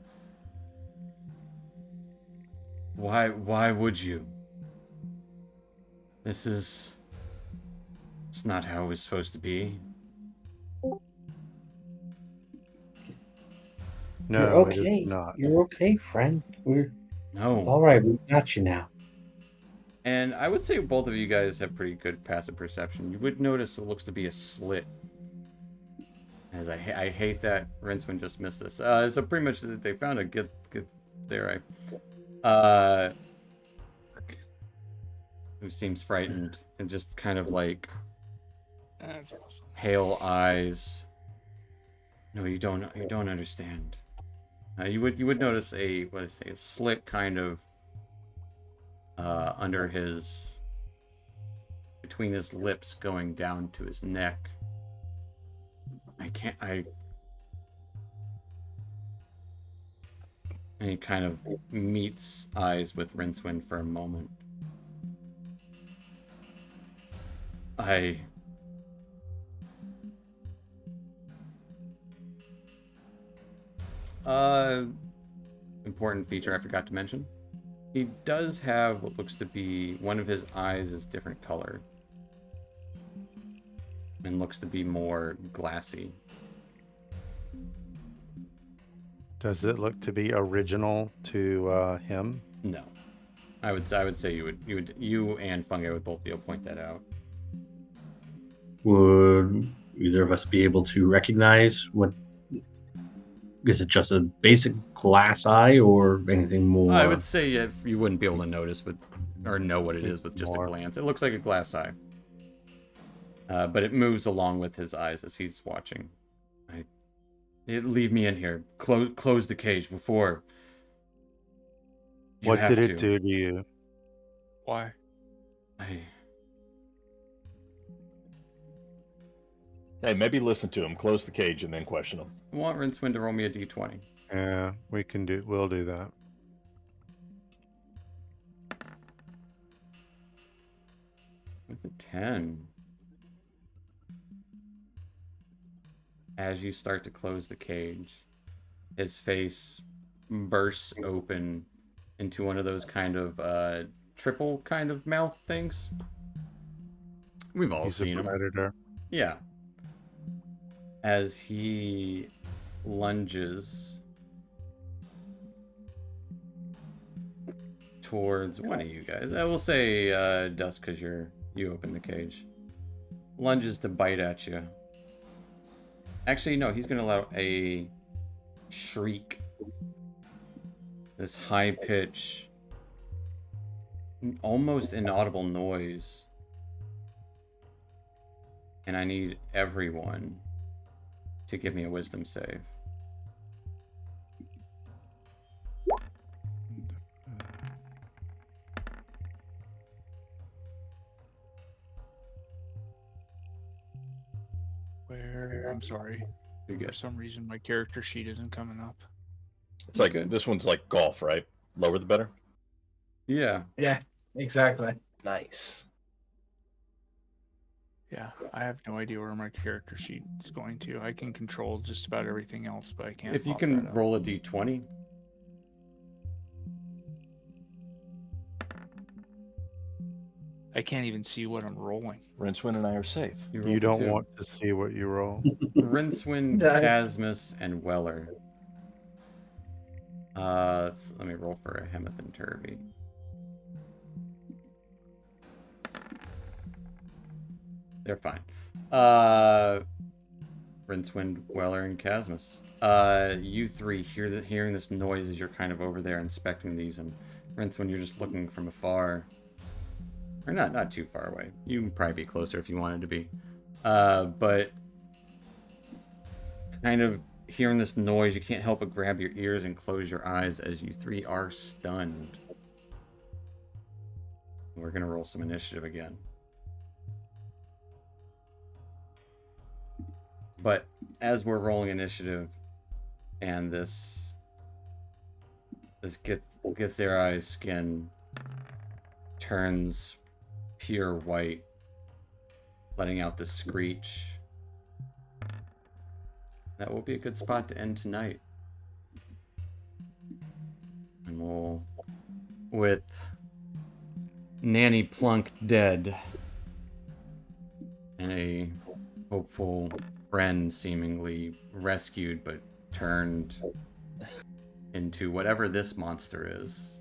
Why would you? It's not how it was supposed to be. No, You're it okay. is not. You're okay, friend. We're No. all right. We got you now. And I would say both of you guys have pretty good passive perception. You would notice what looks to be a slit. As I hate that Rinsman just missed this. So pretty much they found a good there. Who seems frightened and just kind of like That's awesome. pale eyes. No, you don't understand. You would notice a slit kind of under between his lips going down to his neck. And he kind of meets eyes with Rincewind for a moment. Important feature I forgot to mention. He does have what looks to be one of his eyes is different color. And looks to be more glassy. Does it look to be original to him? No. I would say you and Fungi would both be able to point that out. Would either of us be able to recognize what? Is it just a basic glass eye or anything more? I would say if you wouldn't be able to notice or know what it is with just a More. glance. It looks like a glass eye. But it moves along with his eyes as he's watching. Leave me in here. Close the cage before. You What have did to. it do to you? Why? Hey, maybe listen to him, close the cage, and then question him. I want Rincewind to roll me a d20. Yeah, we'll do that. With a 10. As you start to close the cage, his face bursts open into one of those kind of triple kind of mouth things. We've all He's a seen them. predator. Yeah. as he lunges towards one of you guys. I will say Dusk, because you opened the cage. Lunges to bite at you. Actually, no, he's going to allow a shriek. This high pitch, almost inaudible noise. And I need everyone to give me a wisdom save. Where? I'm sorry. You're For good. some reason, my character sheet isn't coming up. It's like Good. this one's like golf, right? Lower the better. Yeah. Yeah, exactly. Nice. Yeah, I have no idea where my character sheet is going to. I can control just about everything else, but I can't. If you pop can that up. roll a d20. I can't even see what I'm rolling. Rincewind and I are safe. You, You rolled a don't 2. want to see what you roll. Rincewind, Yeah. Casmus, and Weller. Let me roll for a Hemeth and Turvy. They're fine. Rincewind, Weller, and Casmus. You three hearing this noise as you're kind of over there inspecting these, and Rincewind, you're just looking from afar. Or not too far away. You can probably be closer if you wanted to be. But kind of hearing this noise, you can't help but grab your ears and close your eyes as you three are stunned. We're gonna roll some initiative again. But as we're rolling initiative, and this Githzerai's skin turns pure white, letting out the screech. That will be a good spot to end tonight. And we'll, with Nanny Plunk dead, and a hopeful friend seemingly rescued but turned into whatever this monster is.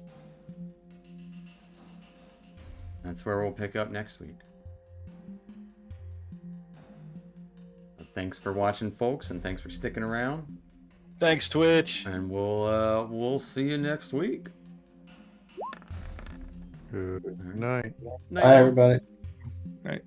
That's where we'll pick up next week. Thanks for watching, folks, and thanks for sticking around. Thanks, Twitch. And we'll see you next week. Good night. Night. Bye, everybody. Right.